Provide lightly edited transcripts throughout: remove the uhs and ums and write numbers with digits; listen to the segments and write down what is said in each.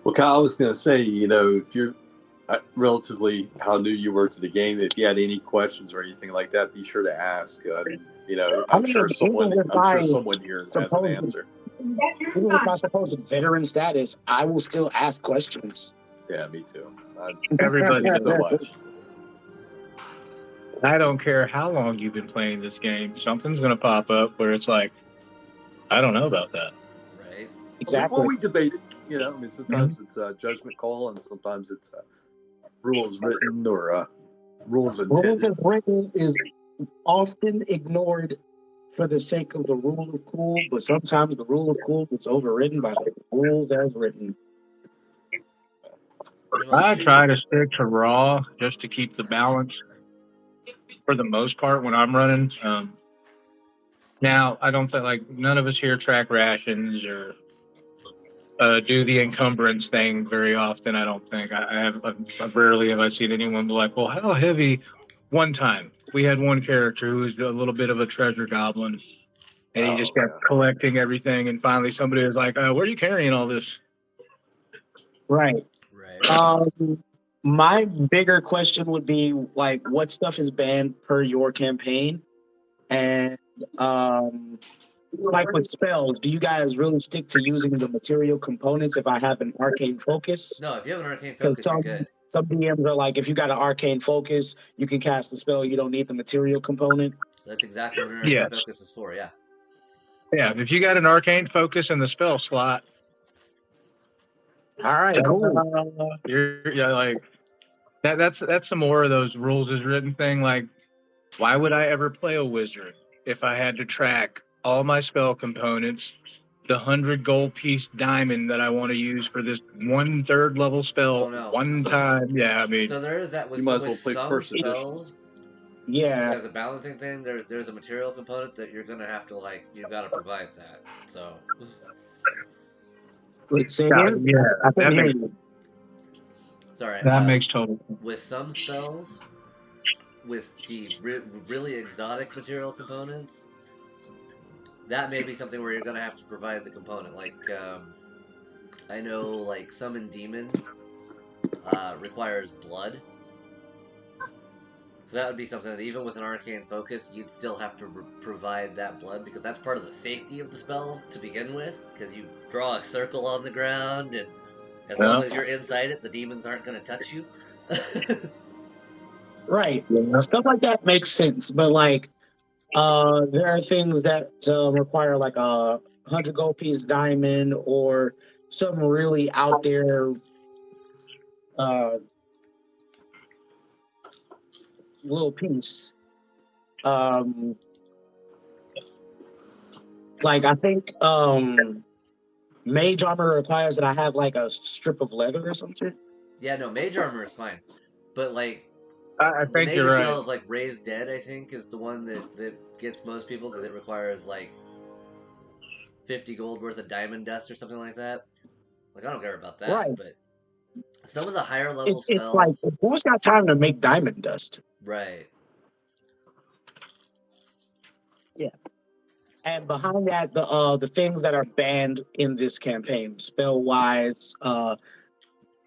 Well, Kyle, I was going to say, if you're relatively how new you were to the game, if you had any questions or anything like that, be sure to ask. I I'm mean, sure even with my someone here has an answer. Even with my supposed veteran status, I will still ask questions. Yeah, me too. Everybody so much. I don't care how long you've been playing this game. Something's going to pop up where it's like, I don't know about that. Right. Exactly. Well, we debate it. Sometimes it's a judgment call, and sometimes it's rules written or rules intended. Rules written is often ignored for the sake of the rule of cool, but sometimes the rule of cool gets overridden by the rules as written. I try to stick to raw just to keep the balance for the most part when I'm running. Now, I don't think none of us here track rations or do the encumbrance thing very often. I don't think I've rarely have I seen anyone be like, well, how heavy? One time we had one character who was a little bit of a treasure goblin, and he just kept collecting everything. And finally, somebody was like, where are you carrying all this? Right. My bigger question would be like, what stuff is banned per your campaign? And like with spells, do you guys really stick to using the material components if I have an arcane focus? No, if you have an arcane focus, you're good. Some DMs are like, if you got an arcane focus, you can cast the spell, you don't need the material component. That's exactly what an arcane focus is for, yeah. Yeah, if you got an arcane focus in the spell slot. All right, cool. That's some more of those rules is written thing. Like, why would I ever play a wizard if I had to track all my spell components, the 100 gold piece diamond that I want to use for this 1/3 level spell one time? Yeah, I mean, so there is that with, you might as well with play some first spells. Yeah, as a balancing thing, there's a material component that you're gonna have to you've got to provide that. So. Wait, say again? Yeah, I couldn't hear you. Sorry. That makes total sense. With some spells, with the really exotic material components, that may be something where you're going to have to provide the component. I know, Summon Demon requires blood. So that would be something that even with an arcane focus, you'd still have to provide that blood, because that's part of the safety of the spell to begin with, because you draw a circle on the ground, and as long as you're inside it, the demons aren't going to touch you. Right. Stuff like that makes sense, but there are things that require a 100 gold piece diamond or some really out there little piece. I think mage armor requires that I have a strip of leather or something. Yeah, no, mage armor is fine, but I think the you're major right. spell is Raised Dead. I think is the one that gets most people, because it requires 50 gold worth of diamond dust or something like that. I don't care about that, right. But some of the higher level it's spells. Who's got time to make diamond dust? Right. Yeah. And behind that, the things that are banned in this campaign, spell wise,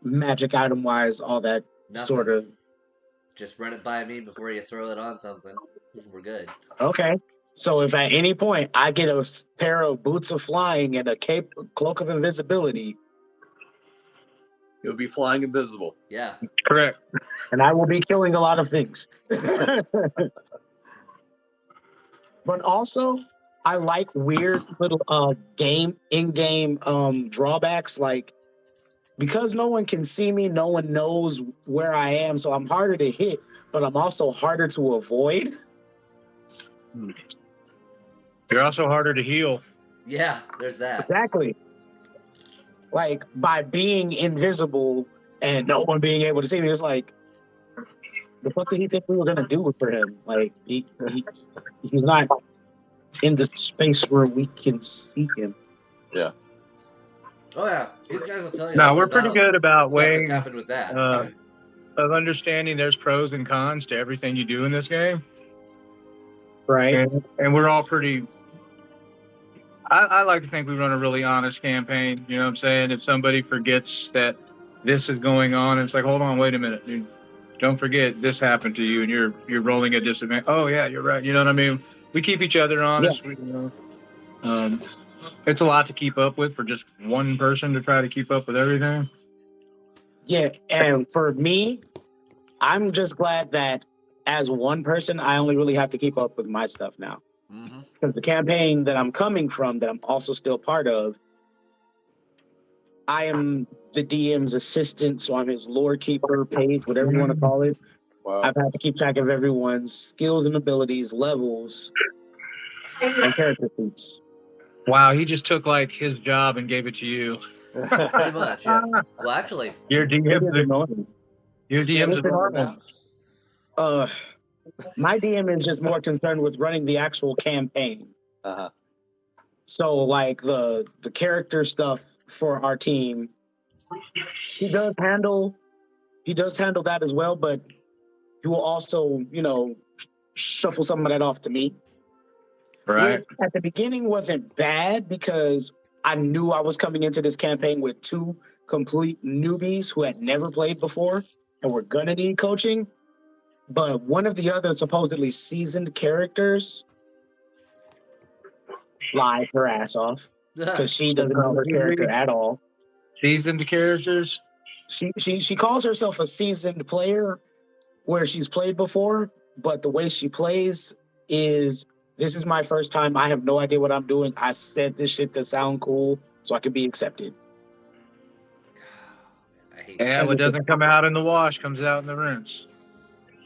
magic item wise, all that. Nothing. Sort of. Just run it by me before you throw it on something. We're good. Okay. So if at any point I get a pair of boots of flying and a cloak of invisibility, you'll be flying invisible. Yeah. Correct. And I will be killing a lot of things. But also, I like weird little in-game drawbacks, because no one can see me, no one knows where I am, so I'm harder to hit, but I'm also harder to avoid. You're also harder to heal. Yeah, there's that. Exactly. By being invisible and no one being able to see me, it's the fuck did he think we were gonna do for him? He's not in the space where we can see him. Yeah. Oh yeah, these guys will tell you. No, we're pretty good about weighing. What's happened with that? Of understanding there's pros and cons to everything you do in this game. Right. And we're all pretty. I like to think we run a really honest campaign. You know what I'm saying? If somebody forgets that this is going on, it's like, hold on, wait a minute, dude. Don't forget this happened to you, and you're rolling a disadvantage. Oh yeah, you're right. You know what I mean? We keep each other honest. Yeah. It's a lot to keep up with for just one person to try to keep up with everything. Yeah, and for me, I'm just glad that as one person, I only really have to keep up with my stuff now. Because the campaign that I'm coming from, that I'm also still part of, I am the DM's assistant, so I'm his lore keeper, page, whatever you want to call it. Wow. I've had to keep track of everyone's skills and abilities, levels, and character feats. Wow, he just took like his job and gave it to you. Pretty much, yeah. Well, actually, Your It is DM's annoying. your DM's a Listen, normal. My DM is just more concerned with running the actual campaign. Uh-huh. So, like the character stuff for our team, he does handle that as well, but he will also, shuffle some of that off to me. Right. Which at the beginning wasn't bad because I knew I was coming into this campaign with two complete newbies who had never played before and were gonna need coaching. But one of the other supposedly seasoned characters lied her ass off because she doesn't know her character at all. Seasoned characters. She calls herself a seasoned player where she's played before, but the way she plays is, this is my first time. I have no idea what I'm doing. I said this shit to sound cool so I could be accepted. I hate Yeah, what doesn't come out in the wash comes out in the rinse.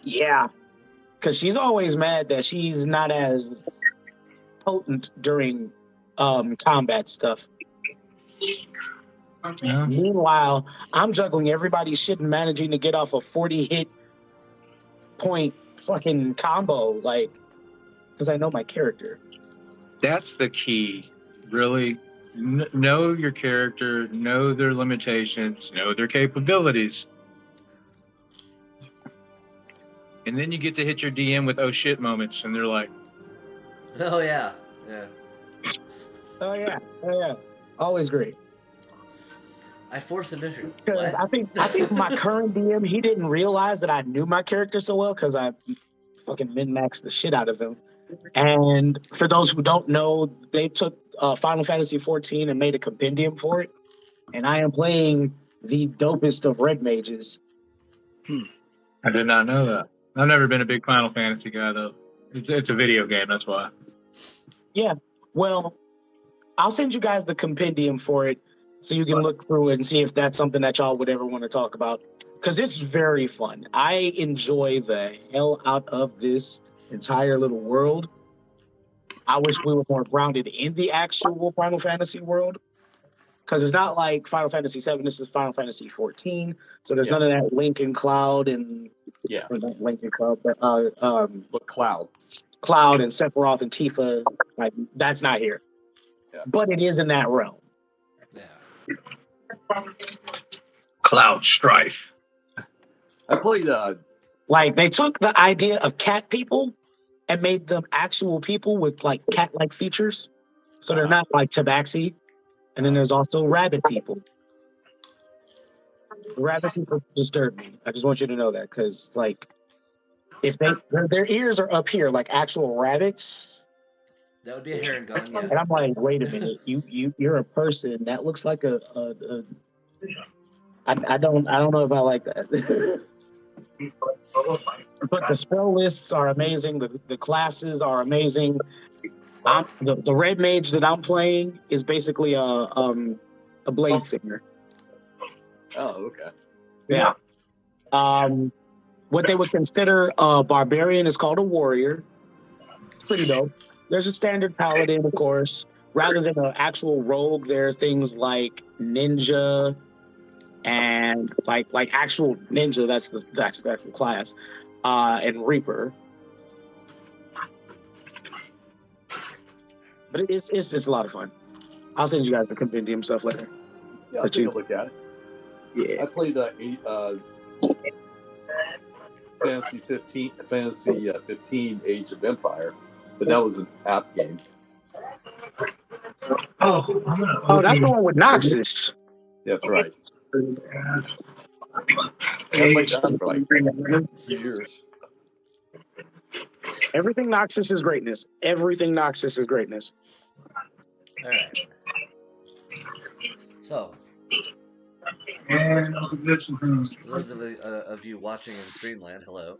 Yeah, because she's always mad that she's not as potent during combat stuff. Yeah. Meanwhile, I'm juggling everybody's shit and managing to get off a 40 hit point fucking combo, like, because I know my character. That's the key, really. Know your character, know their limitations, know their capabilities. And then you get to hit your DM with oh shit moments, and they're like, Oh yeah, yeah. Oh yeah, always great. I forced initiative. Because What? I think my current DM, he didn't realize that I knew my character so well because I fucking min-maxed the shit out of him. And for those who don't know, they took Final Fantasy 14 and made a compendium for it. And I am playing the dopest of red mages. I did not know that. I've never been a big Final Fantasy guy, though. It's a video game, that's why. Yeah, well, I'll send you guys the compendium for it so you can look through it and see if that's something that y'all would ever want to talk about. Because it's very fun. I enjoy the hell out of this entire little world. I wish we were more grounded in the actual Final Fantasy world. Because it's not like Final Fantasy 7, this is Final Fantasy 14. So there's none of that Link and Cloud and or not Link and Cloud, but Cloud and Sephiroth and Tifa. Like, that's not here. Yeah. But it is in that realm. Yeah. Cloud Strife. I played Like, they took the idea of cat people and made them actual people with like cat-like features. So they're not like Tabaxi. And then there's also rabbit people. Rabbit people disturb me. I just want you to know that, because like, if their ears are up here like actual rabbits, That would be a herring gun, yeah. and I'm like, wait a minute, you're a person that looks like I don't know if I like that. But the spell lists are amazing. The classes are amazing. The red mage that I'm playing is basically a blade singer. Oh, okay. Yeah. What they would consider a barbarian is called a warrior. It's pretty dope. There's a standard paladin, of course. Rather than an actual rogue, there are things like ninja and like actual ninja. That's the actual class, and reaper. But it's just a lot of fun. I'll send you guys the compendium stuff later. Yeah, I'll take a look at it. Yeah. I played Fantasy 15 Age of Empire, but that was an app game. Oh, that's the one with Noxus. That's right. Haven't played that for like years. Everything Noxus is greatness. Everything Noxus is greatness. All right. So, those of you watching in Streamland, hello.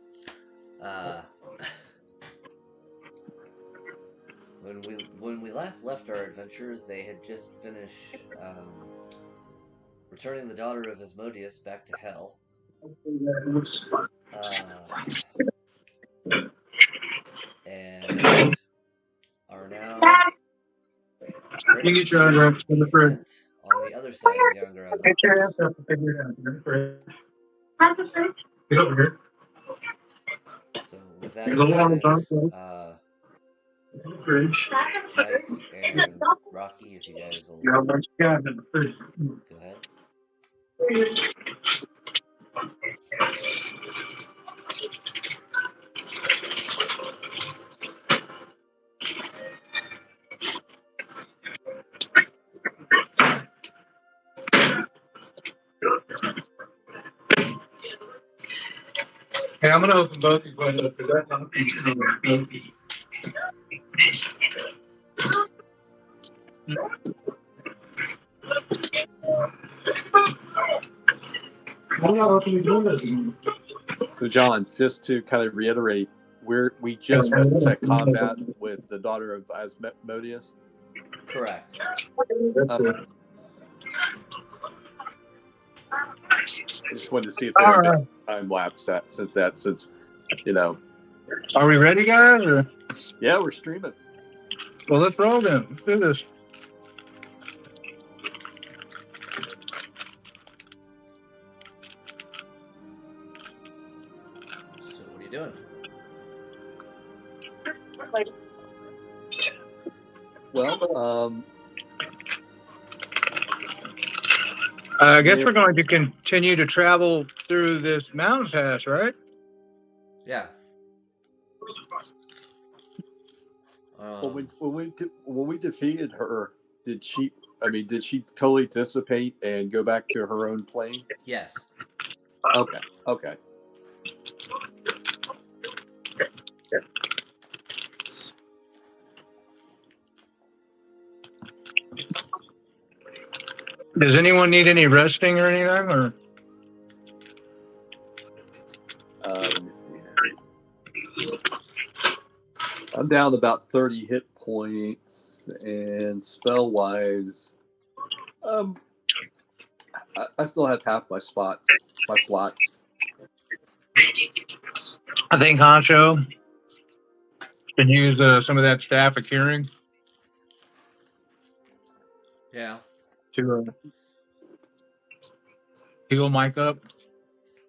When we last left our adventures, they had just finished returning the daughter of Asmodeus back to hell. And are now ready to descent on the other side of the Angara Mountains. So with that in mind, Mike and Rocky, if you guys will go ahead. Hey, I'm gonna open both these windows for that. So, John, just to kind of reiterate, we just finished that combat with the daughter of Asmodeus. Correct. Just wanted to see if there had been a time lapse since you know. Are we ready, guys? Or? Yeah, we're streaming. Well, let's roll then. Let's do this. So what are you doing? Well, I guess we're going to continue to travel through this mountain pass, right? Yeah. when we defeated her, did she totally dissipate and go back to her own plane? Yes. Okay. Does anyone need any resting or anything? Or Let me see here. I'm down about 30 hit points, and spell wise, I still have half my slots. I think Honcho could use some of that staff of curing. Yeah. To heal Mike up.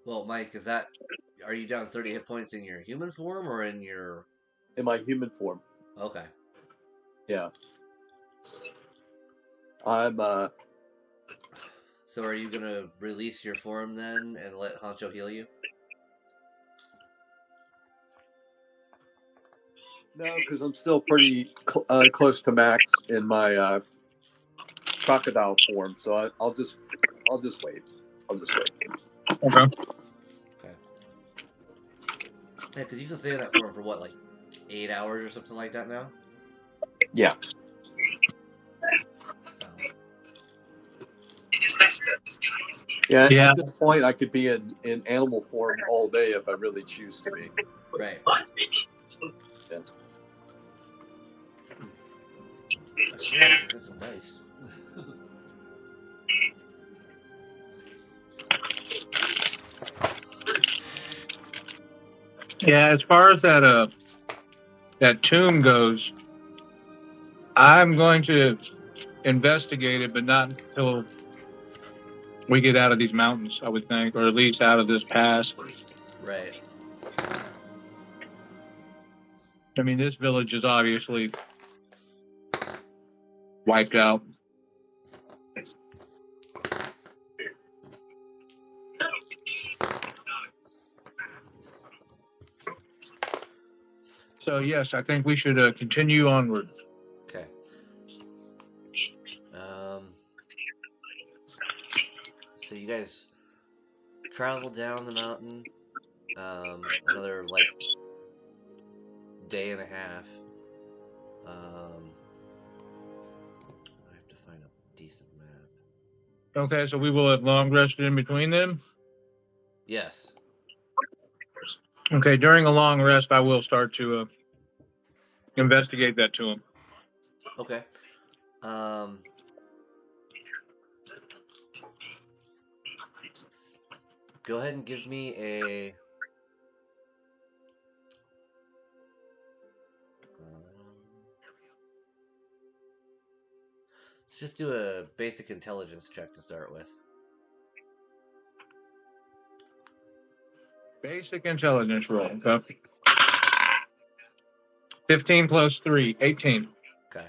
Well, Mike, are you down 30 hit points in your human form or in your... In my human form. Okay. Yeah. I'm, So are you going to release your form then and let Honcho heal you? No, because I'm still pretty close to max in my crocodile form, so I'll just wait. Okay. Yeah, because you can stay in that form for what, like 8 hours or something like that now? Yeah. So. Yeah. At this point, I could be in animal form all day if I really choose to be. Right. Yeah. That's some dice. Yeah, as far as that tomb goes, I'm going to investigate it, but not until we get out of these mountains, I would think, or at least out of this pass. Right. I mean, this village is obviously wiped out. So, yes, I think we should continue onward. Okay. So you guys travel down the mountain. Another like day and a half. I have to find a decent map. Okay, so we will have long rested in between them. Yes. Okay, during a long rest, I will start to investigate that to him. Okay. Go ahead and give me a. Let's just do a basic intelligence check to start with. Basic intelligence roll. Okay. 15 plus 3, 18. Okay.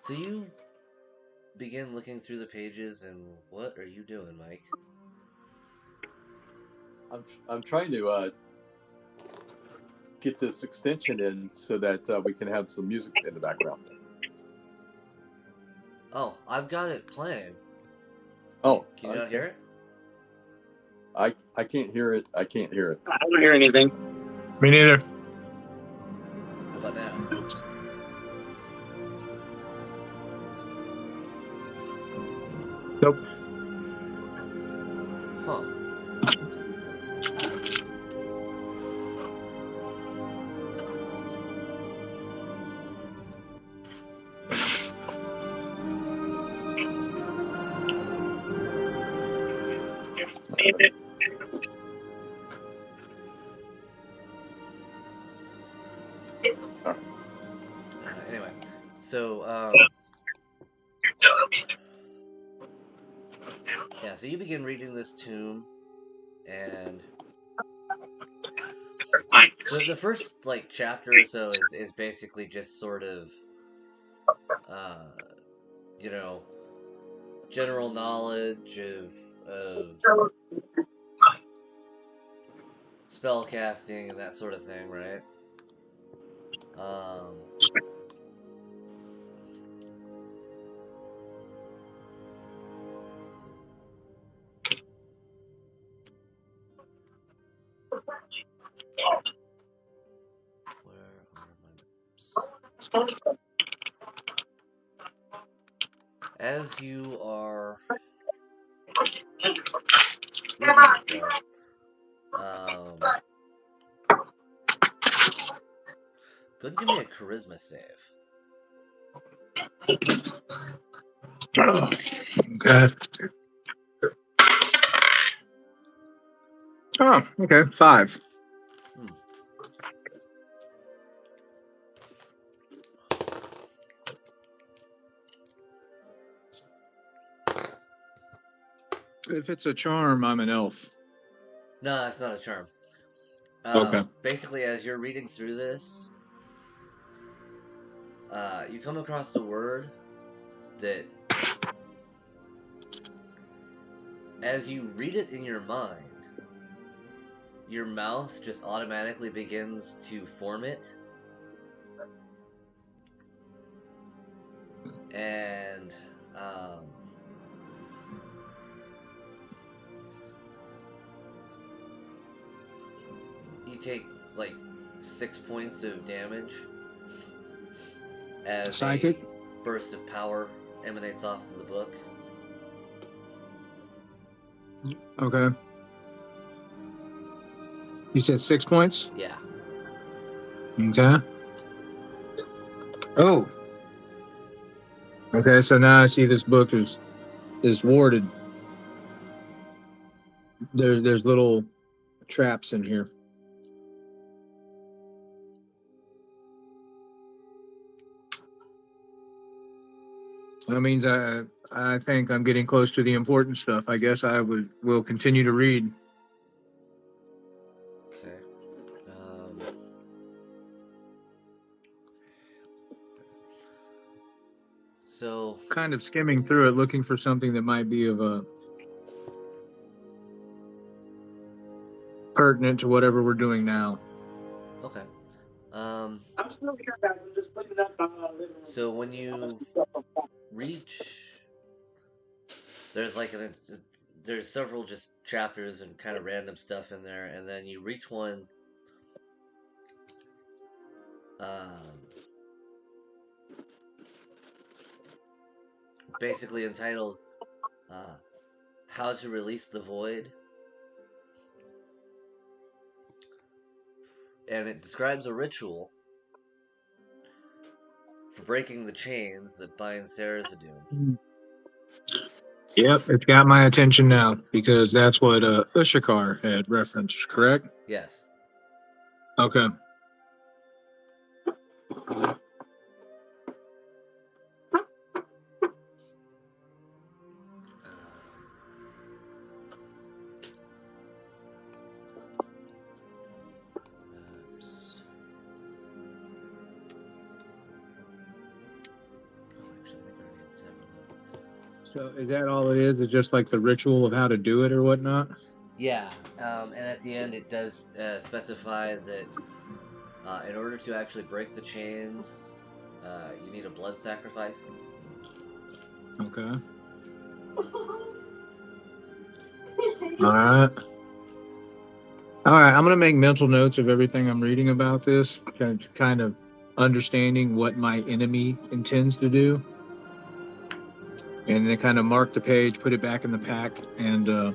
So you begin looking through the pages, and what are you doing, Mike? I'm trying to get this extension in so that we can have some music in the background. Oh, I've got it playing. Oh, Can you not hear it? I can't hear it. I can't hear it. I don't hear anything. Me neither. How about now? Nope. Huh. Anyway, so yeah, so you begin reading this tome, and the first like chapter or so is basically just sort of you know, general knowledge of spell casting and that sort of thing, right? Where are my notes? As you are reading it, though, go ahead and give me a charisma save. Okay. Oh, okay. 5. If it's a charm, I'm an elf. No, that's not a charm. Okay. Basically, as you're reading through this, you come across a word that, as you read it in your mind, your mouth just automatically begins to form it. And you take like 6 points of damage as Psychic? a burst of power emanates off of the book. Okay. You said 6 points? Yeah. Okay. Oh. Okay, so now I see this book is warded. There's little traps in here. That means I think I'm getting close to the important stuff. I guess I will continue to read. Okay. So Kind of skimming through it, looking for something that might be of a pertinent to whatever we're doing now. okay. I'm still here, guys. I'm just putting up. So when you reach there's like there's several just chapters and kind of random stuff in there, and then you reach one basically entitled How to Release the Void. And it describes a ritual for breaking the chains that bind Tharizdun. Yep, it's got my attention now because that's what Ushakar had referenced, correct? Yes. Okay. So is that all it is? It's just like the ritual of how to do it or whatnot? Yeah, and at the end it does specify that in order to actually break the chains, you need a blood sacrifice. Okay. All right, I'm going to make mental notes of everything I'm reading about this, kind of understanding what my enemy intends to do. And then kind of mark the page, put it back in the pack, and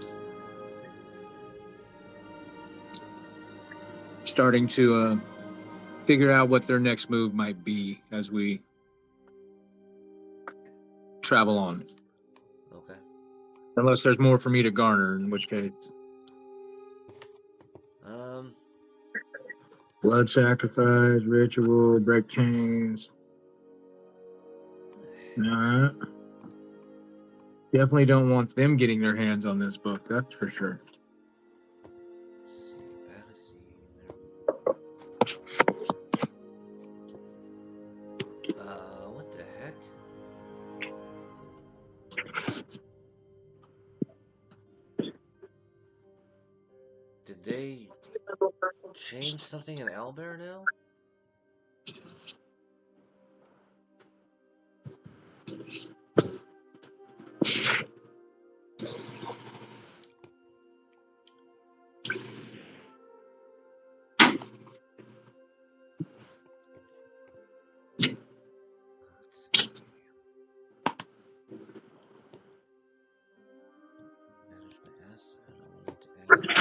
starting to figure out what their next move might be as we travel on. Okay. Unless there's more for me to garner, in which case. Blood sacrifice, ritual, break chains. Alright. Definitely don't want them getting their hands on this book, that's for sure. What the heck? Did they change something in Owlbear now? Manage my asset. I wanted to add.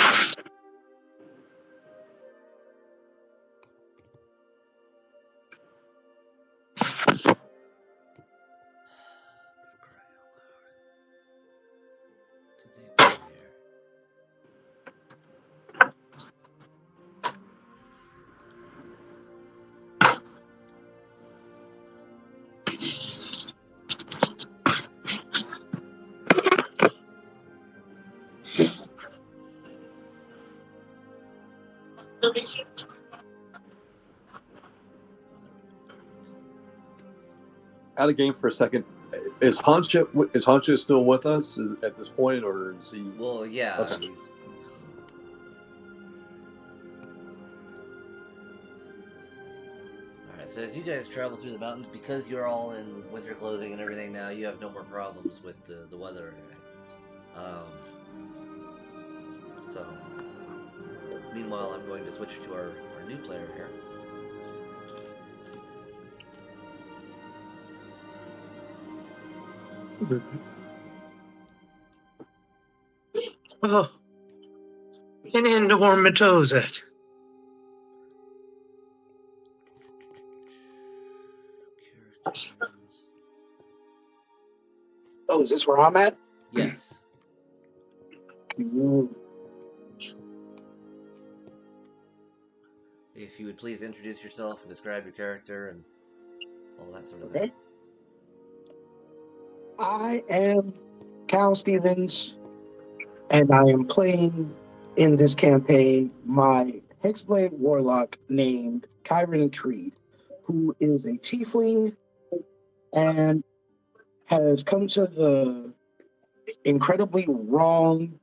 Did they do here? Out of game for a second. Is Hansha still with us at this point, or is he? Well, yeah. Okay. Alright, so as you guys travel through the mountains, because you're all in winter clothing and everything now, you have no more problems with the weather or anything. So, meanwhile, I'm going to switch to our new player here. Oh, an Endormatozet. Oh, is this where I'm at? Yes. Ooh. If you would please introduce yourself and describe your character and all that sort of thing. I am Cal Stevens, and I am playing in this campaign my Hexblade Warlock named Kyron Creed, who is a tiefling and has come to the incredibly wrong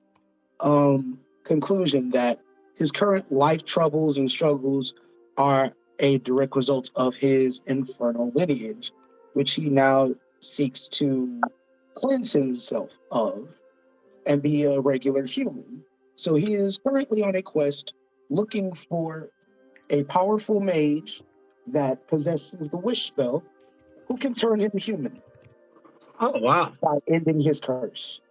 conclusion that his current life troubles and struggles are a direct result of his infernal lineage, which he now seeks to cleanse himself of and be a regular human. So he is currently on a quest looking for a powerful mage that possesses the wish spell who can turn him human. Oh, wow. By ending his curse.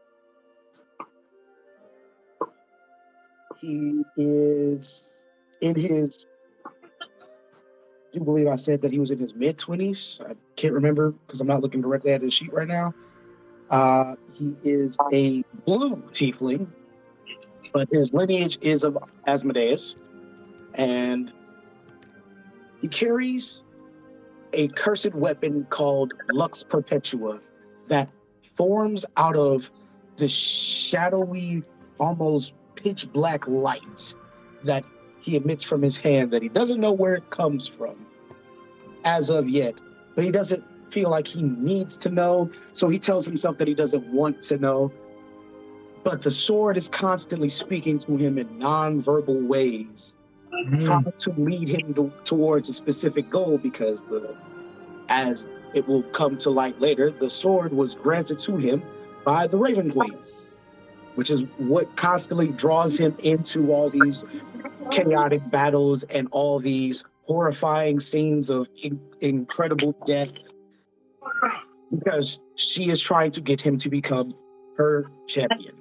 He is in his, I do believe I said that he was in his mid-20s. I can't remember because I'm not looking directly at his sheet right now. He is a blue tiefling, but his lineage is of Asmodeus. And he carries a cursed weapon called Lux Perpetua that forms out of the shadowy, almost pitch black light that he emits from his hand that he doesn't know where it comes from as of yet, but he doesn't feel like he needs to know, so he tells himself that he doesn't want to know. But the sword is constantly speaking to him in non-verbal ways, trying to lead him towards a specific goal, because as it will come to light later, the sword was granted to him by the Raven Queen, which is what constantly draws him into all these chaotic battles and all these horrifying scenes of incredible death, because she is trying to get him to become her champion.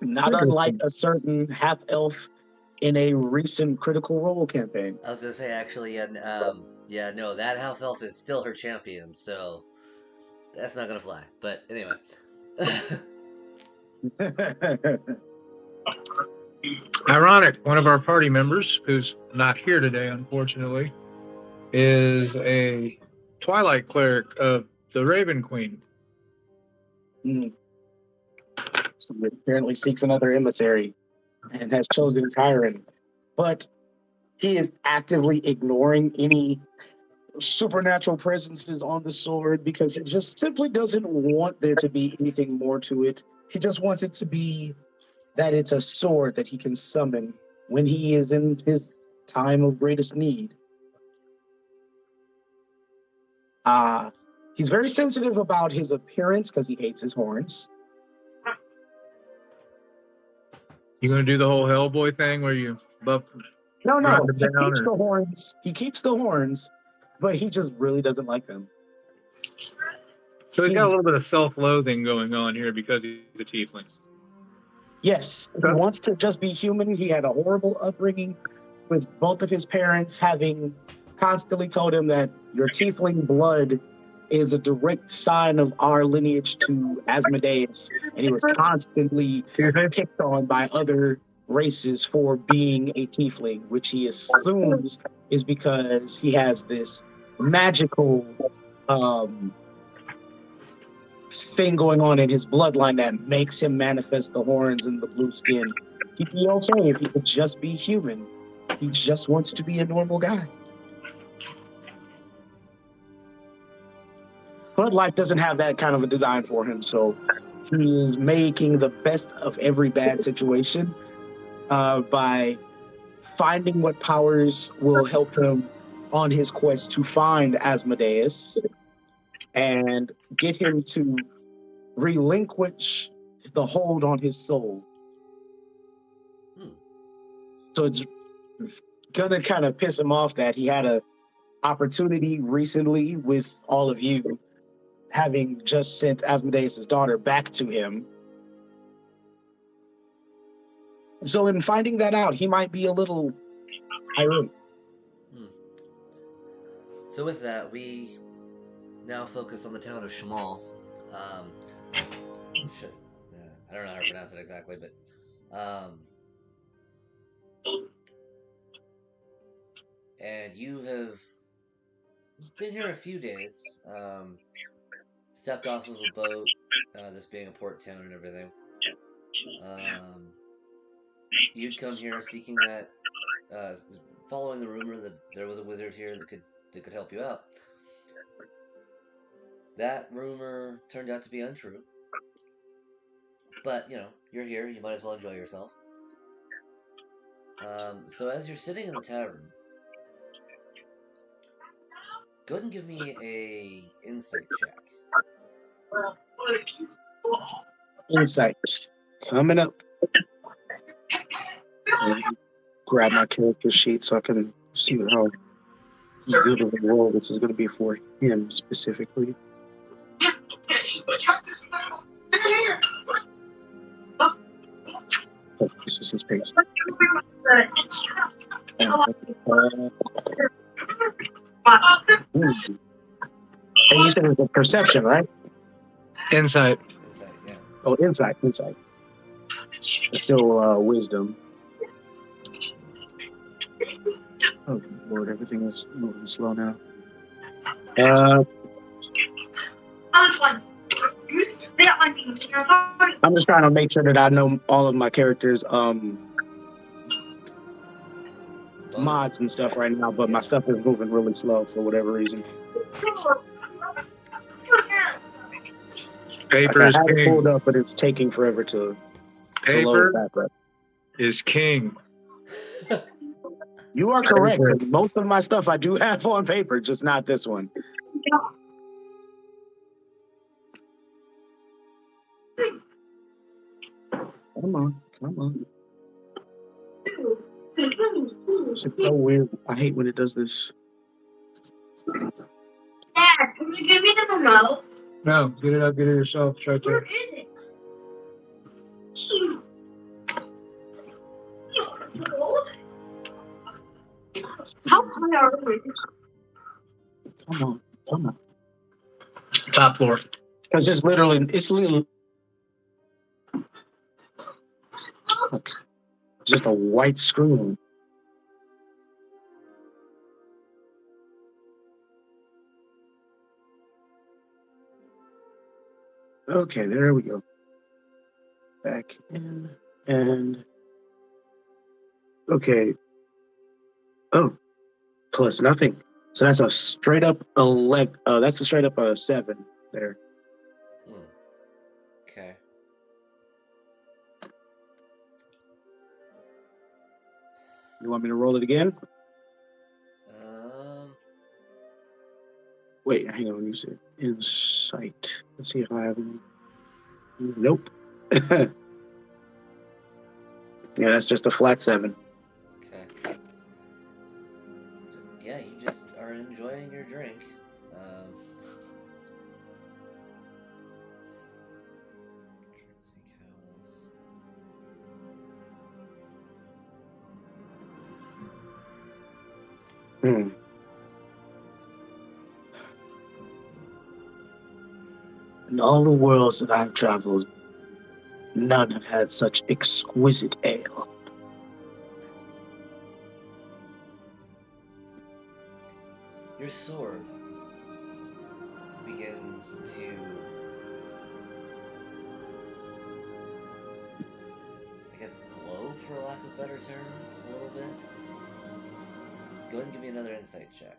Not unlike a certain half-elf in a recent Critical Role campaign. I was gonna say, actually, no, that half elf is still her champion, so that's not gonna fly. But anyway. Ironic, one of our party members, who's not here today, unfortunately, is a Twilight cleric of the Raven Queen. So he apparently seeks another emissary and has chosen Chiron. But he is actively ignoring any supernatural presences on the sword because he just simply doesn't want there to be anything more to it. He just wants it to be that it's a sword that he can summon when he is in his time of greatest need. He's very sensitive about his appearance because he hates his horns. You gonna do the whole Hellboy thing where you buff? No, he keeps the horns. He keeps the horns, but he just really doesn't like them. So he's got a little bit of self-loathing going on here because he's a tiefling. Yes, he wants to just be human. He had a horrible upbringing with both of his parents having constantly told him that your tiefling blood is a direct sign of our lineage to Asmodeus, and he was constantly picked on by other races for being a tiefling, which he assumes is because he has this magical thing going on in his bloodline that makes him manifest the horns and the blue skin. He'd be okay if he could just be human. He just wants to be a normal guy. But life doesn't have that kind of a design for him, so he is making the best of every bad situation by finding what powers will help him on his quest to find Asmodeus and get him to relinquish the hold on his soul. So it's gonna kind of piss him off that he had an opportunity recently with all of you, having just sent Asmodeus' daughter back to him. So in finding that out, he might be a little irate. So with that, we now focus on the town of Shamal. I don't know how to pronounce it exactly, but and you have been here a few days. Stepped off of a boat, this being a port town and everything. You'd come here seeking that, following the rumor that there was a wizard here that could help you out. That rumor turned out to be untrue. But, you're here, you might as well enjoy yourself. So as you're sitting in the tavern, go ahead and give me a insight check. Insight. Coming up. Grab my character sheet so I can see how good of a role this is going to be for him specifically. Oh, this is his page. And you said it's a perception, right? Insight. Insight, yeah. Oh, insight. Still wisdom. Oh, Lord, everything is moving slow now. I'm just trying to make sure that I know all of my characters' mods and stuff right now, but my stuff is moving really slow for whatever reason. Paper is I have it pulled king. up, but it's taking forever to Paper load back up. is king. You are correct. Most of my stuff I do have on paper, just not this one. Come on. It's so weird. I hate when it does this. Dad, can you give me the remote? No, get it up, get it yourself. It's right there. Where is it? How high are we? Come on. Top floor. Because it's literally. Look, just a white screen. Okay, there we go. Back in and okay. Oh, plus nothing. So that's a straight up that's a straight up 7 there. Okay. You want me to roll it again? Wait, hang on. You said insight. Let's see if I have any. Nope. Yeah, that's just a flat 7. Okay. So, yeah, you just are enjoying your drink. Hmm. In all the worlds that I've traveled, none have had such exquisite ale. Your sword begins to glow, for lack of a better term, a little bit. Go ahead and give me another insight check.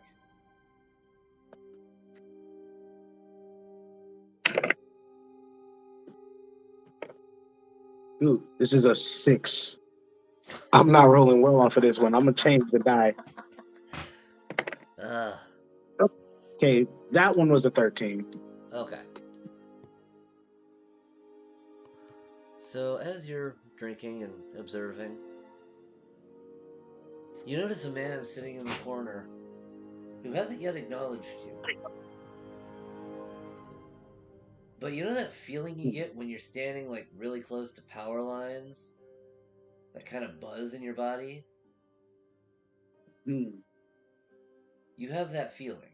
Ooh, this is a 6. I'm not rolling well off of this one. I'm gonna change the die. Okay, that one was a 13. Okay. So as you're drinking and observing, you notice a man sitting in the corner who hasn't yet acknowledged you. But you know that feeling you get when you're standing like really close to power lines? That kind of buzz in your body? You have that feeling.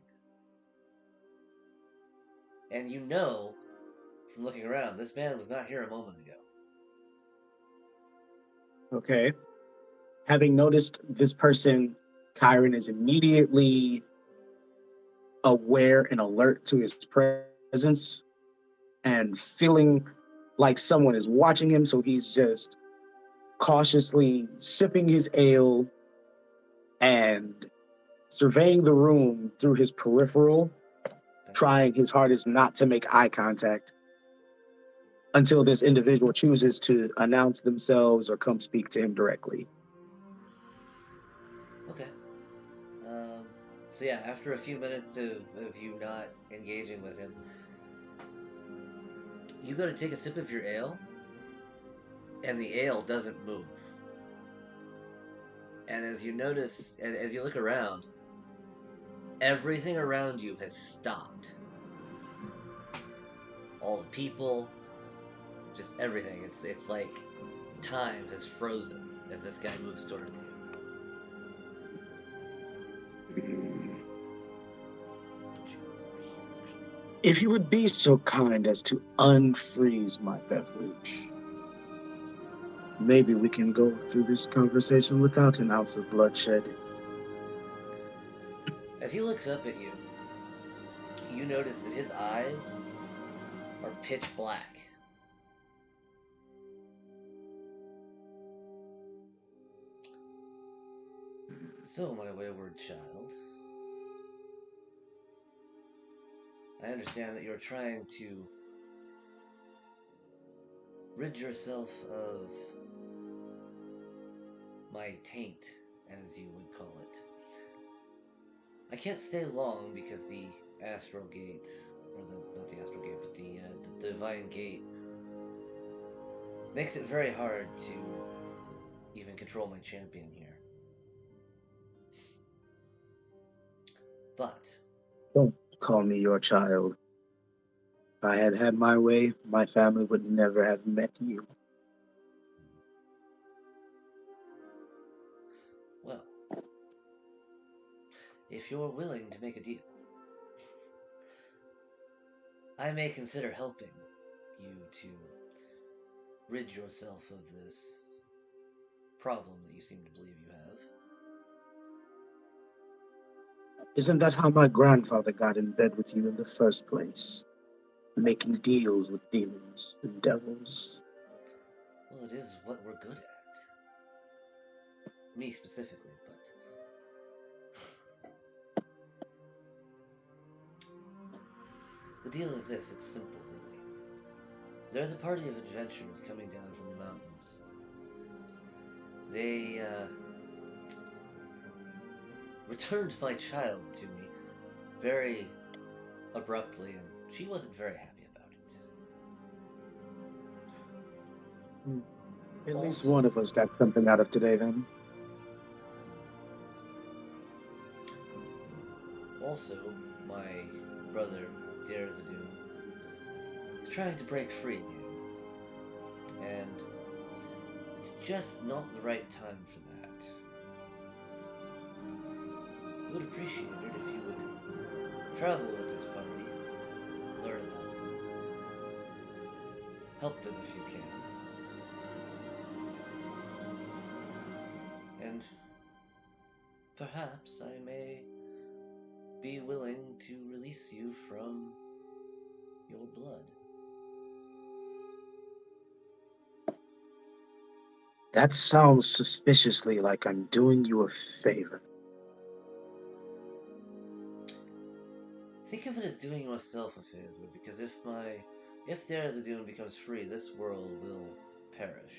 And you know, from looking around, this man was not here a moment ago. Okay. Having noticed this person, Kyron is immediately aware and alert to his presence and feeling like someone is watching him, so he's just cautiously sipping his ale and surveying the room through his peripheral, trying his hardest not to make eye contact until this individual chooses to announce themselves or come speak to him directly. Okay. So yeah, after a few minutes of you not engaging with him, You go to take a sip of your ale, and the ale doesn't move. And as you notice, as you look around, everything around you has stopped. All the people, just everything. It's like time has frozen as this guy moves towards you. If you would be so kind as to unfreeze my beverage, maybe we can go through this conversation without an ounce of bloodshed. As he looks up at you, you notice that his eyes are pitch black. So, my wayward child, I understand that you're trying to rid yourself of my taint, as you would call it. I can't stay long because the Astral Gate, or not the Astral Gate, but the Divine Gate, makes it very hard to even control my champion here. But Don't call me your child. If I had had my way, my family would never have met you. well, if you're willing to make a deal, I may consider helping you to rid yourself of this problem that you seem to believe you have. Isn't that how my grandfather got in bed with you in the first place? Making deals with demons and devils. Well, it is what we're good at. Me specifically, but... The deal is this, it's simple, really. There's a party of adventurers coming down from the mountains. They, returned my child to me very abruptly, and she wasn't very happy about it. At least one of us got something out of today, then. Also, my brother, Derzadun, is trying to break free again. And it's just not the right time for that. I would appreciate it if you would travel with this party, learn them, help them if you can. And perhaps I may be willing to release you from your blood. That sounds suspiciously like I'm doing you a favor. Think of it as doing yourself a favor, because if Derzadun becomes free, this world will perish.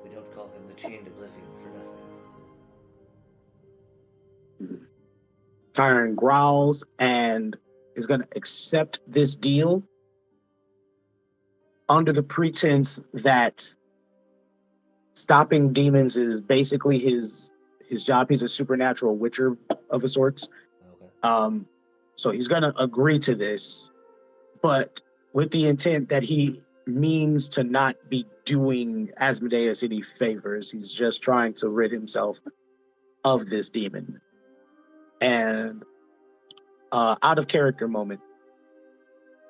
We don't call him the Chained Oblivion for nothing. Kyron growls and is going to accept this deal under the pretense that stopping demons is basically his job. He's a supernatural witcher of a sorts. Okay. So he's going to agree to this, but with the intent that he means to not be doing Asmodeus any favors. He's just trying to rid himself of this demon. And out of character moment,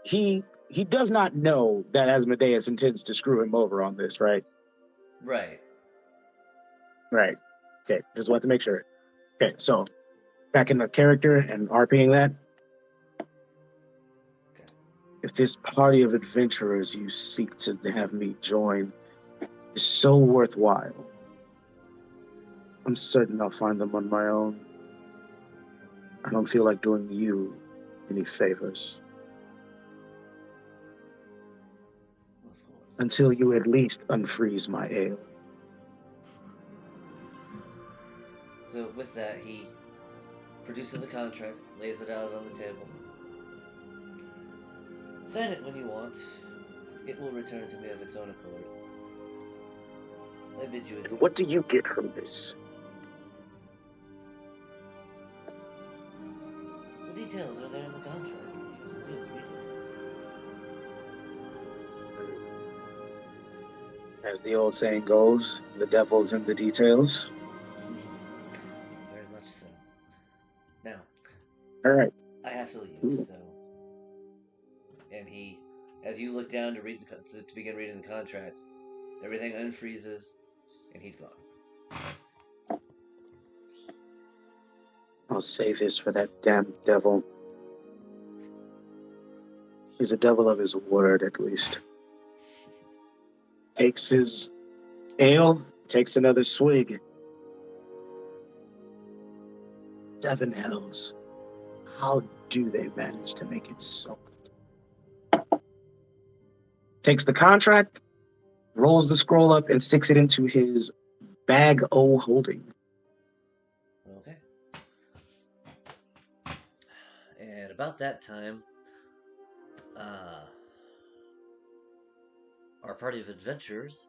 he does not know that Asmodeus intends to screw him over on this, right? Right. Right. Okay, just want to make sure. Okay, so back in the character and RPing that. Okay. If this party of adventurers you seek to have me join is so worthwhile, I'm certain I'll find them on my own. I don't feel like doing you any favors. Well, of course. Until you at least unfreeze my ale. So with that, he produces a contract, lays it out on the table. Sign it when you want. It will return to me of its own accord. I bid you adieu. And what do you get from this? The details are there in the contract. All you have to do is read it. As the old saying goes, the devil's in the details. Very much so. Now, All right. I have to leave, so. And he, as you look down to begin reading the contract, everything unfreezes, and he's gone. I'll save this for that damn devil. He's a devil of his word, at least. Takes his ale, takes another swig. 7 hells. How do they manage to make it so? Takes the contract, rolls the scroll up, and sticks it into his bag-o holding. Okay. And about that time, our party of adventurers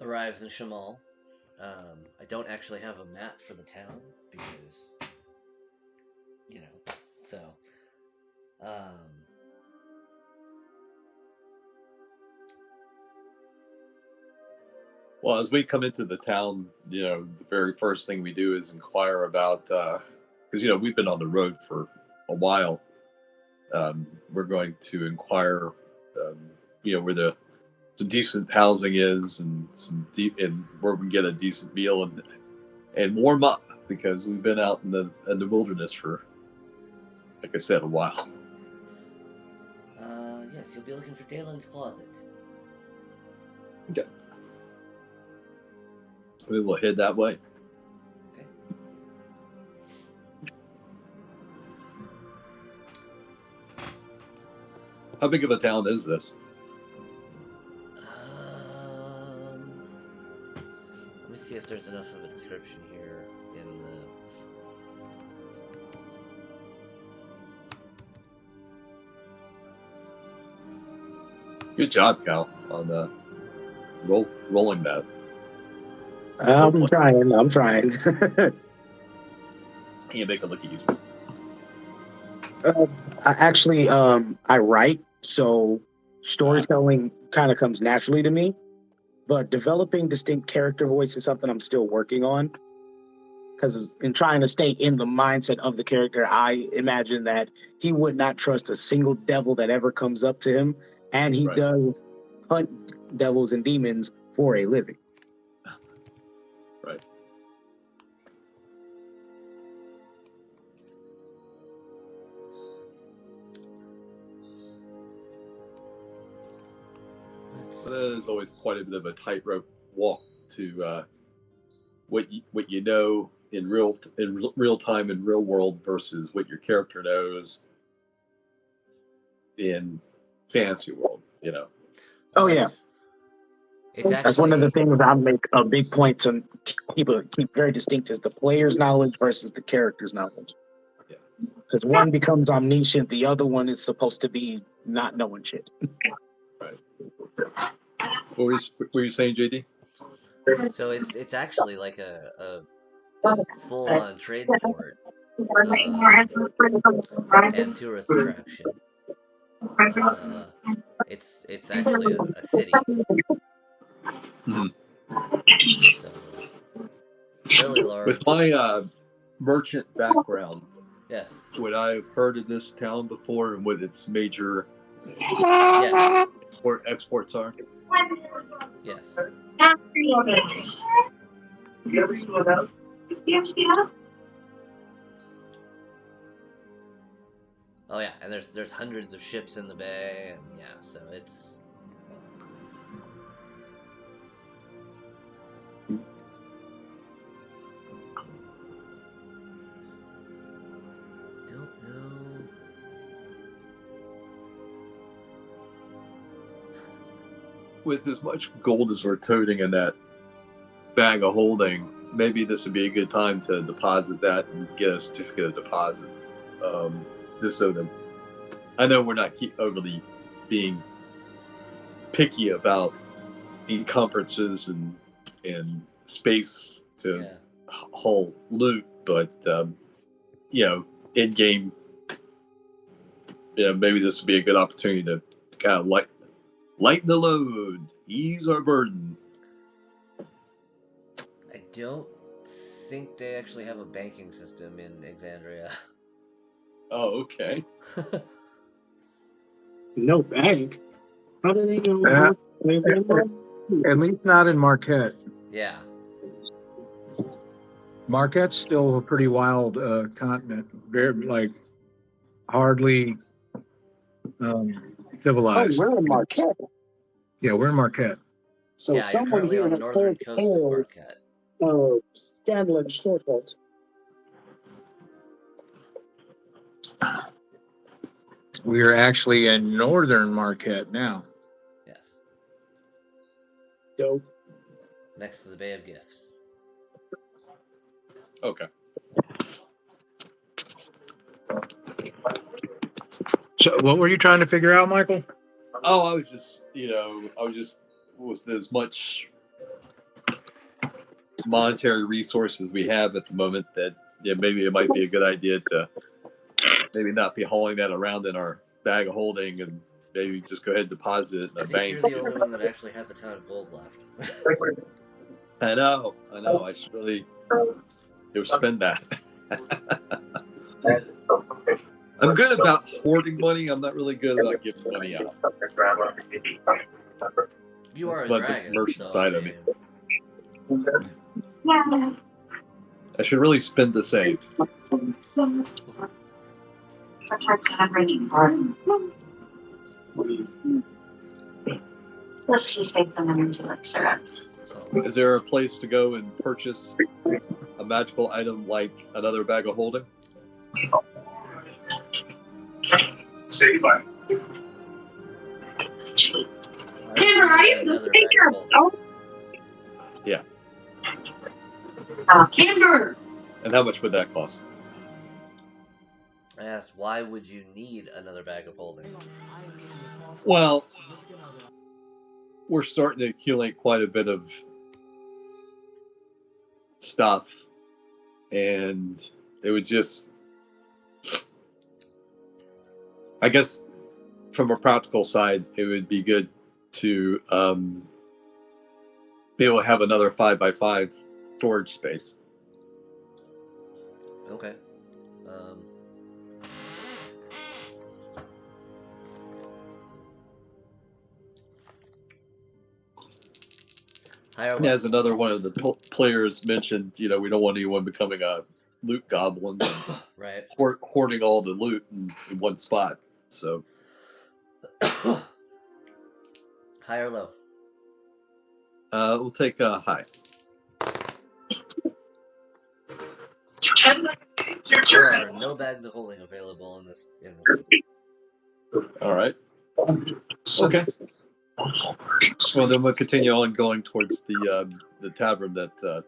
arrives in Shamal. I don't actually have a map for the town because, so. Well, as we come into the town, the very first thing we do is inquire about, because we've been on the road for a while. We're going to inquire, where some decent housing is, and and where we can get a decent meal and warm up, because we've been out in the wilderness for, like I said, a while. Yes, you'll be looking for Dalen's closet. Okay. We will head that way. Okay. How big of a town is this? Let me see if there's enough of a description here in the. Good job, Cal, on rolling that. I'm trying. You make it look easy. I write, so storytelling kind of comes naturally to me, but developing distinct character voice is something I'm still working on, because in trying to stay in the mindset of the character, I imagine that he would not trust a single devil that ever comes up to him, and he does hunt devils and demons for a living. Right. There's always quite a bit of a tightrope walk to what you know in real time in real world versus what your character knows in fantasy world. Oh yeah, that's one of the things I make a big point to keep very distinct, is the player's knowledge versus the character's knowledge. Yeah. Because one becomes omniscient, the other one is supposed to be not knowing shit. Right. What were you saying, JD? So it's actually like a full-on trade port and tourist attraction. It's actually a city. Mm-hmm. So really large. With my merchant background, yes, would I have heard of this town before, and what its major exports are? Yes. Oh yeah, and there's hundreds of ships in the bay, and so it's. Don't know. With as much gold as we're toting in that bag of holding, maybe this would be a good time to deposit that and get a certificate of deposit. Just so that I know we're not overly being picky about encumbrances and space to haul loot, but in game, maybe this would be a good opportunity to kind of lighten the load, ease our burden. I don't think they actually have a banking system in Exandria. Oh, okay. No bank. How do they know? At least not in Marquette. Yeah. Marquette's still a pretty wild continent. Very hardly civilized. Oh, we're in Marquette. Yeah, we're in Marquette. So you're someone currently here on the has northern heard coast of tales Marquette. of Scanlan Shortcut. We are actually in northern Marquette now. Yes. Dope. Next to the Bay of Gifts. Okay. So, what were you trying to figure out, Michael? Oh, I was just with as much monetary resources we have at the moment that maybe it might be a good idea to maybe not be hauling that around in our bag of holding and maybe just go ahead and deposit it in a bank. You're the only one that actually has a ton of gold left. I know. I should really spend that. I'm good about hoarding money. I'm not really good about giving money out. You are That's a my dragon. merchant side of me. Yeah. I should really spend the save. Sometimes I'm breaking apart. Let's just say some energy like syrup. Is there a place to go and purchase a magical item like another bag of holding? Say bye. Timber, are you looking? Yeah. Timber. And how much would that cost? I asked, why would you need another bag of holding? Well, we're starting to accumulate quite a bit of stuff, and it would just, I guess, from a practical side, it would be good to be able to have another 5x5 storage space. Okay. As another one of the players mentioned, we don't want anyone becoming a loot goblin, right? Hoarding all the loot in one spot. So, high or low? We'll take high. There are no bags of holding available in this city. All right. Okay. Well, then we'll continue on going towards the tavern that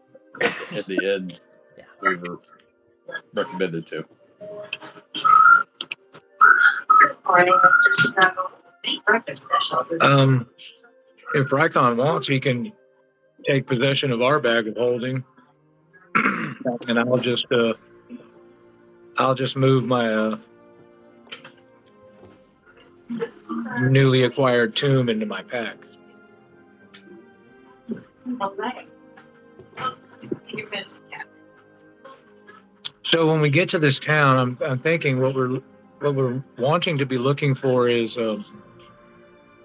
at the end we were recommended to. Morning, Mr. Snow. Breakfast special. If Rykon wants, he can take possession of our bag of holding, and I'll just move my newly acquired tomb into my pack. So when we get to this town, I'm thinking what we're wanting to be looking for is the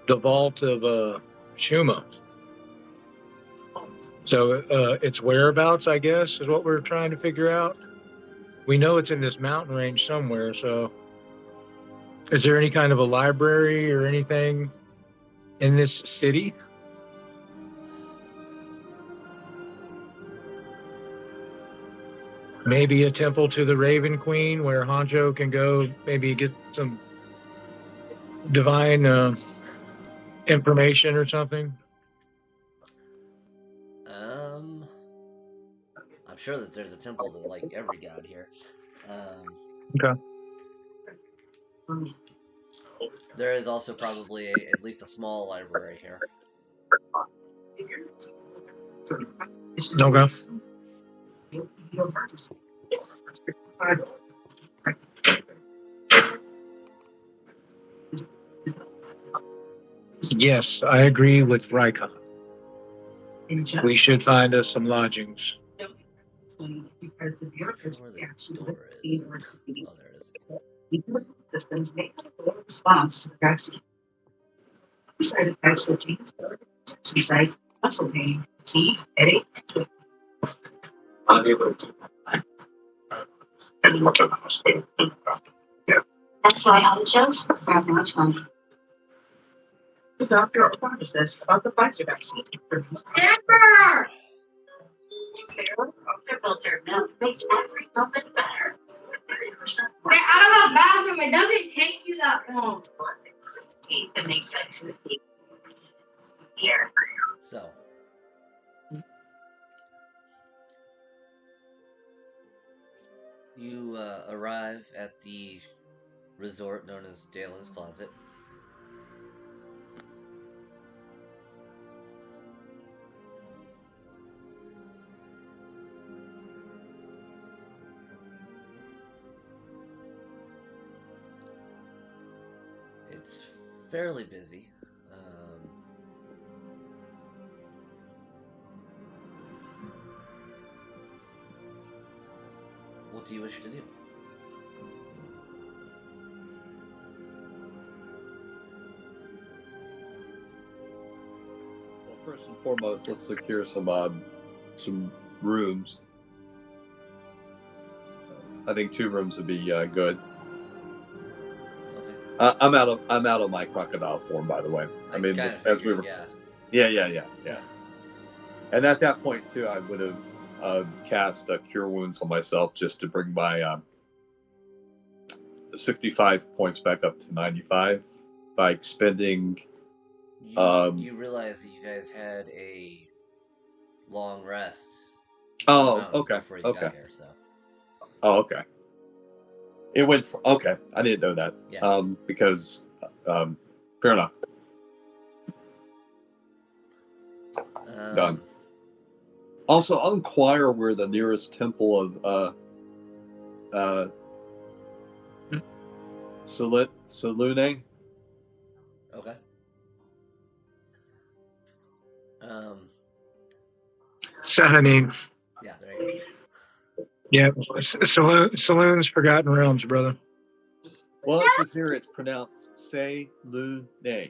Vault of Shumas. So its whereabouts, I guess, is what we're trying to figure out. We know it's in this mountain range somewhere, so is there any kind of a library or anything in this city? Maybe a temple to the Raven Queen where Hanjo can go maybe get some divine information or something? sure that there's a temple to like every god here. Okay. There is also probably at least a small library here. Okay. Yes, I agree with Rykon. We should find us some lodgings. I'm not sure where the door is. Oh, there it is. Systems make a response to the vaccine. Side effects of genes, besides muscle pain, fatigue, headache, unable to. That's why all the jokes have no money. The doctor or pharmacist about the Pfizer vaccine. Amber! Filtered milk makes every moment better. 30% more. Get out of the bathroom. It doesn't take you that long. That makes sense to the here. So, you arrive at the resort known as Dalen's Closet. It's fairly busy. What do you wish to do? Well, first and foremost, let's secure some rooms. I think 2 rooms would be good. Okay. I'm out of my crocodile form, by the way. I mean, kinda as we figured, were, yeah. yeah. And at that point too, I would have cast Cure Wounds on myself just to bring my 65 points back up to 95 by expending. You realize that you guys had a long rest. Oh, okay. Before you got here, so. Oh, okay. It went for, okay. I didn't know that. Yeah. Because fair enough. Done. Also, I'll inquire where the nearest temple of Salune. Okay. Sahanin. Yeah, there you go. Yeah, Saloon's Forgotten Realms, brother. Well, it says here it's pronounced Say-Lu-Ne.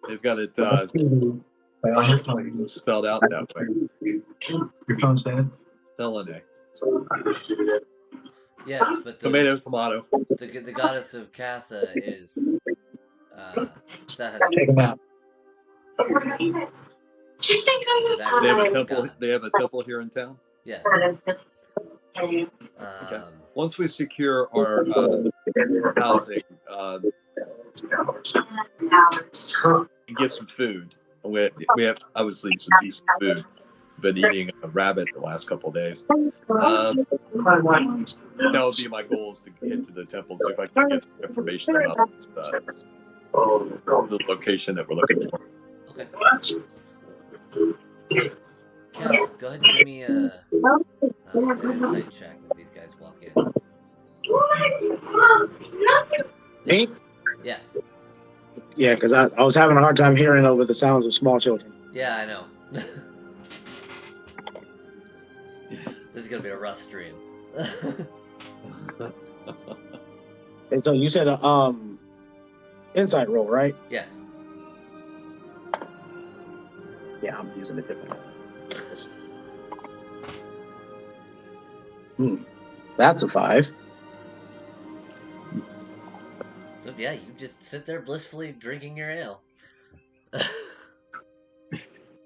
They've got it spelled out that way. Your phone's dead. Selene. Yes, but Tomato. The goddess of Casa is Sahanin. Take him out. They have a temple. They have a temple here in town. Yes. Okay. Once we secure our housing, and get some food. We have obviously some decent food. Been eating a rabbit the last couple of days. That would be my goal, is to get to the temple, see if I can get some information about this, the location that we're looking for. Okay. Cal, go ahead and give me an insight check as these guys walk in. Me? Yeah. Yeah, because I was having a hard time hearing over the sounds of small children. Yeah, I know. This is gonna be a rough stream. And so you said insight roll, right? Yes. Yeah, I'm using a different one. That's a 5. So yeah, you just sit there blissfully drinking your ale.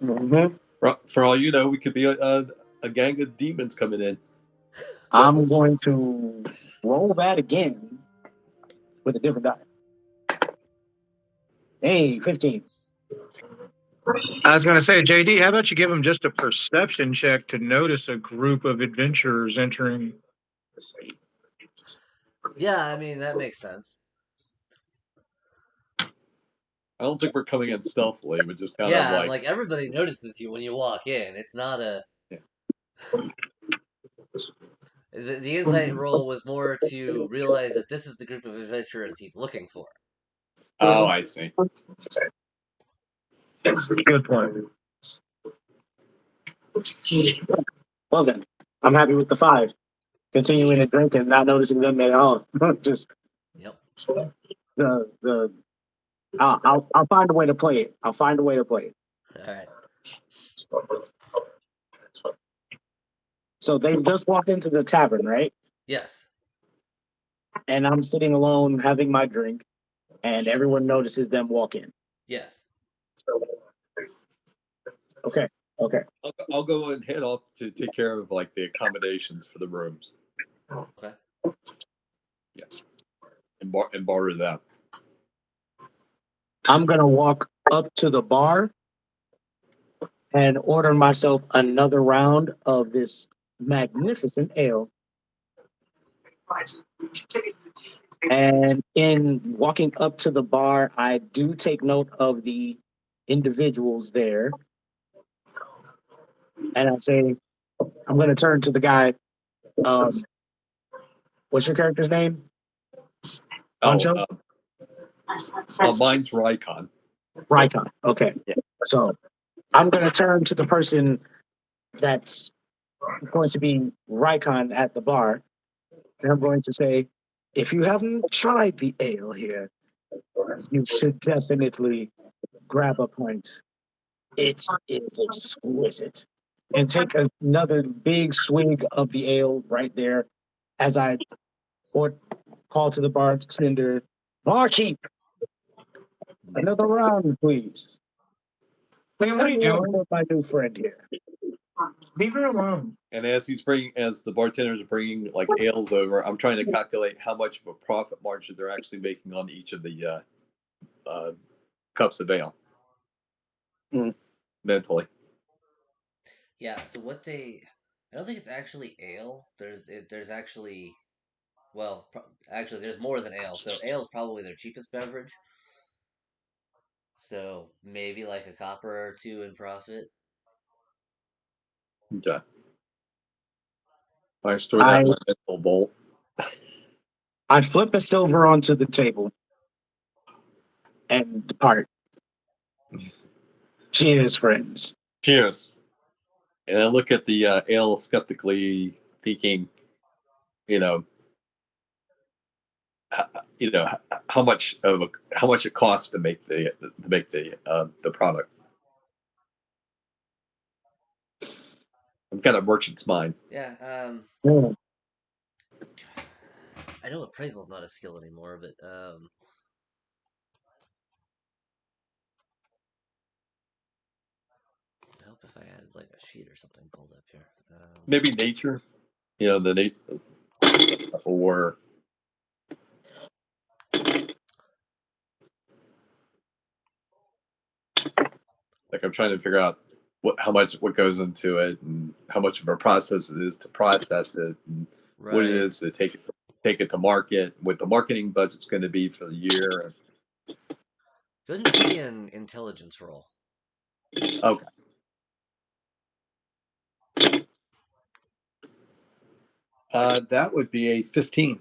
Mm-hmm. For all you know, we could be a gang of demons coming in. I'm going to roll that again with a different die. Hey, 15. I was going to say, JD, how about you give him just a perception check to notice a group of adventurers entering? Yeah, I mean, that makes sense. I don't think we're coming in stealthily, but just kind of Yeah, like everybody notices you when you walk in. It's not a. Yeah. The insight roll was more to realize that this is the group of adventurers he's looking for. Oh, I see. Good point. Well then, I'm happy with the 5. Continuing to drink and not noticing them at all. Just Yep. the I'll find a way to play it. I'll find a way to play it. All right. So they've just walked into the tavern, right? Yes. And I'm sitting alone having my drink, and everyone notices them walk in. Yes. Okay. I'll go and head off to take care of like the accommodations for the rooms. Okay. Yeah. And borrow that. I'm gonna walk up to the bar and order myself another round of this magnificent ale. And in walking up to the bar, I do take note of the individuals there. And I say, I'm going to turn to the guy. What's your character's name? Poncho? Mine's Rykon. Rykon. Okay. Yeah. So I'm going to turn to the person that's going to be Rykon at the bar. And I'm going to say, if you haven't tried the ale here, you should definitely grab a pint. It is exquisite. And take another big swig of the ale right there as I call to the bartender, barkeep, another round, please. Man, what are you doing? With my new friend here. Leave her alone. And as the bartenders are bringing like ales over, I'm trying to calculate how much of a profit margin they're actually making on each of the cups of ale. Mentally. Yeah. So I don't think it's actually ale. There's actually, well, actually, there's more than ale. So ale is probably their cheapest beverage. So maybe like a copper or two in profit. Okay. I store that in my mental vault. I flip a silver onto the table and depart. Cheers, friends. Cheers. And I look at the ale skeptically, thinking, how much it costs to make the product. I've got a merchant's mind. Yeah. I know appraisal's not a skill anymore, but I hope if I had like a sheet or something pulled up here. Maybe nature, or like I'm trying to figure out what goes into it and how much of a process it is to process it and what it is to take it to market, what the marketing budget's going to be for the year. Go ahead and give me an intelligence roll. Okay. That would be a 15.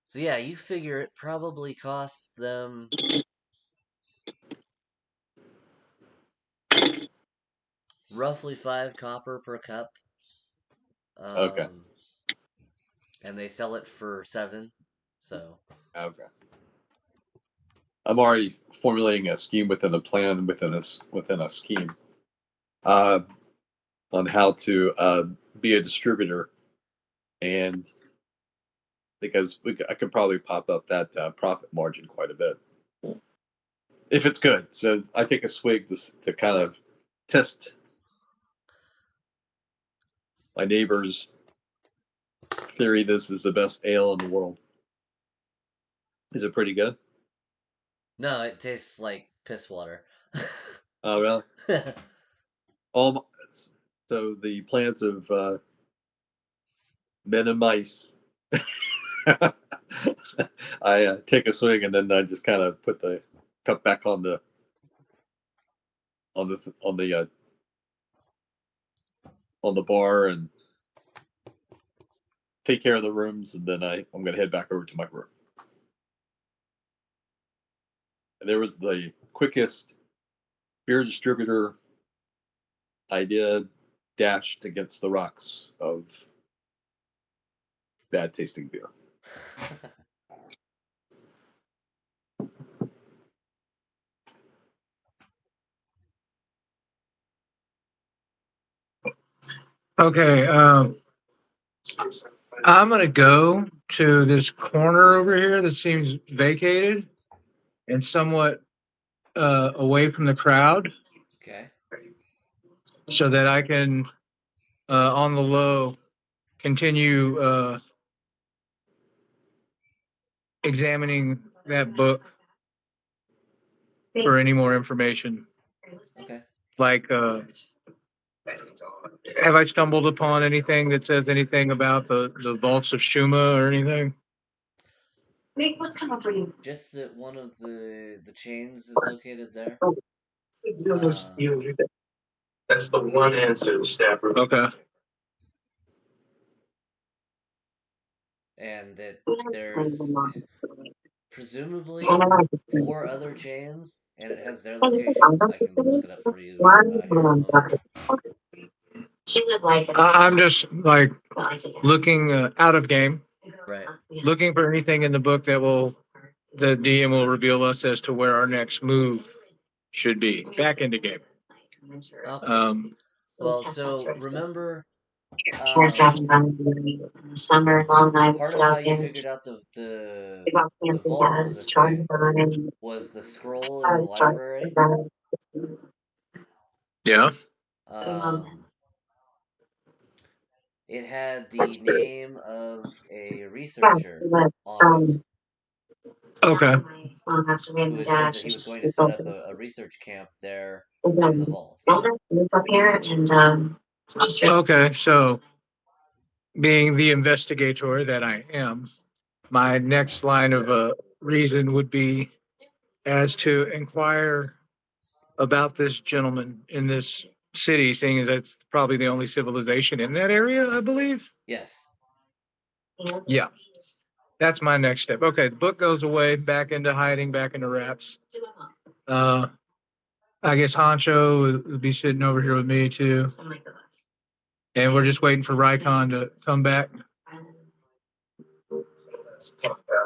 So yeah, you figure it probably costs them roughly 5 copper per cup. Okay. And they sell it for 7. So. Okay. I'm already formulating a scheme within a plan within a scheme on how to be a distributor, and because I could probably pop up that profit margin quite a bit if it's good. So I take a swig to kind of test my neighbor's theory. This is the best ale in the world. Is it pretty good? No, it tastes like piss water. Oh, really? So the plans of men and mice. I take a swing and then I just kind of put the cup back on the bar and take care of the rooms, and then I'm going to head back over to my room. And there was the quickest beer distributor idea dashed against the rocks of bad tasting beer. Okay, I'm gonna go to this corner over here that seems vacated and somewhat away from the crowd, Okay. so that I can, on the low, continue examining that book for any more information. Okay. Like, have I stumbled upon anything that says anything about the Vaults of Shuma or anything? Nick, what's coming for you? Just that one of the chains is located there. That's the one answer the staff. Okay. And that there's presumably 4 other chains, and it has their locations. I can look it up for you here in a moment. I'm just like looking out of game, Right. looking for anything in the book that the DM will reveal us as to where our next move should be. Back into game. Okay. Well, so remember, Parents driving by in the summer, long nights, part sit of how out you there. figured out the Big box the fancy vault was guys, a charging thing by. was the scroll in the library. Yeah. It had the name of a researcher on it Okay. who had said that he was going to set up a research camp there in the vault. Up here and Okay, so being the investigator that I am, my next line of reason would be as to inquire about this gentleman in this city, seeing as that's probably the only civilization in that area, I believe. Yes. Yeah, that's my next step. Okay, the book goes away, back into hiding, back into wraps. I guess Honcho would be sitting over here with me too. And we're just waiting for Rykon to come back.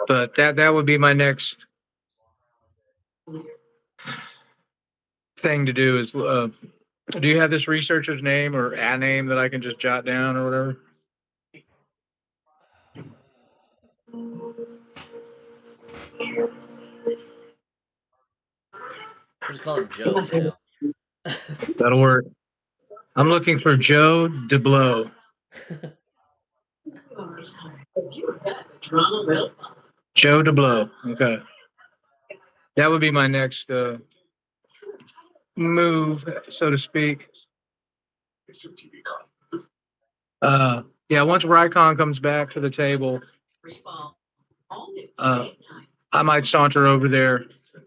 But that would be my next thing to do is, do you have this researcher's name or a name that I can just jot down or whatever? We'll just call him Joe for now. That'll work. I'm looking for Joe DeBlow. Joe DeBlow. Okay. That would be my next move, so to speak. Yeah, once Rykon comes back to the table, I might saunter over there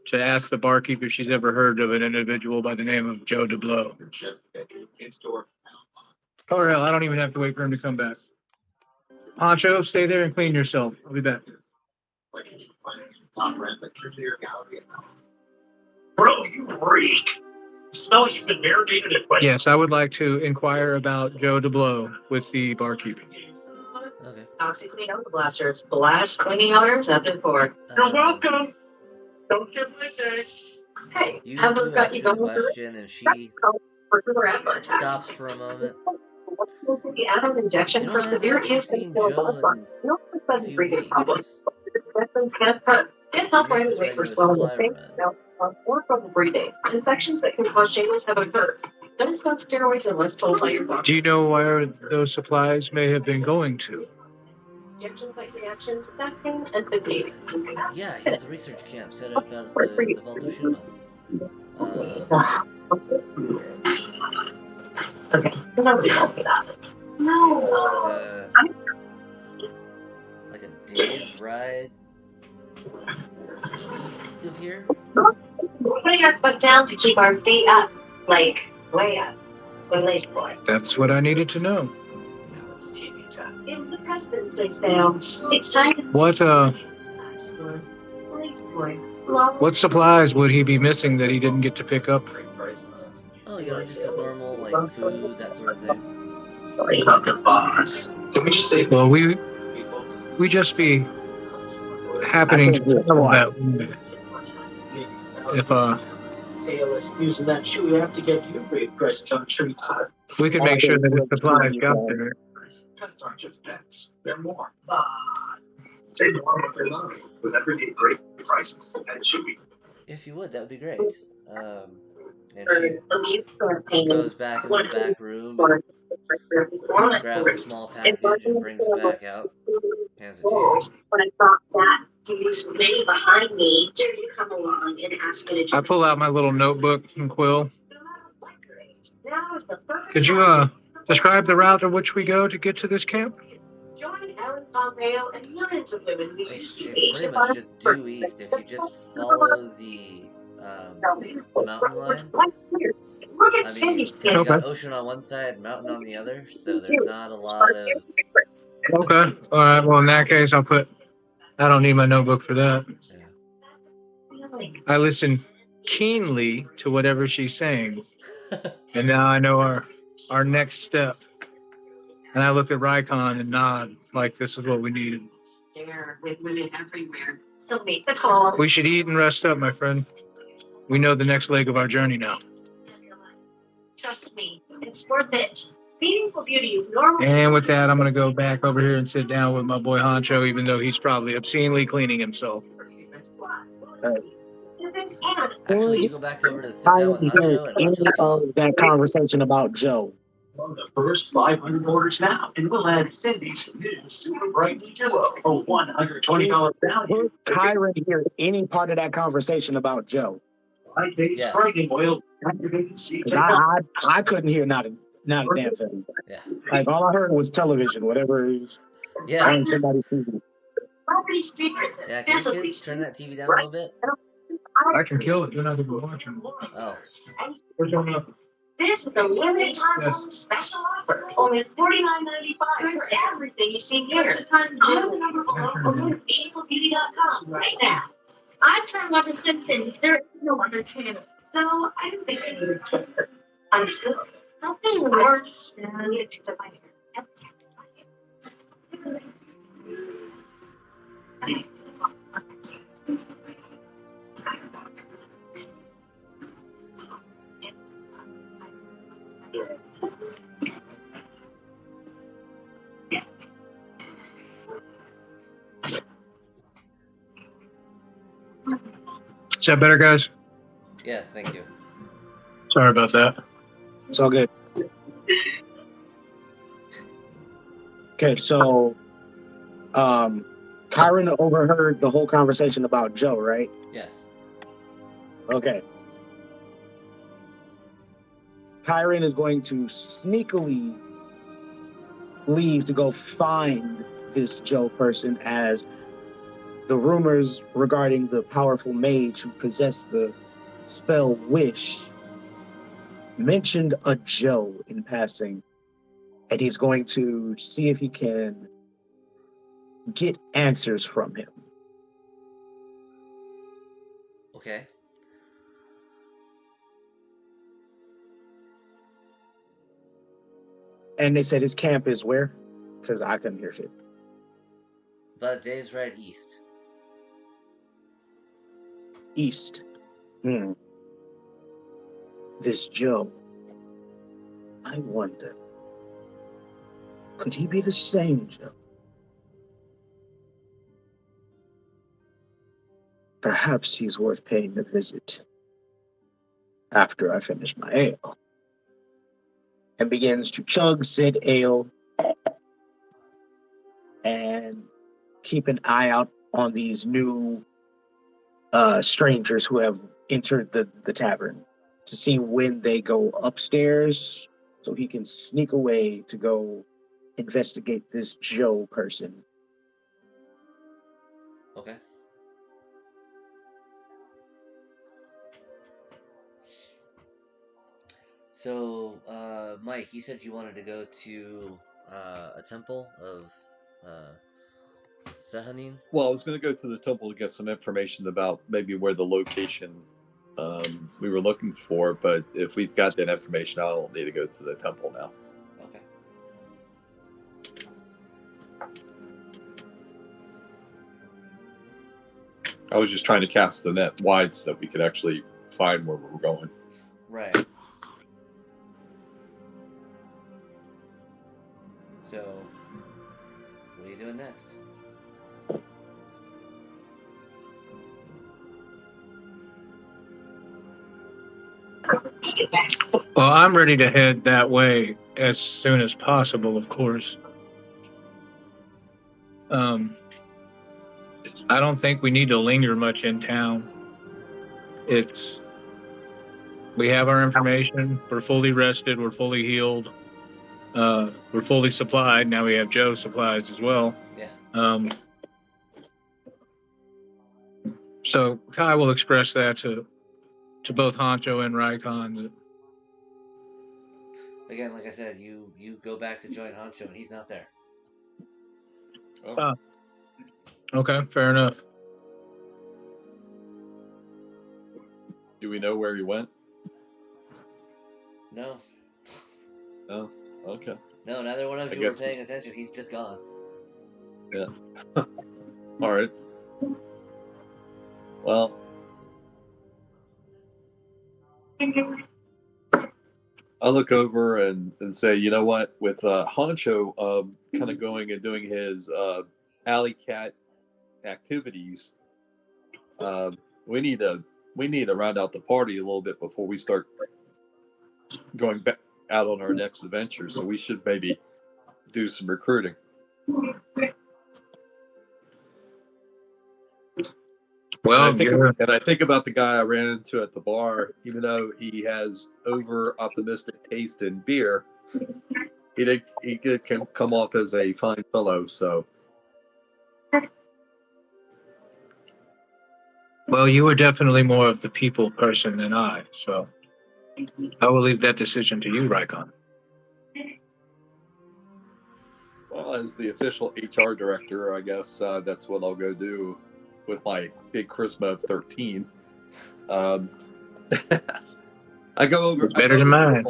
to ask the barkeep if she's ever heard of an individual by the name of Joe DeBlow. Or hell, I don't even have to wait for him to come back. Honcho, stay there and clean yourself. I'll be back. Bro, you freak! Smell like you've been marinated in wet. Yes, I would like to inquire about Joe DeBlow with the barkeeping. Okay. Oxy-Clean Oil Blasters. Blast cleaning odors up and forward. You're welcome. Don't get my day. Hey, You how about got ask you her the going through it? question, and she stops for a moment. The add-on injection You know, for I severe haven't use seen Joe in no a few weeks. Can't He help missed right his away for regular swelling supply the face, run. mouth, or trouble breathing. Infections that can cause shingles have occurred. Then it's not steroids unless told by your doctor. Do you know where those supplies may have been going to? Injection site reactions, back pain, and fatigue. Yeah, he has a research camp set up out at the Vault of Shuma. Okay, nobody tells me that. No. Like a day's ride east of here. We're putting our foot down to keep our feet up, like way up, with Lazy Boy. That's what I needed to know. It's the President's Day sale. It's time to. What supplies would he be missing that he didn't get to pick up? Oh, just his normal, like, food, that sort of thing. Well, we just be happening to tell that if using that shoe, we have to get you big presents on treats. we could make sure that his supplies got there. Pets aren't just pets. They're more. Say more of their love with everyday great prices at Chewy. If you would, that would be great. And she goes back into the back room and grabs a small package and brings it back out. Hands it to you. When I thought that he was ready behind me, here you come along and ask me to I pull out my little notebook and quill. Now is the perfect Could you describe the route of which we go to get to this camp? Join Ellen Pompeo and millions of women who It's pretty much just due east. If you just follow the mountain line. I mean, you got ocean on one side, mountain on the other, so there's not a lot of. Okay. All right. Well, in that case, I don't need my notebook for that. Yeah. I listen keenly to whatever she's saying, and now I know our next step. And I look at Rykon and nod like this is what we needed. There with women everywhere. So make the call. We should eat and rest up, my friend. We know the next leg of our journey now. Trust me, it's worth it. Meaningful beauty is normal. And with that, I'm going to go back over here and sit down with my boy Honcho, even though he's probably obscenely cleaning himself. Actually, you go back over to sit down with Honcho and Honcho's call. That conversation about Joe. Well, the first 500 orders now, and we'll add Cindy's new Super Brightly Duo for $120 value. Did Kyron hear any part of that conversation about Joe? 5 days Yes. spraying oil, activated seeds. I couldn't hear not a damn thing. Yeah. Like all I heard was television, whatever it is. Yeah. On somebody's TV. Nobody's secret. Yeah, can you kids turn that TV down a little bit? I can kill it. You're not going to be watching. Oh. Where's your notebook? This is a limited time Yes. only special offer. Only $49.95 for everything you see here. Call the number below or go to meaningfulbeauty.com right now. I turned on the Simpsons. There is no other channel. So I don't think I need it. Understood. Nothing worse than I need to my hair. Is that better, guys? Yes, thank you. Sorry about that. It's all good. Okay, so Kyron overheard the whole conversation about Joe, right? Yes. Okay. Kyron is going to sneakily leave to go find this Joe person, as the rumors regarding the powerful mage who possessed the spell Wish mentioned a Joe in passing, and he's going to see if he can get answers from him. Okay. And they said his camp is where? Because I couldn't hear shit. About a day's ride east. East. This Joe, I wonder, could he be the same Joe? Perhaps he's worth paying a visit after I finish my ale. And begins to chug said ale and keep an eye out on these new strangers who have entered the tavern to see when they go upstairs so he can sneak away to go investigate this Joe person. Okay. So, Mike, you said you wanted to go to a temple of Sehanin? Well, I was going to go to the temple to get some information about maybe where the location we were looking for, but if we've got that information, I don't need to go to the temple now. Okay. I was just trying to cast the net wide so that we could actually find where we were going. Right. So, what are you doing next? Well, I'm ready to head that way as soon as possible, of course. I don't think we need to linger much in town. We have our information. We're fully rested. We're fully healed. We're fully supplied. Now we have Joe's supplies as well. Yeah. So Kai will express that to both Honcho and Raikon. Again, like I said, you go back to join Honcho, and he's not there. Oh. Okay, fair enough. Do we know where he went? No. No. Okay. No, neither one of I you were guess- paying attention. He's just gone. Yeah. All right. Well, I'll look over and say, you know what, with Honcho kind of going and doing his alley cat activities, we need to round out the party a little bit before we start going back out on our next adventure. So we should maybe do some recruiting. Well, and I think about the guy I ran into at the bar. Even though he has over optimistic taste in beer, he can come off as a fine fellow. So, well, you were definitely more of the people person than I, so I will leave that decision to you, Raikon. well, as the official HR director, I guess that's what I'll go do with my big charisma of 13. I go over. It's better than mine.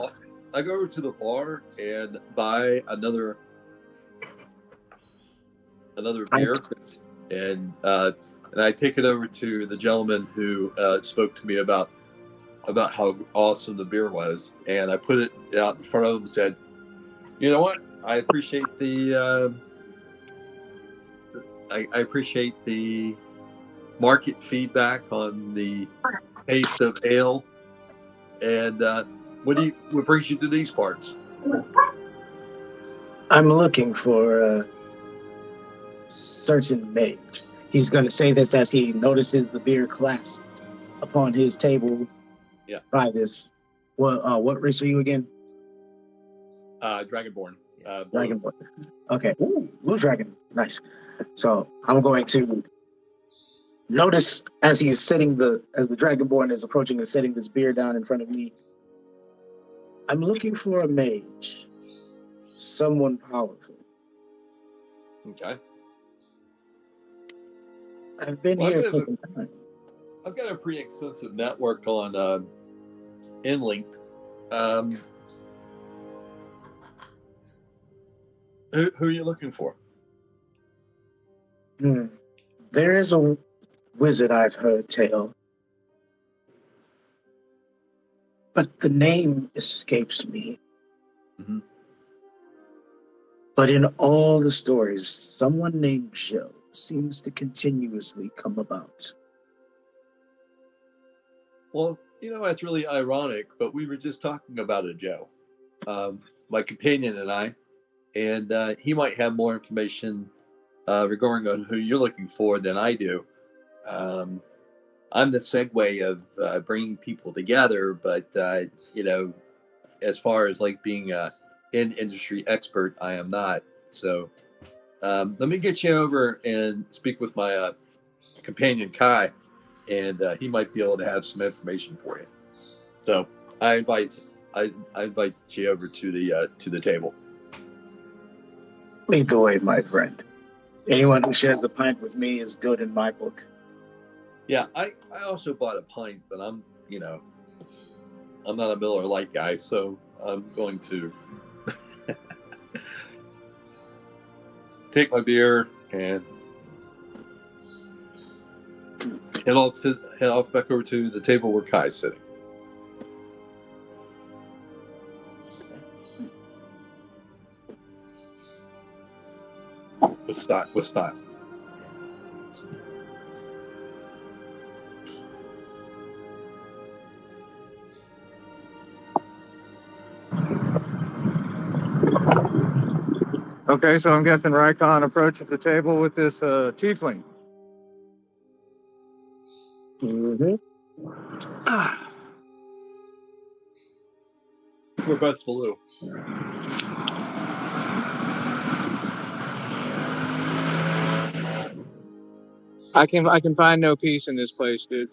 I go over to the bar and buy another beer, and I take it over to the gentleman who spoke to me about how awesome the beer was, and I put it out in front of him and said, "You know what? I appreciate the I appreciate the market feedback on the taste of ale, and what brings you to these parts?" I'm looking for a certain mage. He's going to say this as he notices the beer class upon his table. Yeah. By this. Well, what race are you again? Dragonborn. Dragonborn. Okay. Ooh, blue dragon. Nice. So I'm going to notice as he is as the Dragonborn is approaching and setting this beer down in front of me. I'm looking for a mage. Someone powerful. Okay. I've been here for some time. I've got a pretty extensive network on Inlinked. Who are you looking for? There is a wizard I've heard tell, but the name escapes me. Mm-hmm. But in all the stories, someone named Joe seems to continuously come about. Well, that's really ironic, but we were just talking about a Joe, my companion and I, and he might have more information regarding on who you're looking for than I do. I'm the segue of bringing people together, but as far as like being an industry expert, I am not. So let me get you over and speak with my companion Kai, and he might be able to have some information for you. So I invite you over to the table. Lead the way, my friend. Anyone who shares a pint with me is good in my book. Yeah, I also bought a pint, but I'm not a Miller Lite guy, so I'm going to take my beer and head off back over to the table where Kai's sitting. With style. Okay, so I'm guessing Rykon approaches the table with this tiefling. Mm-hmm. We're both blue. I can find no peace in this place, dude.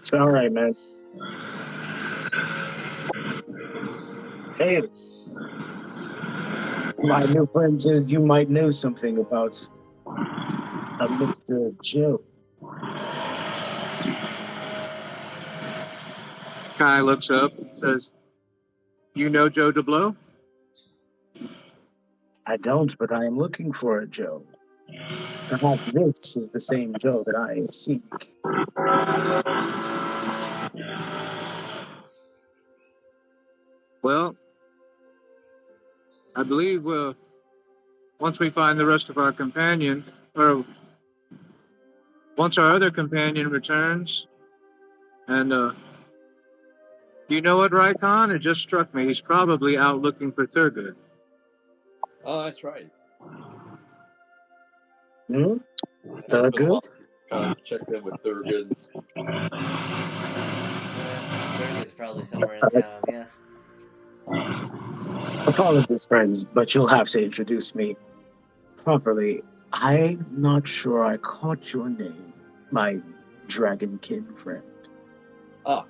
It's all right, man. Hey, my new friend says you might know something about a Mr. Joe. Kai looks up and says, "You know Joe DeBlow?" I don't, but I am looking for a Joe. Perhaps this is the same Joe that I seek. Well, I believe once we find the rest of our companion, or once our other companion returns, and you know what, Rykon? It just struck me. He's probably out looking for Thurgood. Oh, that's right. Hmm? It's been a Thurgood? while since I've checked in with Thurgood's. Thurgood's probably somewhere in town, yeah. Apologies, friends, but you'll have to introduce me properly. I'm not sure I caught your name, my dragonkin friend. Ah,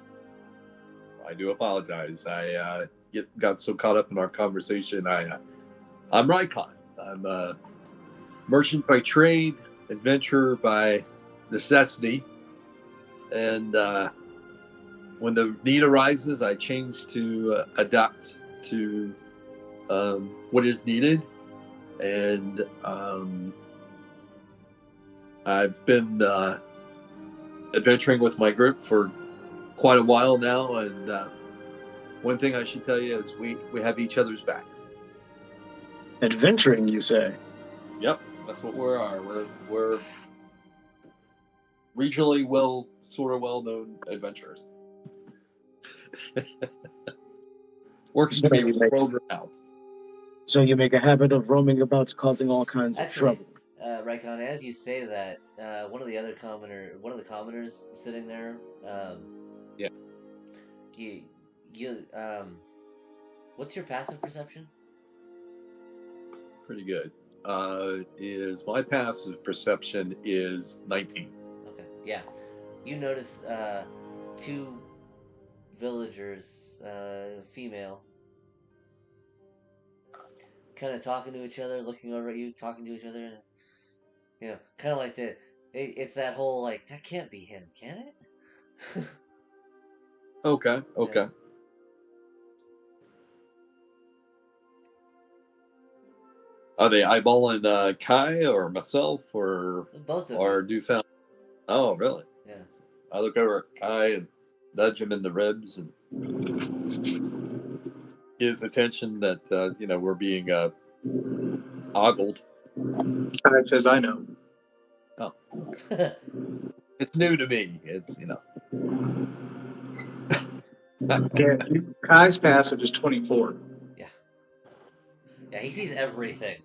I do apologize. I got so caught up in our conversation. I'm Rykon. I'm a merchant by trade, adventurer by necessity, and when the need arises, I change to adapt to what is needed. And I've been adventuring with my group for quite a while now, and one thing I should tell you is we have each other's backs. Adventuring, you say? Yep, that's what we are. We're regionally well-known adventurers. Working So to be you make- world renowned. So you make a habit of roaming about, causing all kinds of Actually, trouble. Rykon, as you say that, one of the commoners sitting there, Yeah. you what's your passive perception? Pretty good. Is my passive perception is 19. Okay, yeah. You notice two villagers, female, kind of talking to each other, looking over at you, talking to each other, and kind of like it's that whole like, that can't be him, can it? Okay. Yeah. Are they eyeballing Kai or myself or Both of our you. newfound? Oh, really? Yeah. I look over at Kai and nudge him in the ribs and get his attention that we're being ogled. Kai says, "I know." Oh, it's new to me. It's Yeah, Kai's passive is 24. Yeah. Yeah, he sees everything.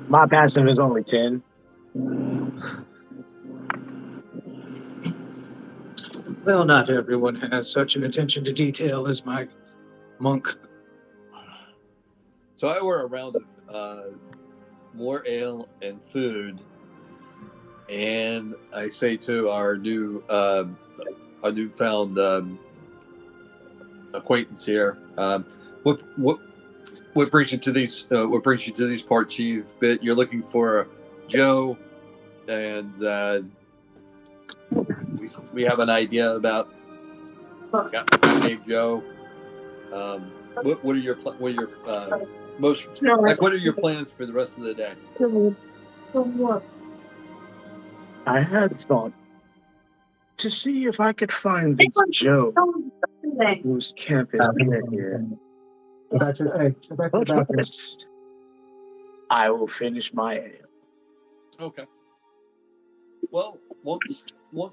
My passive is only 10. Well, not everyone has such an attention to detail as my monk. So I order a round of more ale and food, and I say to our newfound acquaintance here, what brings you to these? What brings you to these parts? You're looking for Joe, and we have an idea about a guy named Joe. What are your most like? What are your plans for the rest of the day? I had thought to see if I could find this Joe whose camp is near here. But first, I will finish my ale. Okay. Well, once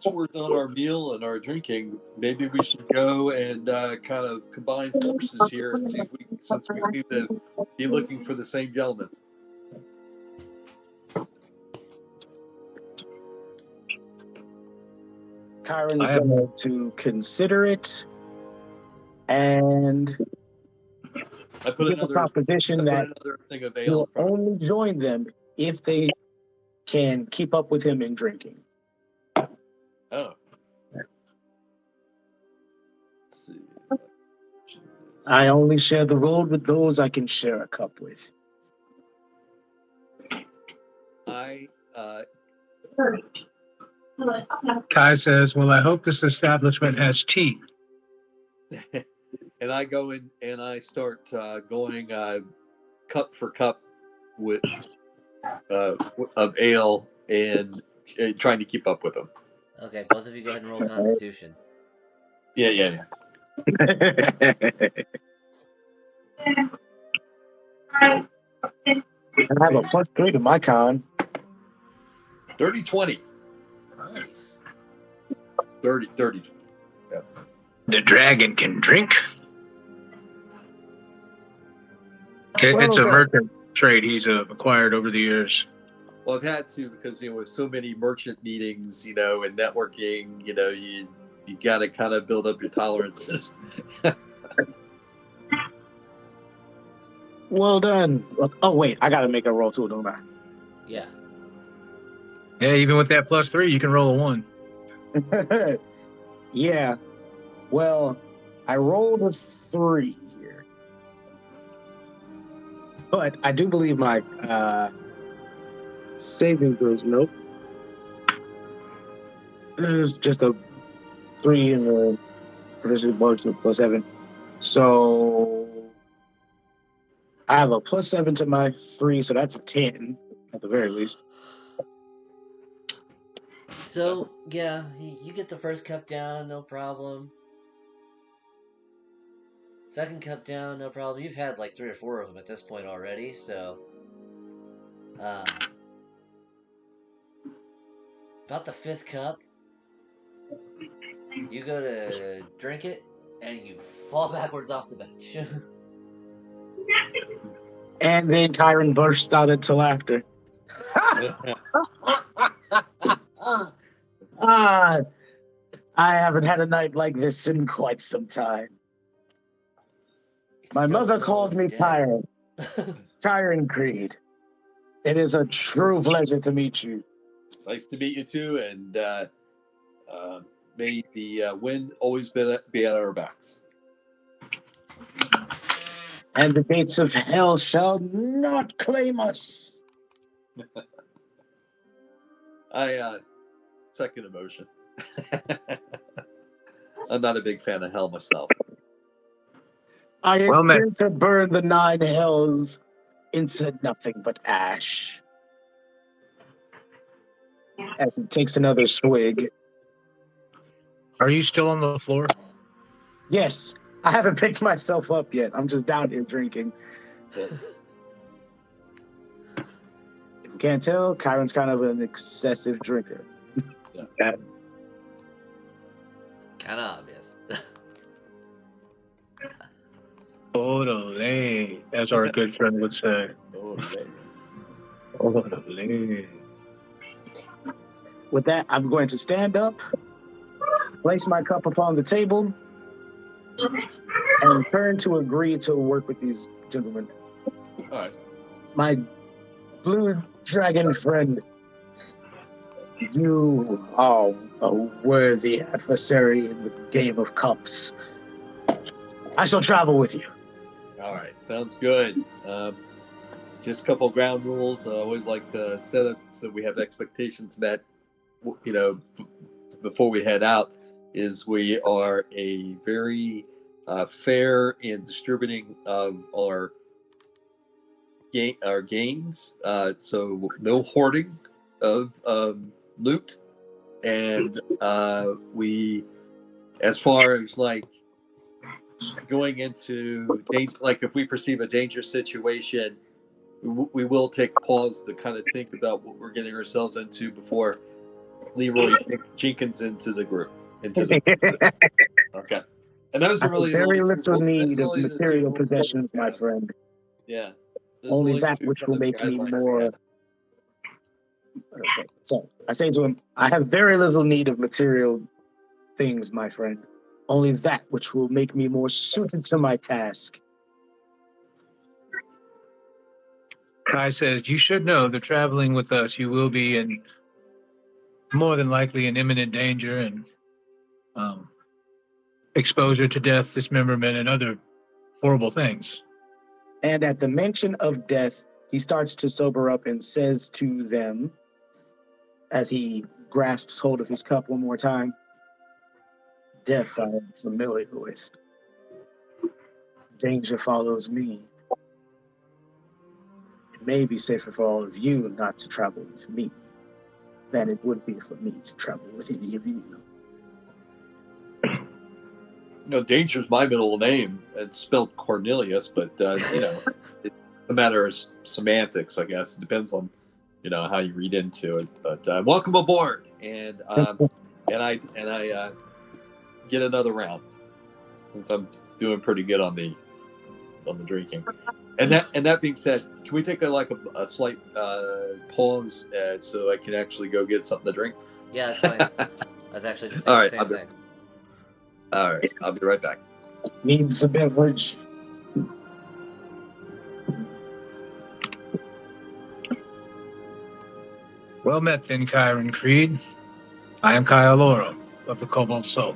we're done our meal and our drinking, maybe we should go and kind of combine forces here and see if since we seem to be looking for the same gentleman. Kyron is going to consider it, and I put give a proposition that another thing of ale he'll in front of only join them if they can keep up with him in drinking. Oh. Let's see. I only share the road with those I can share a cup with. Kai says, well, I hope this establishment has tea. And I go in and I start going cup for cup with of ale and trying to keep up with them. Okay, both of you go ahead and roll Constitution. Yeah. I have a +3 to my con. 30-20. Nice. 30. Yeah. The dragon can drink. It's a merchant trade he's acquired over the years. Well, I've had to because with so many merchant meetings, and networking, you got to kind of build up your tolerances. Well done. Oh wait, I got to make a roll too, don't I? Yeah. Yeah, even with that +3, you can roll a 1. Yeah. Well, I rolled a 3 here, but I do believe my saving throws. Nope. It's just a 3 and the proficiency bonus +7. So I have a +7 to my 3, so that's a 10 at the very least. So, yeah, you get the first cup down, no problem. Second cup down, no problem. You've had like 3 or 4 of them at this point already, so... about the 5th cup, you go to drink it, and you fall backwards off the bench. And then Kyron burst out into laughter. I haven't had a night like this in quite some time. My mother called me Kyron. Kyron Creed. It is a true pleasure to meet you. Nice to meet you too, and may the wind always be at our backs. And the gates of hell shall not claim us. I second emotion. I'm not a big fan of hell myself. I intend to burn the 9 hells into nothing but ash. As he takes another swig. Are you still on the floor? Yes, I haven't picked myself up yet. I'm just down here drinking. If you can't tell, Kyron's kind of an excessive drinker. Yeah. Kind of obvious. Orale, as our good friend would say. Orderly. With that, I'm going to stand up, place my cup upon the table, and turn to agree to work with these gentlemen. All right. My blue dragon friend, you are a worthy adversary in the game of cups. I shall travel with you. All right. Sounds good. Just a couple ground rules. I always like to set up so we have expectations met. You know, before we head out, is we are a very fair in distributing of our gains. So no hoarding of loot, and we, as far as like going into danger, like if we perceive a dangerous situation, we will take a pause to kind of think about what we're getting ourselves into before Leroy Jenkins into the group. Okay. And those I are really have very the little only need of the two material rules that possessions, we my have. friend. Yeah. Those are Only the that two which kind will of make me guidelines we more. have. Okay. So I say to him, I have very little need of material things, my friend. Only that which will make me more suited to my task. Kai says, you should know that traveling with us, you will be in more than likely in imminent danger and exposure to death, dismemberment, and other horrible things. And at the mention of death, he starts to sober up and says to them, as he grasps hold of his cup one more time, death I am familiar with. Danger follows me. It may be safer for all of you not to travel with me than it would be for me to travel with any of you. You know, Danger's my middle name. It's spelled Cornelius, but you know, it's a matter of semantics, I guess. It depends on, you know, how you read into it. But welcome aboard, and I get another round since I'm doing pretty good on the drinking. And that being said, can we take a slight pause so I can actually go get something to drink? Yeah, that's fine. I was actually just All saying right, the same thing. All right, I'll be right back. Needs a beverage. Well met, then, Kyron Creed. I am Kai Aloro of the Cobalt Soul.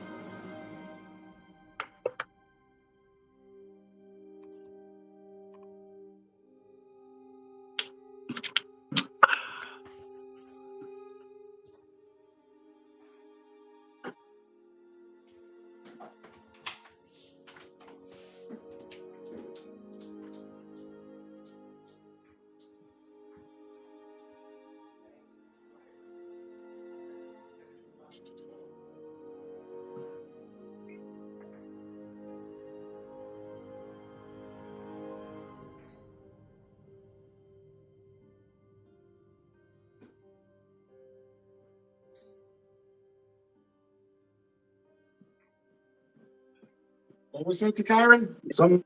What was that to Kyron?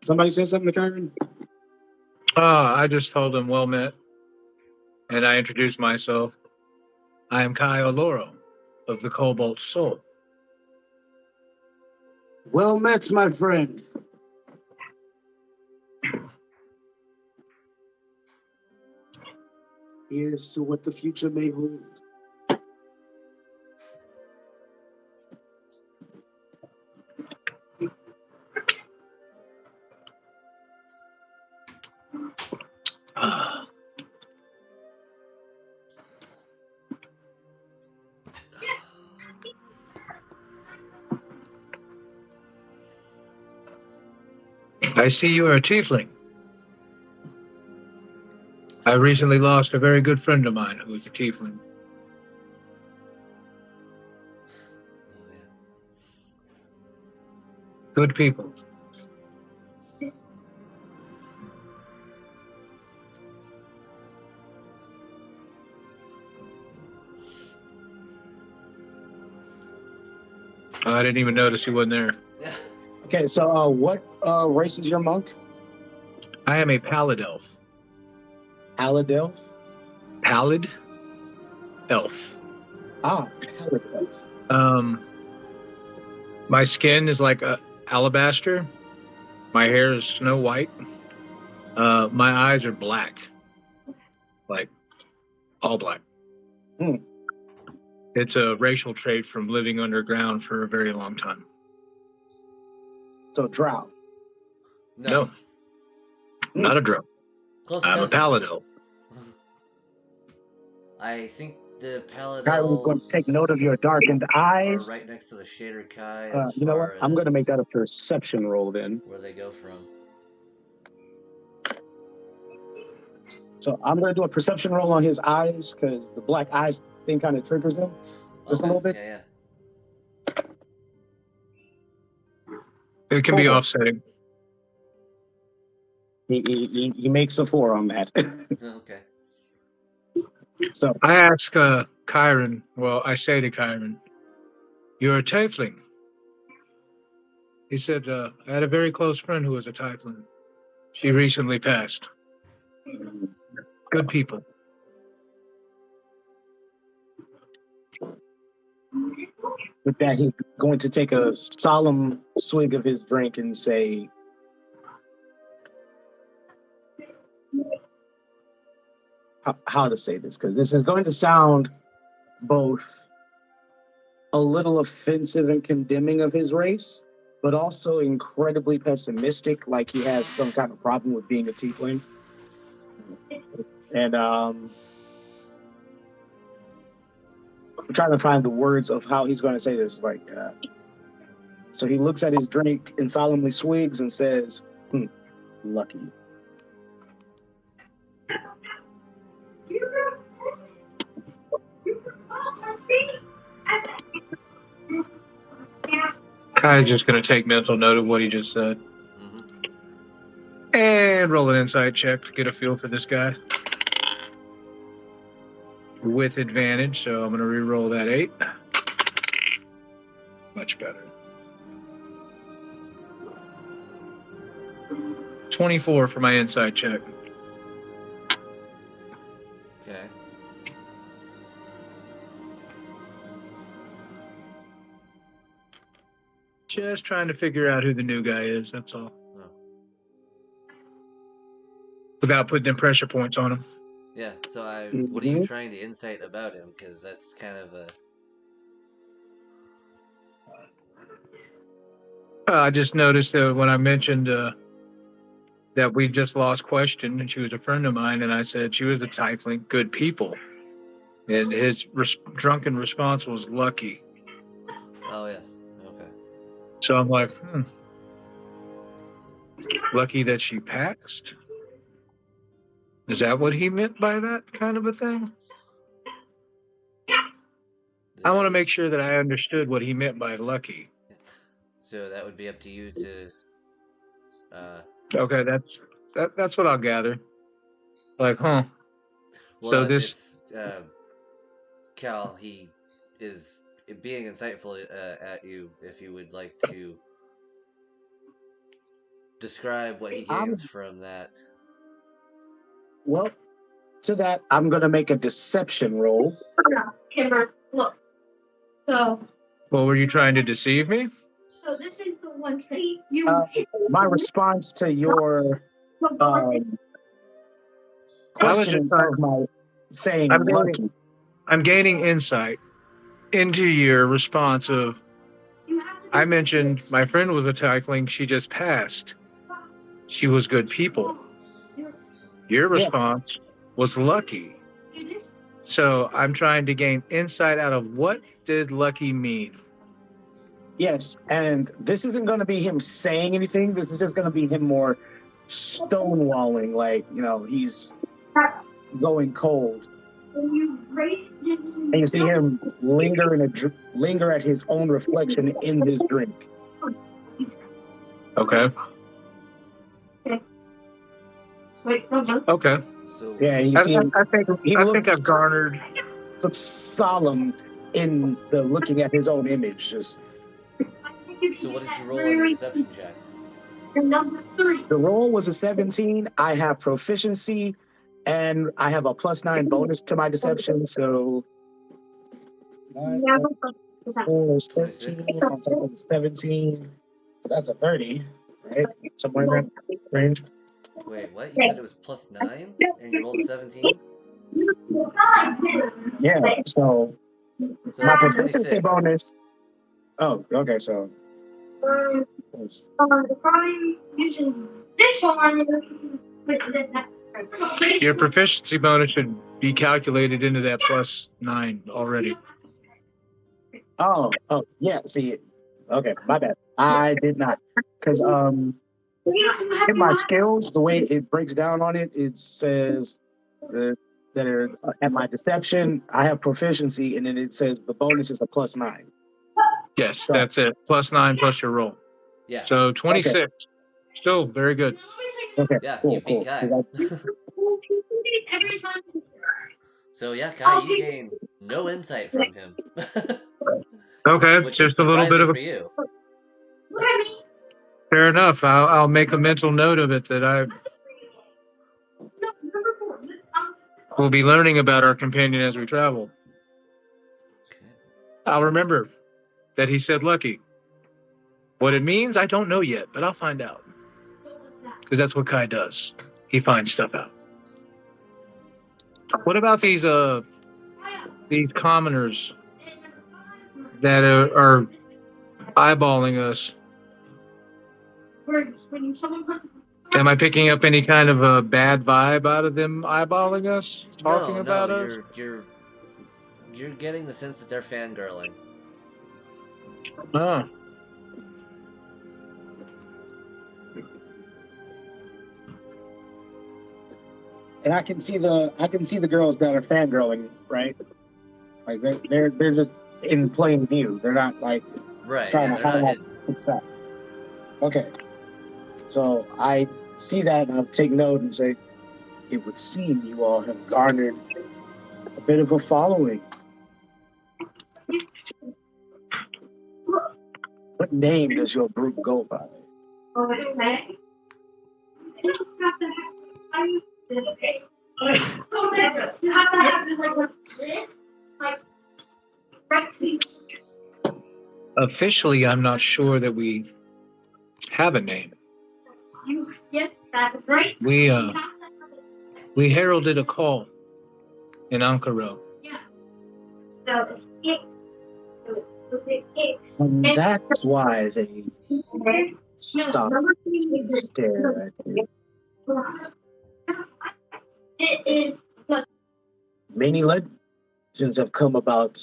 Somebody said something to Kyron? I just told him well met, and I introduced myself. I am Kai Aloro of the Cobalt Soul. Well met, my friend. Here's to what the future may hold. I see you are a tiefling. I recently lost a very good friend of mine who was a tiefling. Oh, yeah. Good people. I didn't even notice he wasn't there. Yeah. Okay, so what race is your monk? I am a Paladelf. Aladelph? pallid elf. Ah, pallid elf. My skin is like a alabaster. My hair is snow white. My eyes are black, like all black. Hmm. It's a racial trait from living underground for a very long time. So drow. No, not a drow. Close I'm a cousin. pallid elf. I think the pallid Kyron's going to take note of your darkened are eyes. right next to the Shader Kai as You know what? far I'm going to as make that a perception roll then. where they go from. So I'm going to do a perception roll on his eyes because the black eyes thing kind of triggers him just a little bit. Yeah. It can be 4. offsetting. He makes a 4 on that. Okay. So I ask Kyron, well, I say to Kyron, you're a tiefling. He said, I had a very close friend who was a tiefling. She recently passed. Good people. with that, he's going to take a solemn swig of his drink and say, how to say this, because this is going to sound both a little offensive and condemning of his race, but also incredibly pessimistic, like he has some kind of problem with being a tiefling. And I'm trying to find the words of how he's going to say this. Like, so he looks at his drink and solemnly swigs and says, lucky. Kai's just going to take mental note of what he just said. And roll an insight check to get a feel for this guy. With advantage, so I'm going to re-roll that 8. Much better. 24 for my insight check. Okay. Just trying to figure out who the new guy is, that's all. Oh. Without putting them pressure points on him. Yeah, so what are you trying to insight about him? Because that's kind of a... I just noticed that when I mentioned that we just lost Question, and she was a friend of mine, and I said she was a tiefling, good people. And his drunken response was lucky. Oh, yes. Okay. So I'm like, lucky that she passed? Is that what he meant by that kind of a thing? I want to make sure that I understood what he meant by lucky. So that would be up to you to... Okay, that's what I'll gather. Like, Well, so this... Cal, he is being insightful at you if you would like to describe what he gains from that. Well, to that, I'm going to make a deception roll. Kimber, look. So. Well, were you trying to deceive me? So this is the one thing you. My response to your question of my saying lucky. I'm gaining insight into your response of, I mentioned my friend was a tiefling, she just passed. She was good people. Your response was lucky. So I'm trying to gain insight out of what did lucky mean? Yes, and this isn't going to be him saying anything. This is just going to be him more stonewalling, like, he's going cold. And you see him linger at his own reflection in his drink. Okay. Okay. So, yeah, and you see him. I think I've garnered. Looks solemn in the looking at his own image. Just. So what did you roll on your deception check? Number 3. The roll was a 17. I have proficiency And I have a +9 bonus to my deception, so 9 plus 4 is 13 on top of the 17. So that's a 30, right? Somewhere in that range. Wait, what? You said it was +9 and you rolled a 17? Yeah, so So my proficiency 26. bonus. Oh, okay, so. Using this one. Your proficiency bonus should be calculated into that +9 already. Oh, yeah, see, okay, my bad. I did not. Because in my skills, the way it breaks down on it, it says that at my deception, I have proficiency, and then it says the bonus is a +9. Yes, So- that's it. +9 plus your roll. Yeah. So 26. Still very good. Okay, Yeah, cool, you beat Kai. 'Cause Every time. So yeah, Kai, you gain no insight from him. Okay, Which is just a little bit surprising of a. for you. Fair enough. I'll make a mental note of it that I will be learning about our companion as we travel. Okay. I'll remember that he said lucky. What it means, I don't know yet, but I'll find out. Because that's what Kai does. He finds stuff out. What about these commoners that are eyeballing us? Am I picking up any kind of a bad vibe out of them eyeballing us, talking about us? You're getting the sense that they're fangirling. Oh. And I can see the girls that are fangirling, right? Like they're just in plain view. They're not like Right, trying yeah, to they're not highlight hidden. success. Okay, so I see that and I'll take note and say, it would seem you all have garnered a bit of a following. What name does your group go by? Officially, I'm not sure that we have a name. Yes, that's great. We heralded a call in Ankara. So And that's why they stop and stare at you. it is Many legends have come about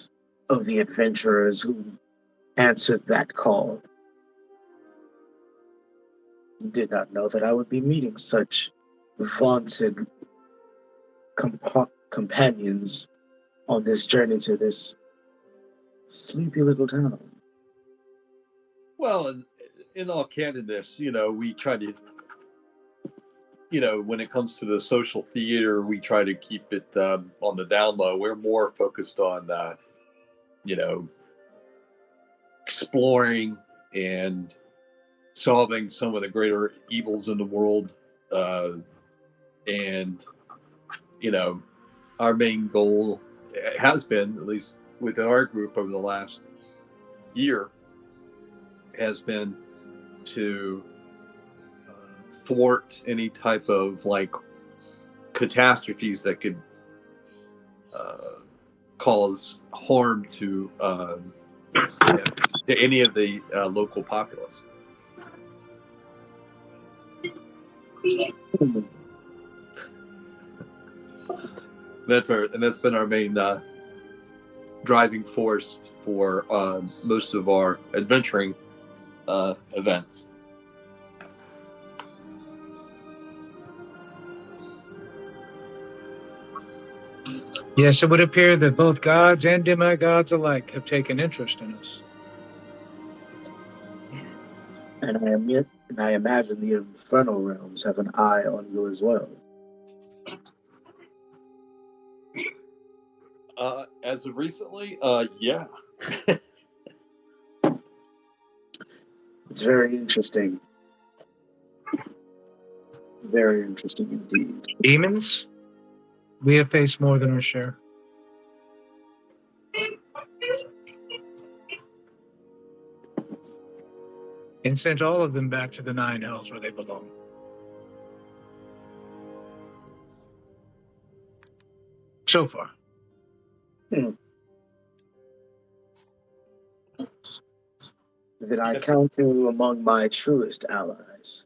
of the adventurers who answered that call. Did not know that I would be meeting such vaunted companions on this journey to this sleepy little town. Well, in all candidness, we try to, when it comes to the social theater, we try to keep it on the down low. We're more focused on, exploring and solving some of the greater evils in the world. And, our main goal has been, at least with our group over the last year, has been to thwart any type of catastrophes that could cause harm to any of the local populace. That's been our main driving force for most of our adventuring events. Yes, it would appear that both gods and demigods alike have taken interest in us. And I imagine the infernal realms have an eye on you as well. As of recently, yeah. It's very interesting. Very interesting indeed. Demons? We have faced more than our share. And sent all of them back to the 9 hells where they belong. So far. Then I count you among my truest allies.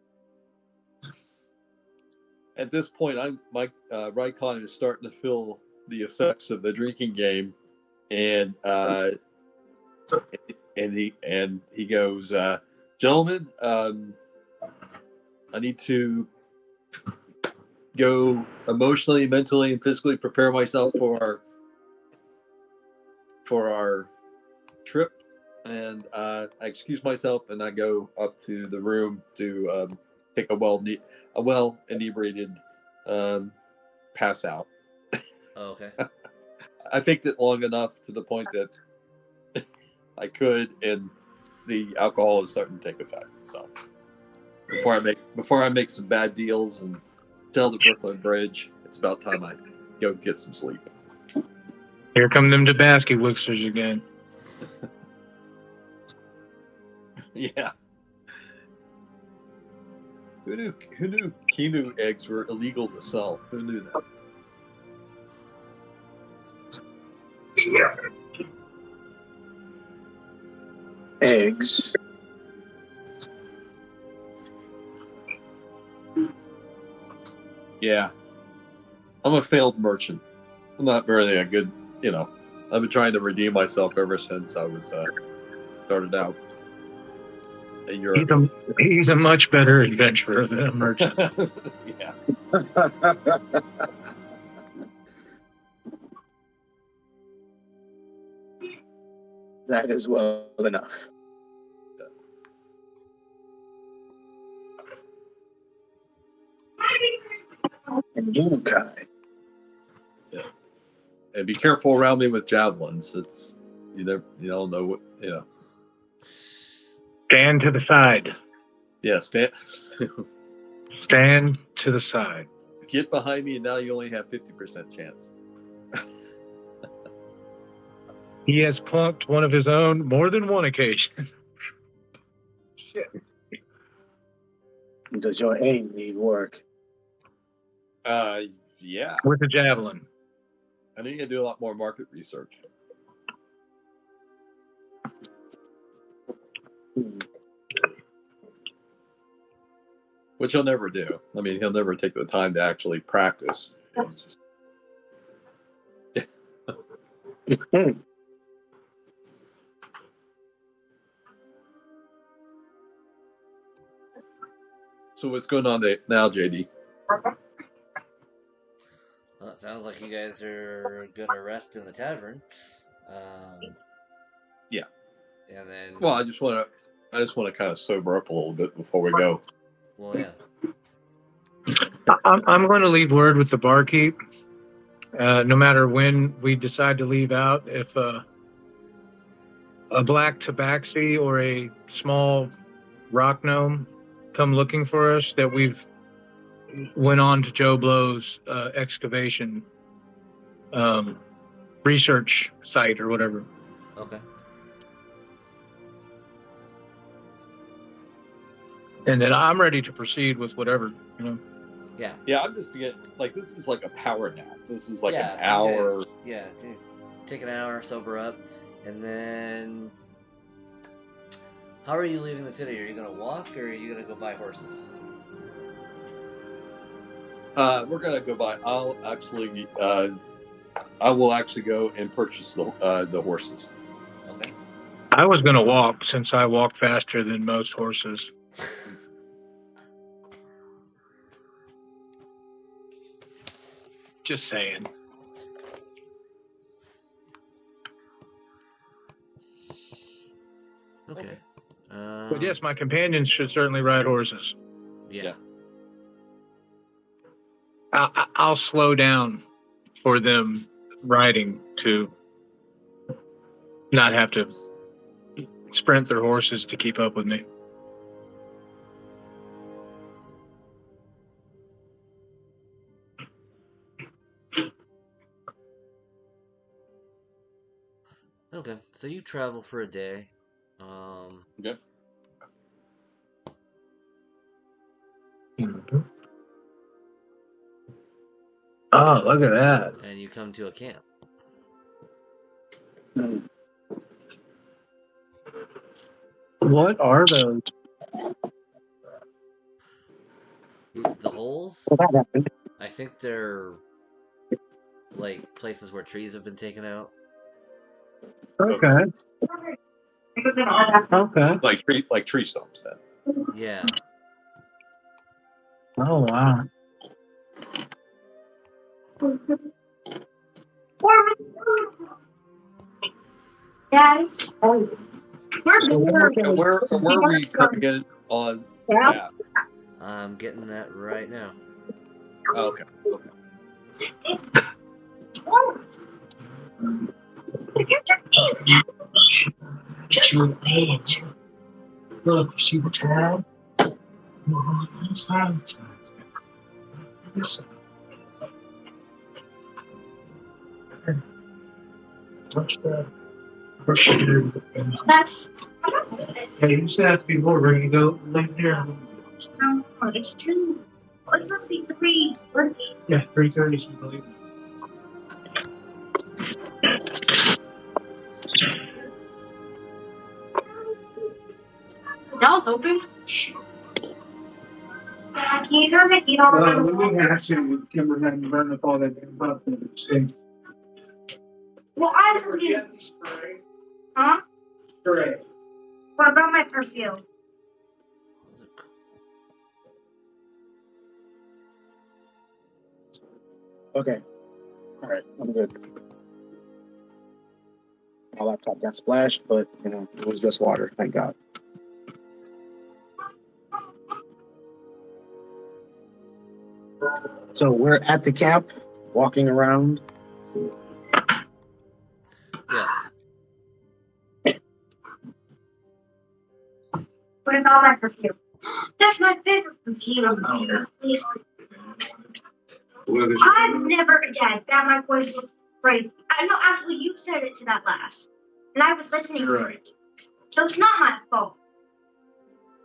At this point, my Raikon is starting to feel the effects of the drinking game, and he goes, gentlemen, I need to go emotionally, mentally, and physically prepare myself for our trip, and I excuse myself and I go up to the room to take a well inebriated pass out. Oh, okay. I faked it long enough to the point that I could, and the alcohol is starting to take effect. So before I make some bad deals and sell the Brooklyn Bridge, it's about time I go get some sleep. Here come them Tabasco Wixers again. Yeah. Who knew Kinu eggs were illegal to sell? Who knew that? Eggs. Yeah. I'm a failed merchant. I'm not really a good, I've been trying to redeem myself ever since I was started out in Europe. He's a much better adventurer than a merchant. Yeah. That is well enough. And you, Kai. Yeah. And be careful around me with javelins. It's you don't know what Stand to the side. Yeah, stand to the side. Get behind me, and now you only have 50% chance. He has plunked one of his own more than one occasion. Shit. Does your aim need work? Yeah. With the javelin. I need to do a lot more market research. Which he'll never do. I mean, he'll never take the time to actually practice. Just... So what's going on now, JD? Well, it sounds like you guys are gonna rest in the tavern. Yeah. And then. Well, I just want to kind of sober up a little bit before we go. Well, yeah. I'm going to leave word with the barkeep. No matter when we decide to leave out, if a black tabaxi or a small rock gnome come looking for us, that we've went on to Joe Blow's excavation research site or whatever. Okay. And then I'm ready to proceed with whatever, Yeah. Yeah, I'm just getting this is like a power nap. This is like an hour. Take an hour, sober up, and then. How are you leaving the city? Are you gonna walk, or are you gonna go buy horses? We're gonna go buy. I will actually go and purchase the horses. Okay. I was going to walk since I walk faster than most horses. Just saying. Okay. But yes, my companions should certainly ride horses. Yeah. I'll slow down for them riding to not have to sprint their horses to keep up with me. Okay, so you travel for a day. Okay. Oh, look at that. And you come to a camp. What are those? The holes? Well, that happened. I think they're like places where trees have been taken out. Okay. Okay. Like tree stumps then. Yeah. Oh, wow. Guys, we're So where can And we- where are we coming in on the map? I'm getting that right now. Oh, okay. Look, you see the tab? Touch that. Push it. that's Hey, you said have to be more ready to go. Like here. it's two. It's supposed to be three. Yeah, 3:30 is believe. Y'all open? Can you turn the heat on? We didn't have to. Kimber had to burn up all that stuff in the sink. Well, I told you. Spray. Huh? Spray. What about my perfume? Okay. All right, I'm good. My laptop got splashed, but it was just water. Thank God. So we're at the camp, walking around. Yes. What about my perfume? That's my favorite perfume. I've never, Dad, that my voice was crazy. I know, actually, you said it to that last. And I was listening to it. So it's not my fault.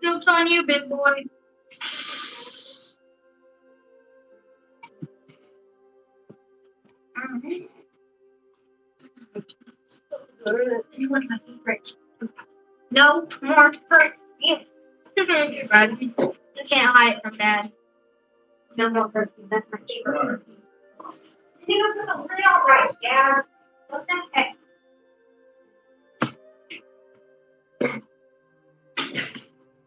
Joke's on you, big boy. He was my favorite. No more perfume. You can't hide it from Dad. No more perfume. That's my favorite. He was real right, Dad. What's that heck?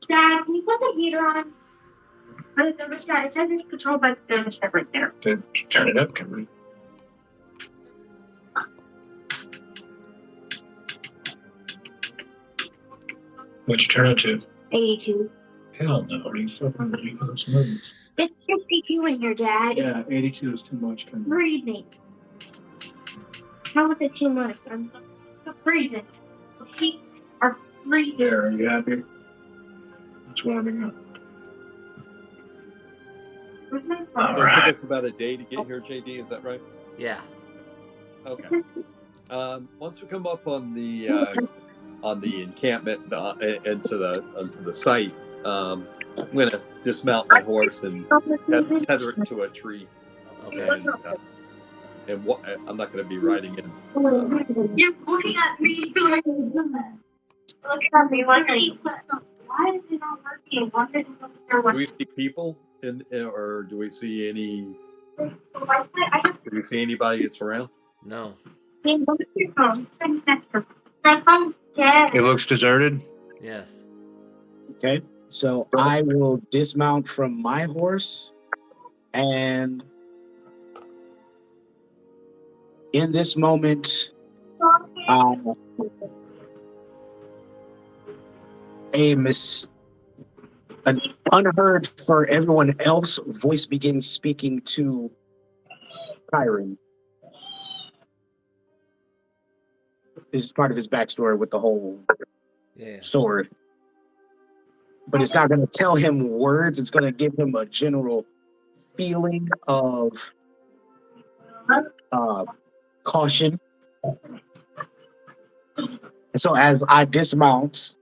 Dad, can you put the heater on? Or the thermostat? It says it's controlled by the thermostat right there. Turn it up, Kimber. What'd you turn it to? 82. Hell no. Are you fucking ridiculous movies? It's 62 in here, Dad. Yeah, 82 is too much. Kimber. Freezing. How is it too much? I'm freezing. The sheets are freezing. There, are you happy? It's warming up. All So it right. took us about a day to get here, JD. Is that right? Yeah. Okay. Once we come up on the encampment into the site, I'm gonna dismount my horse and tether it to a tree. Okay. And I'm not going to be riding in. You're looking at me. Looking at me. Why is it not working? Why is it not Do working? we see people or do we see any? Do we see anybody that's around? No. Look at your phone. My phone's dead. It looks deserted. Yes. Okay. So I will dismount from my horse, and in this moment, an unheard for everyone else voice begins speaking to Kyron. This is part of his backstory with the whole Yeah. sword. But it's not going to tell him words. It's going to give him a general feeling of caution. And so as I dismount,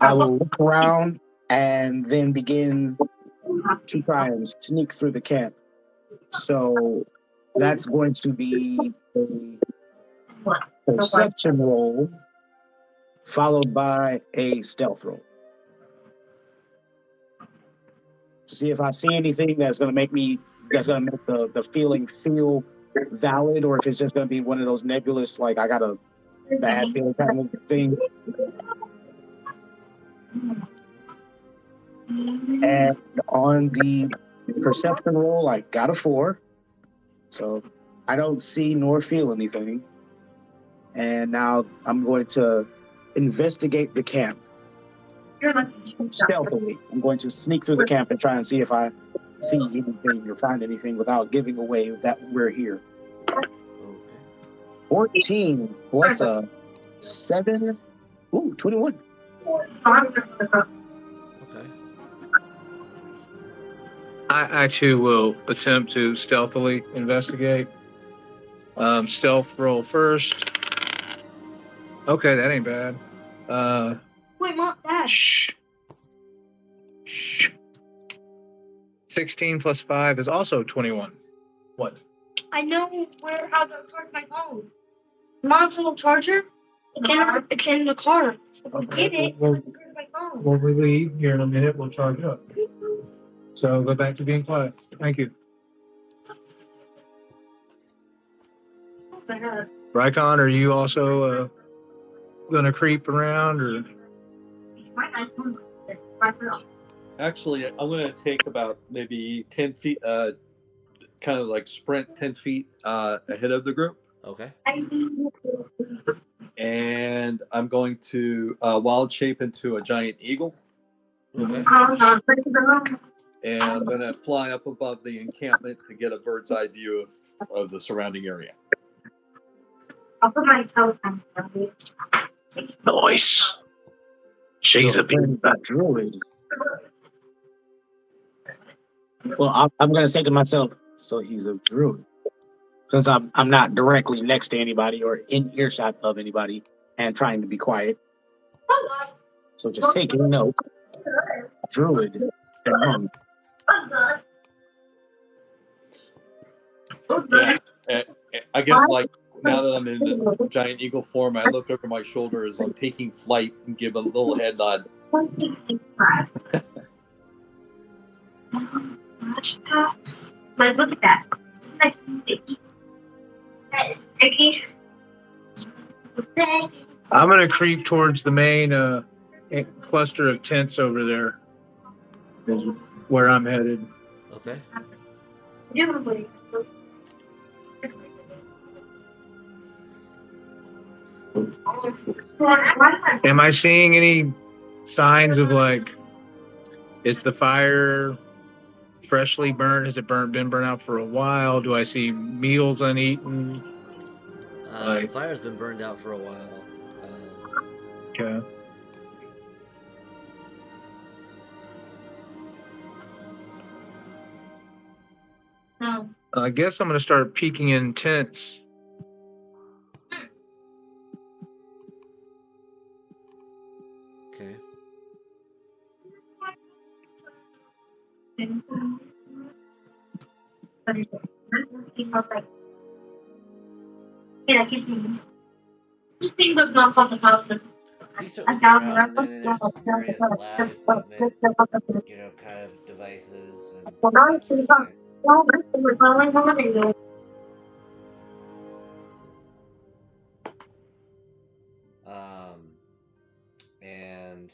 I will look around and then begin to try and sneak through the camp. So that's going to be a perception roll followed by a stealth roll. To see if I see anything that's going to make the feeling feel valid, or if it's just going to be one of those nebulous, like I got a bad feeling kind of thing. And on the perception roll, I got a 4. So I don't see nor feel anything. And now I'm going to investigate the camp stealthily. I'm going to sneak through the camp and try and see if I see anything or find anything without giving away that we're here. 14 plus a 7. Ooh, 21. Okay. I too will attempt to stealthily investigate. Stealth roll first. Okay, that ain't bad. Wait, Mom, Dad. Shh. 16 plus 5 is also 21. What? I know how to charge my phone. Mom's little charger. It's in the car. Okay, Get it. well, My phone. when we leave here in a minute, we'll charge up. So go back to being quiet. Thank you. Rykon, are you also going to creep around or? Actually, I'm going to take about maybe 10 feet, kind of like sprint 10 feet ahead of the group. Okay. And I'm going to wild shape into a giant eagle. Okay. And I'm going to fly up above the encampment to get a bird's eye view of the surrounding area. I'll put my telephone. Nice. She's a druid. Well, I'm going to say to myself, so he's a druid. Since I'm not directly next to anybody or in earshot of anybody and trying to be quiet. So just taking note. Druid and monk. Yeah. I get like, now that I'm in the giant eagle form, I look over my shoulder as I'm taking flight and give a little head nod. Let's look at that. Nice speech. I'm going to creep towards the main cluster of tents over there, is where I'm headed. Okay. Am I seeing any signs of like, is the fire freshly burnt? Has it been burnt out for a while? Do I see meals uneaten? The fire's been burned out for a while. Okay. No. I guess I'm going to start peeking in tents. Okay. Yeah, I can see. This thing does not cost $1,000. So you start looking around, and there's various lab equipment, kind of devices and that sort of thing. And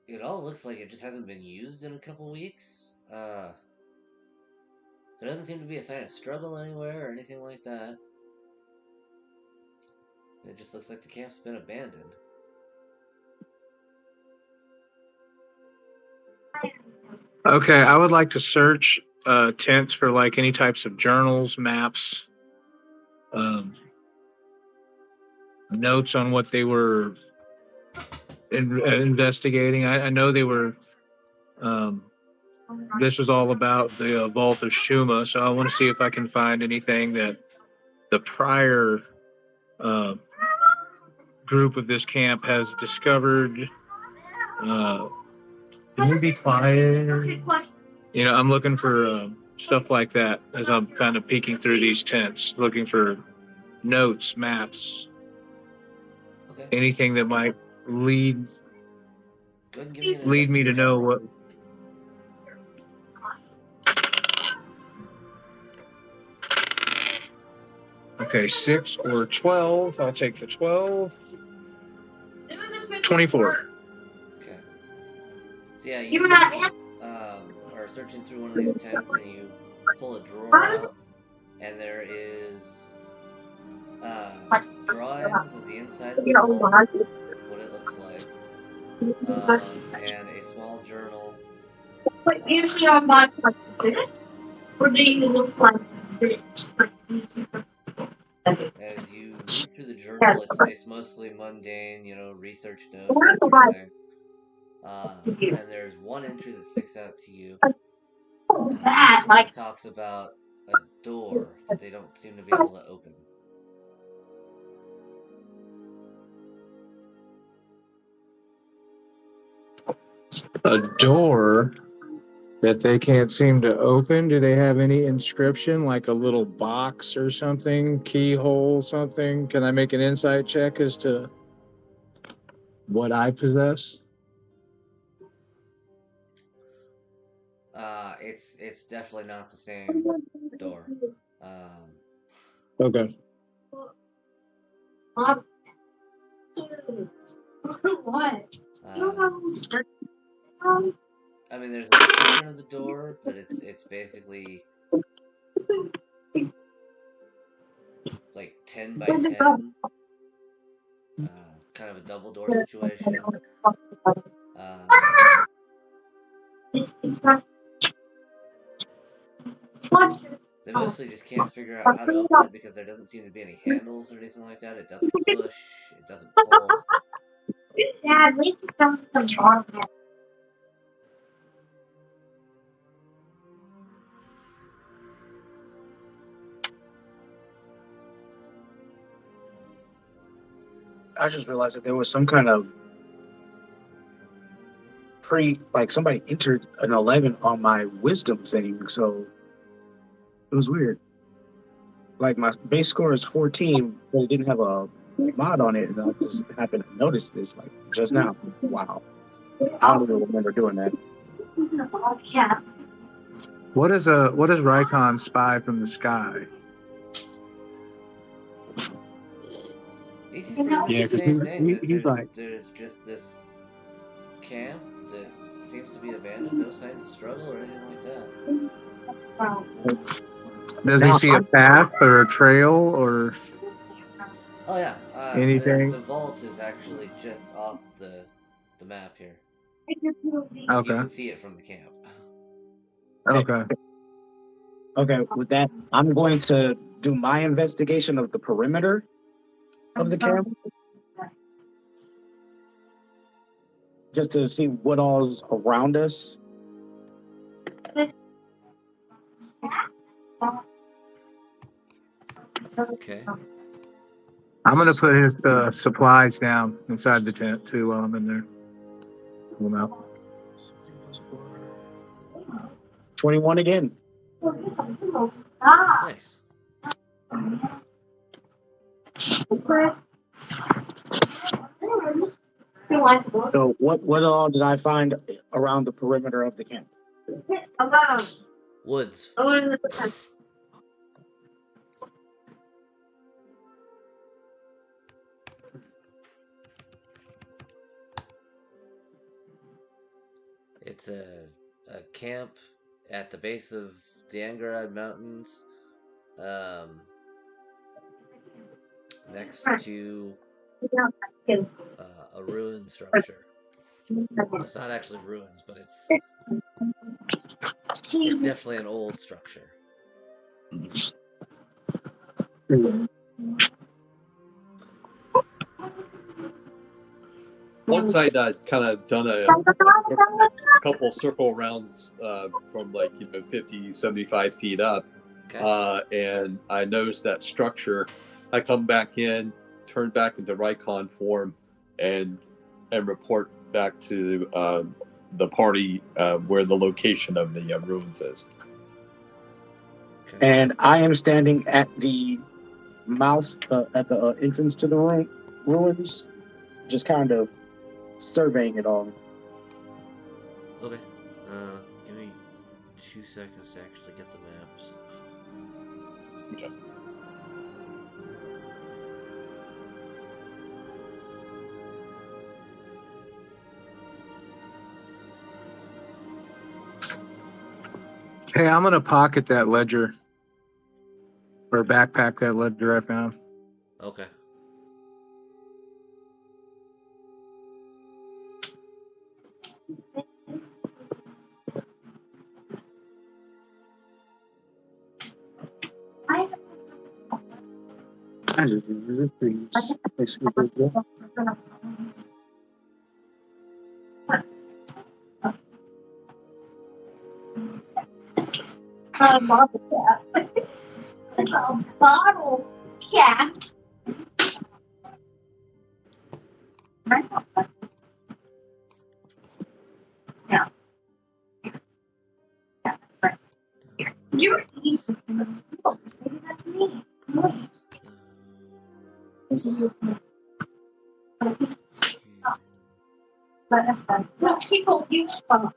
it all looks like it just hasn't been used in a couple weeks. There doesn't seem to be a sign of struggle anywhere or anything like that. It just looks like the camp's been abandoned. Okay, I would like to search tents for like any types of journals, maps, notes on what they were investigating. I know they were this is all about the Vault of Shuma, so I want to see if I can find anything that the prior group of this camp has discovered. Can you be quiet? You know, I'm looking for stuff like that as I'm kind of peeking through these tents, looking for notes, maps, Okay. anything that might lead Go ahead and give me an me to know what. Okay, 6 or 12. I'll take the 12. 24. Okay. So yeah, you are searching through one of these tents and you pull a drawer out, and there is drawings of the inside of the vault, what it looks like, and a small journal. But usually on my this, or do you look like this? As you read through the journal, it's mostly mundane, you know, research notes, that sort of thing. And there's one entry that sticks out to you. That, like, It talks about a door that they don't seem to be able to open. A door that they can't seem to open? Do they have any inscription, like a little box or something, keyhole, something? Can I make an insight check as to what I possess? It's definitely not the same door. Okay. what? I mean, there's a description of the door that it's basically like 10 by 10, kind of a double door situation. They mostly just can't figure out how to open it because there doesn't seem to be any handles or anything like that. It doesn't push, it doesn't pull. Yeah, at least it's something wrong with it. I just realized that there was some kind of like somebody entered an 11 on my wisdom thing, so it was weird. Like my base score is 14, but it didn't have a mod on it, and I just happened to notice this like just now. Wow. I don't even remember doing that. Yeah. What is Rykon spy from the sky? He's pretty much the 'cause same thing. That he's like, there's just this camp that seems to be abandoned, no signs of struggle or anything like that. does he see a path or a trail or Oh yeah, anything? The vault is actually just off the map here. Okay. You can see it from the camp. Okay, with that, I'm going to do my investigation of the perimeter of the camp, just to see what all's around us. Okay. I'm gonna put his supplies down inside the tent too while I'm in there. Pull them out. 21 again. Nice. So what all did I find around the perimeter of the camp? Woods. It's a camp at the base of the Angarad Mountains, next to a ruin structure. It's not actually ruins, but it's definitely an old structure. once I'd kind of done a couple circle rounds from like 50, 75 feet up, Okay. and I noticed that structure, I come back in, turn back into Rycon form, and report back to the party where the location of the ruins is. Okay. And I am standing at the mouth, at the entrance to the ruins, just kind of surveying it all. Okay. Give me 2 seconds to actually get the maps. Okay. Hey, I'm gonna pocket that ledger or backpack that ledger I found. Okay. Bottle cap. It's a bottle cap. Yeah. You're eating. Maybe that's me. But people use them.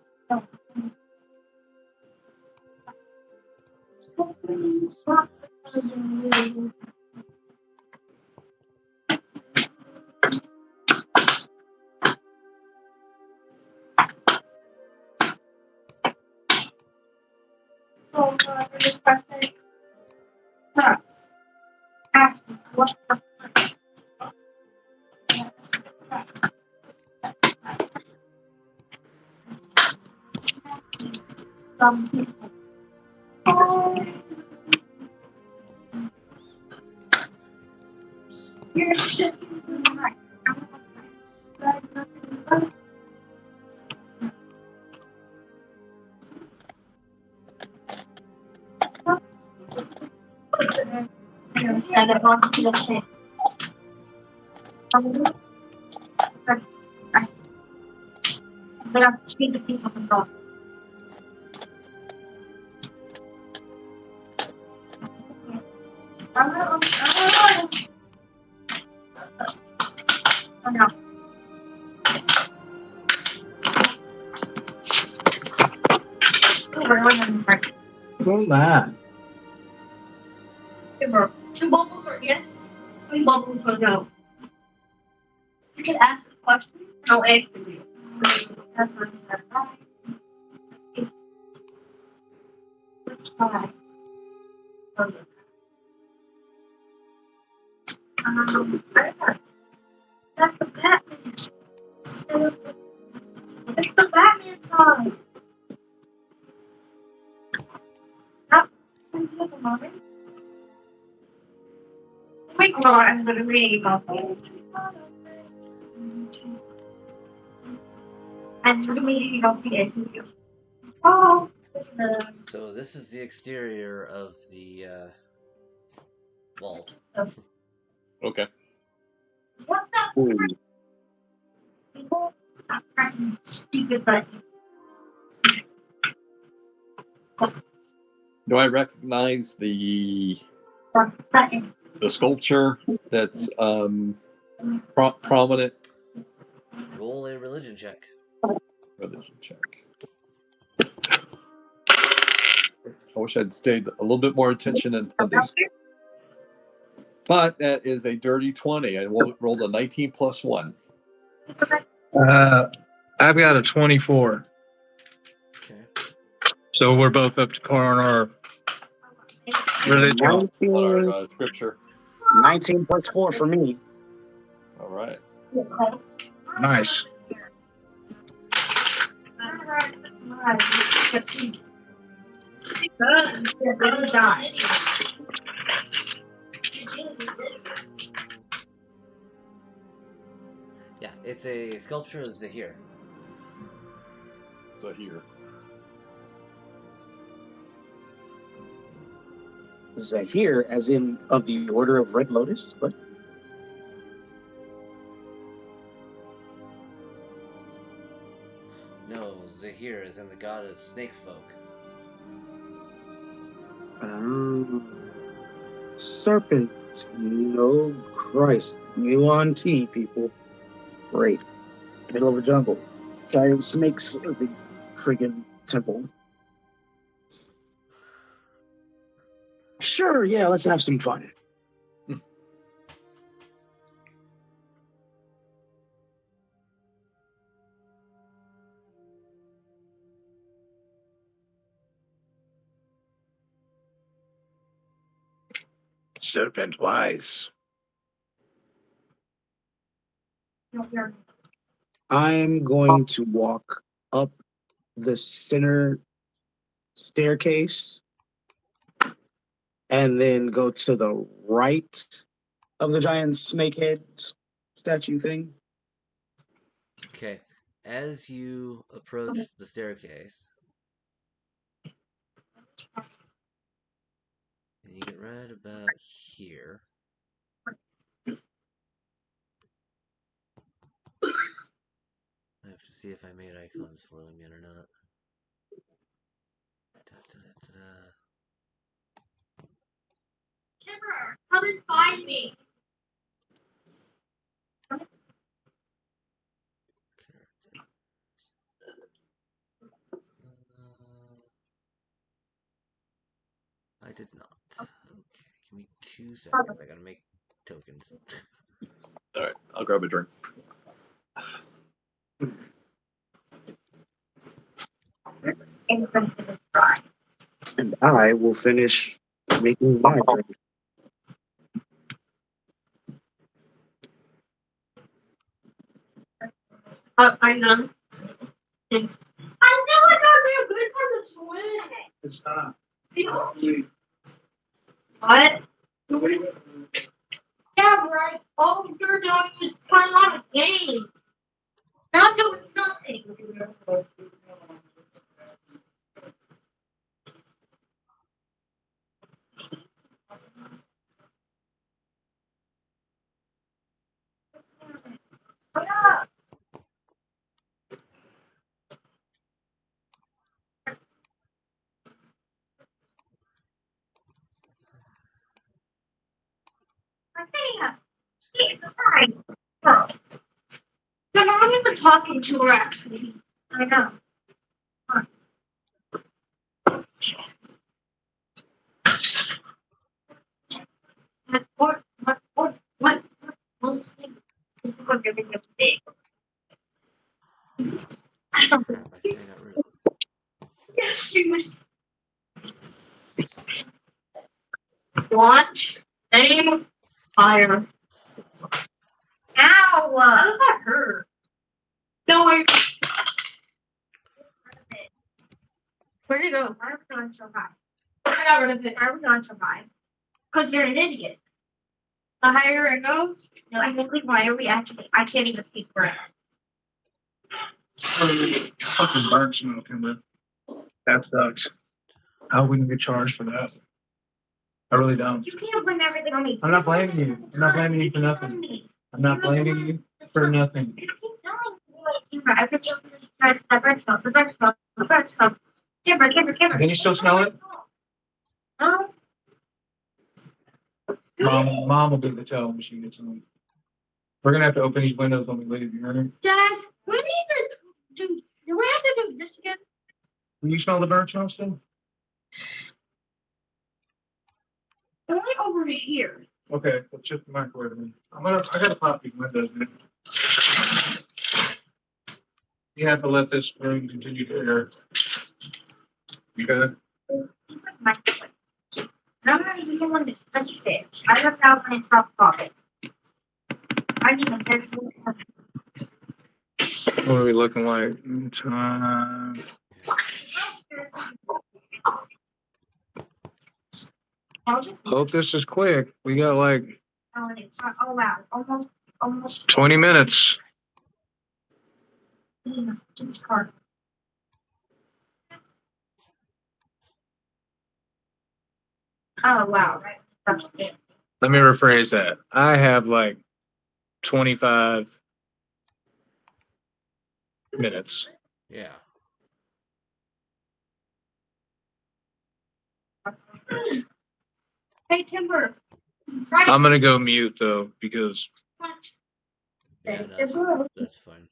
Some people. You're sitting right. I want to say. But I'm seeing the people from God. Oh no. Oh my. Two bubbles or yes? 3 bubbles or no? You can ask a question. I'll answer you. That's what he said. Try. That's the Batman. It's the Batman song. Wait, no, I'm going to read about that. I'm going to read about the interview. Oh. So this is the exterior of the vault. Okay. What the? People stop pressing stupid buttons. Do I recognize the Button. sculpture that's prominent? Roll a religion check. Religion check. I wish I'd stayed a little bit more attention in Sundays. But that is a dirty 20. I rolled a 19 plus 1. I've got a 24. Okay. So we're both up to par on our religion. 19, On our scripture. 19 plus 4 for me. All right. Nice. Yeah, It's a sculpture of Zahir. So here. Zahir, as in of the Order of Red Lotus? What? No, Zahir is in the god of snake folk. Serpent. No Christ. You on T, people. Great. Middle of a jungle. Giant snakes in the friggin' temple. Sure, yeah, let's have some fun. Serpent wise. I'm going to walk up the center staircase and then go to the right of the giant snakehead statue thing. Okay. As you approach the staircase, and you get right about here. I have to see if I made icons for them yet or not. Da-da-da-da-da. Kimber, come and find me. I did not. Okay, give me 2 seconds. I gotta make tokens. All right, I'll grab a drink. And I will finish making my drink. I'm done. I know I got real good for the swim. It's not. What? Yeah, right. All you're doing is playing on a game. Not doing nothing. You're not even talking to her, actually. I know. What? Crap, I think I got rid of them. Yes, she was. Watch. Aim. Fire. Ow! How does that hurt? No, where'd it go? Why are we going so high? I got rid of it. Why are we going so high? Because you're an idiot. The higher it goes, no, I think why are we actually? I can't even speak for it. Fucking burn smoke, Kimber. That sucks. How are we gonna get charged for that? I really don't. You can't blame everything on me. I'm not blaming you. I'm not blaming you for nothing. I'm not blaming you for nothing. You keep telling me what you were. Everything the bird smoke. Kimber. Can you still smell it? No. Mom will do the tell when she gets home. We're gonna have to open these windows when we leave. You heard me? Dad, we need to do we have to do this again? Can you smell the burnt smoke still? Only over here. Okay, let's shift the microwave then. I gotta pop these windows, man. You have to let this room continue to air. You good? I'm not even want to touch it. I left out my top pocket. I need a pencil. What are we looking like? Time. Hope this is quick. We got like Oh, wow. Almost 20 minutes. Oh wow! Let me rephrase that. I have like 25 minutes. Yeah. Hey Timber. I'm gonna go mute though because Yeah, that's fine.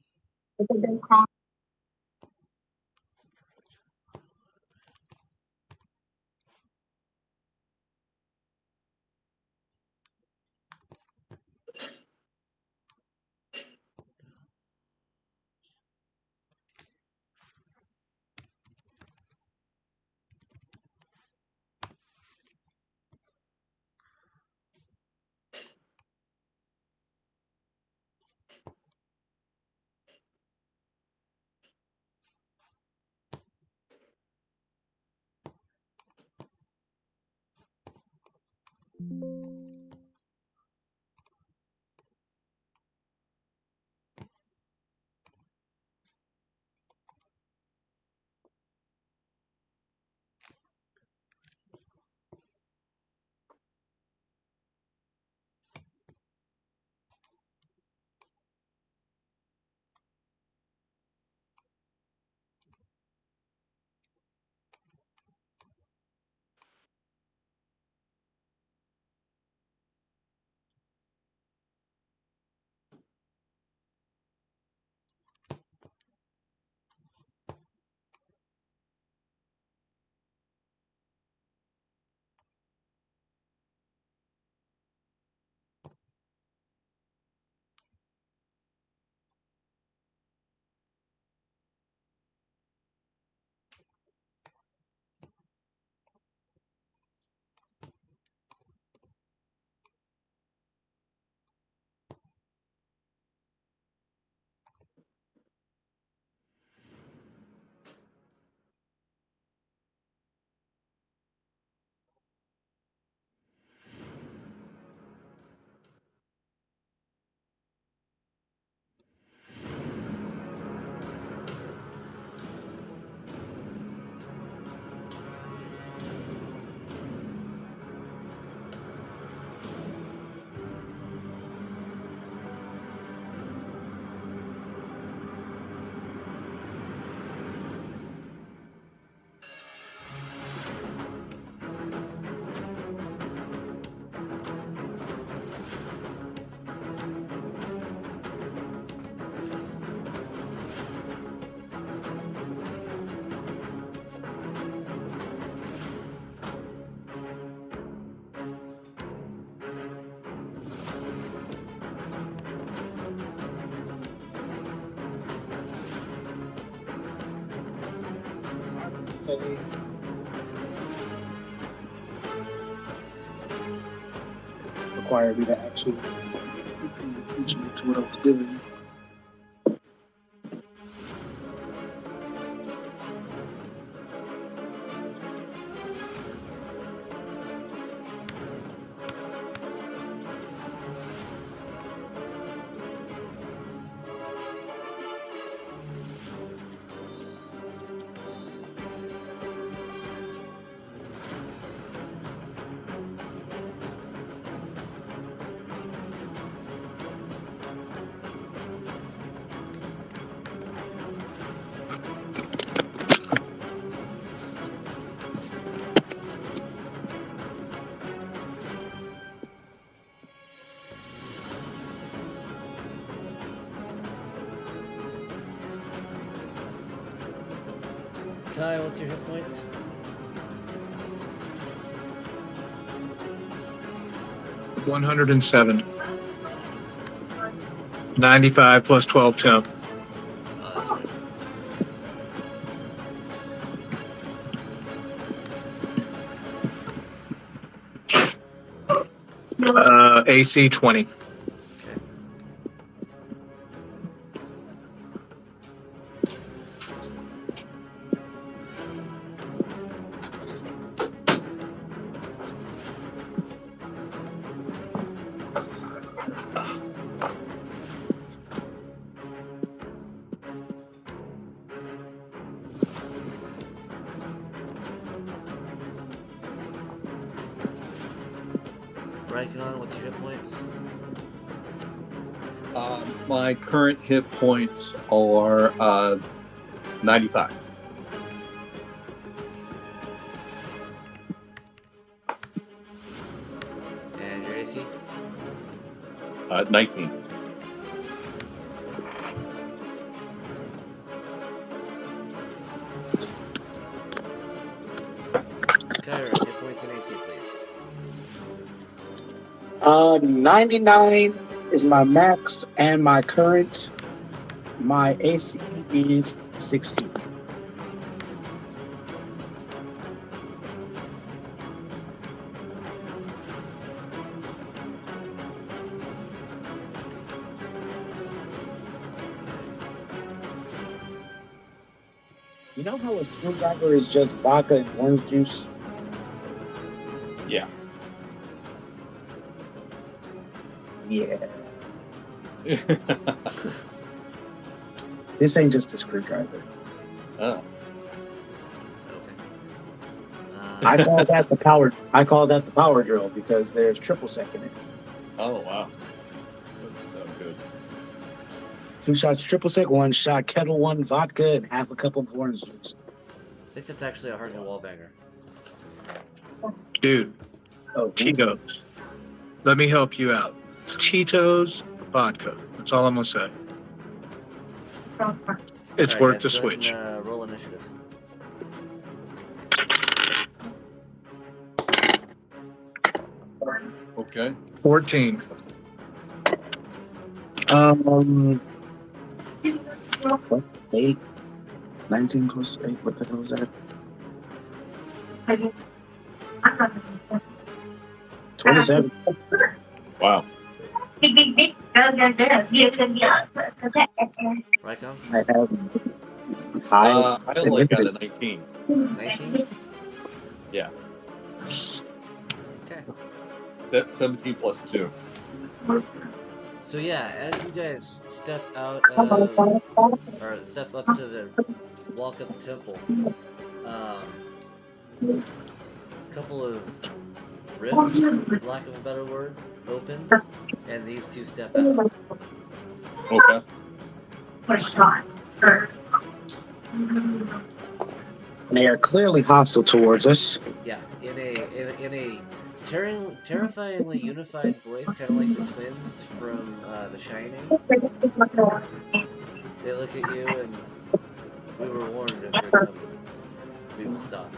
required me to actually teach me to what I was doing. Kai, what's your hit points? 107. 95 plus 12 temp. Oh, that's right. AC 20. Okay. Raikon, what's your hit points? My current hit points are 95. And your AC? 19. Kyra, hit points and AC, please. 99 is my max and my current. My AC is 16. You know how a screwdriver is just vodka and orange juice? Yeah. Yeah. This ain't just a screwdriver. Oh. Okay. I call that the power. I call that the power drill because there's triple sec in it. Oh, wow. That's so good. 2 shots triple sec, 1 shot Kettle One vodka, and half a cup of orange juice. I think that's actually a hard hit wall banger. Dude, Oh, Cheetos. Let me help you out. Cheetos, vodka. That's all I'm gonna say. It's All right, worth the guys, go ahead switch. and, roll initiative. Okay. 14. What's 8? 19 plus 8. What the hell is that? 27. Wow. Raikon? I have high. I only got a 19. 19? Yeah. Okay. That's 17 plus 2. So yeah, as you guys step out of, or step up to the, walk up the temple, couple of rifts, for lack of a better word, open, and these two step out. Okay. They are clearly hostile towards us. Yeah, in a terrifyingly unified voice, kind of like the twins from The Shining. They look at you and, we were warned of your coming. We will stop.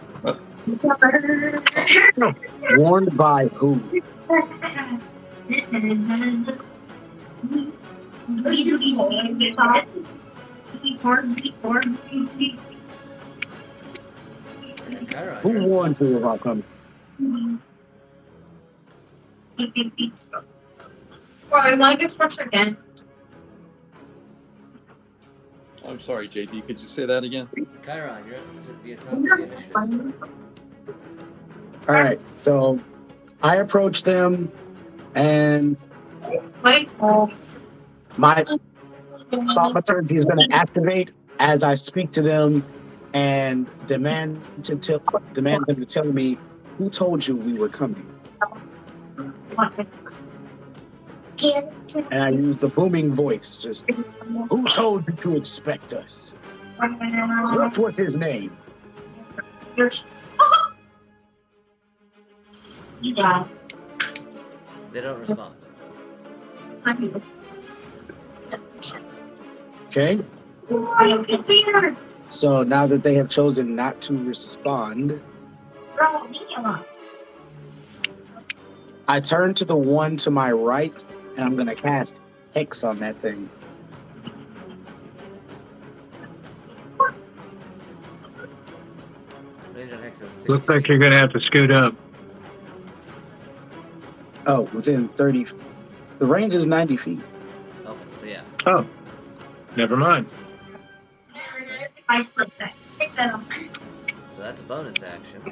Warned by who? And Chiron, Who you're warned at the you top. about coming? Again. I'm sorry, JD. Could you say that again? Chiron, you're at the top of the initiative. All right, so I approach them, and Wait. my thaumaturgy is going to activate as I speak to them and demand them to tell me who told you we were coming. And I use the booming voice, just who told you to expect us? What was his name? Yeah. They don't respond. Okay, so now that they have chosen not to respond, I turn to the one to my right, and I'm going to cast Hex on that thing. Range on Hex is 60 Looks like feet. you're gonna have to scoot up. Oh, within 30. The range is 90 feet. Okay, so yeah. Oh, never mind. I split that. So that's a bonus action.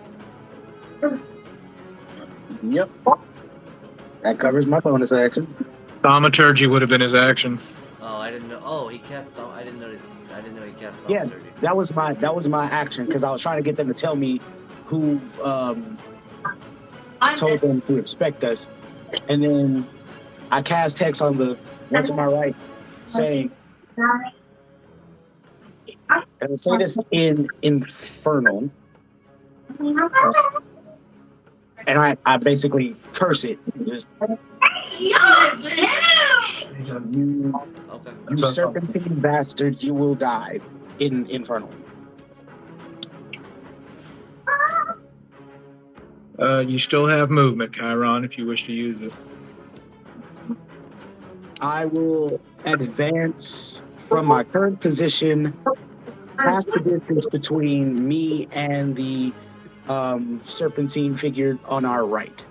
Yep. That covers my bonus action. Thaumaturgy would have been his action. Oh, I didn't know. Oh, he cast. I didn't know he cast Yeah, Thaumaturgy. that was my action because I was trying to get them to tell me who told them to expect us. and then I cast Hex on the one to my right, saying, and I say this in Infernal, and I basically curse it. Just you serpentine bastard, you will die in Infernal. You still have movement, Chiron, if you wish to use it. I will advance from my current position half the distance between me and the serpentine figure on our right.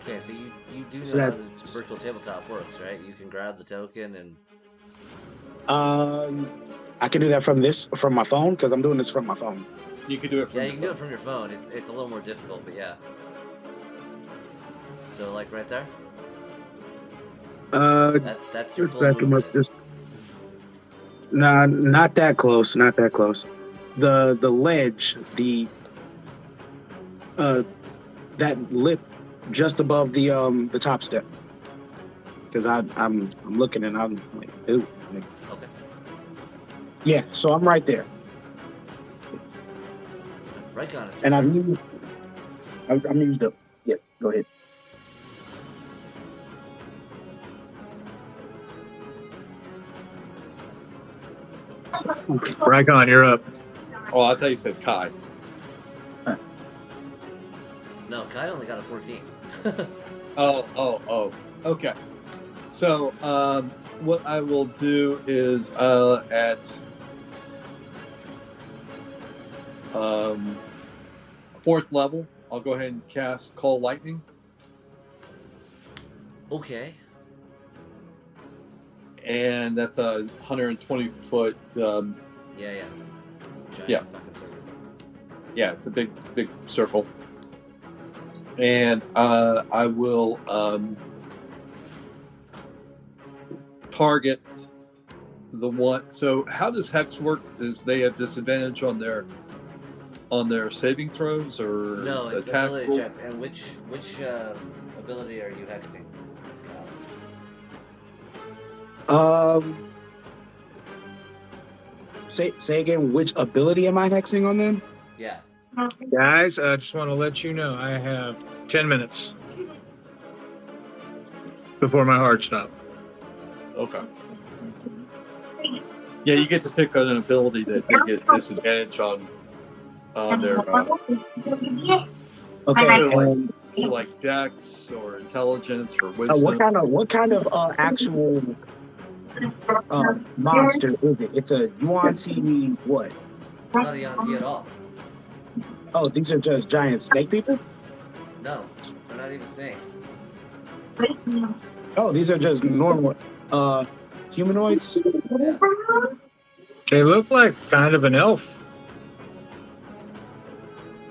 Okay, so you do know So how the virtual tabletop works, right? You can grab the token and... I can do that from my phone, because I'm doing this from my phone. You can do it from you can do it from your phone. It's a little more difficult, but yeah. So, like, right there? That's your full movement. Nah, not that close. Not that close. The ledge, that lip just above the top step. Because I'm looking and I'm like, ew. Okay. Yeah, so I'm right there. Right on it. And I'm used up. Yeah, go ahead. Rykon, you're up. Oh, I thought you said Kai. No, Kai only got a 14. Oh. Okay. So, what I will do is at fourth level, I'll go ahead and cast Call Lightning. Okay. And that's a 120 foot. Yeah. Giant fucking circle. Yeah, it's a big circle. And I will target the one. So how does Hex work? Does they have disadvantage on their saving throws or no? It's attack ability roll? checks. And which ability are you hexing? Say again, which ability am I hexing on them? Yeah. Guys, I just want to let you know I have 10 minutes before my heart stops. Okay. Yeah, you get to pick an ability that they get disadvantage on their. Okay. So like Dex or Intelligence or Wisdom. What kind of actual monster is it? It's a Yuan-Ti what? Not a Yuan-Ti at all. Oh, these are just giant snake people? No, they're not even snakes. Oh, these are just normal humanoids? Yeah. They look like kind of an elf.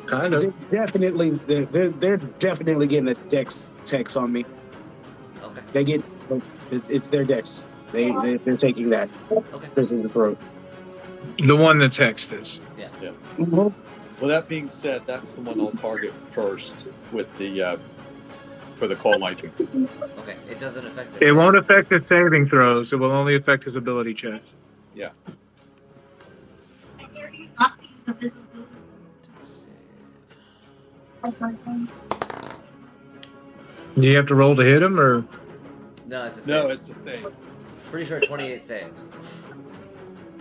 Kind of. They're definitely getting a dex text on me. Okay. It's their dex. They're taking that. Okay. Prison the throat. The one that's hexed is. Yeah. Mm-hmm. Well, that being said, that's the one I'll target first with the for the Call Lightning. Okay. It doesn't affect It won't affect his saving throws. It will only affect his ability checks. Yeah. Do you have to roll to hit him, or? No, it's a save. No, it's a thing. Pretty sure 28 saves.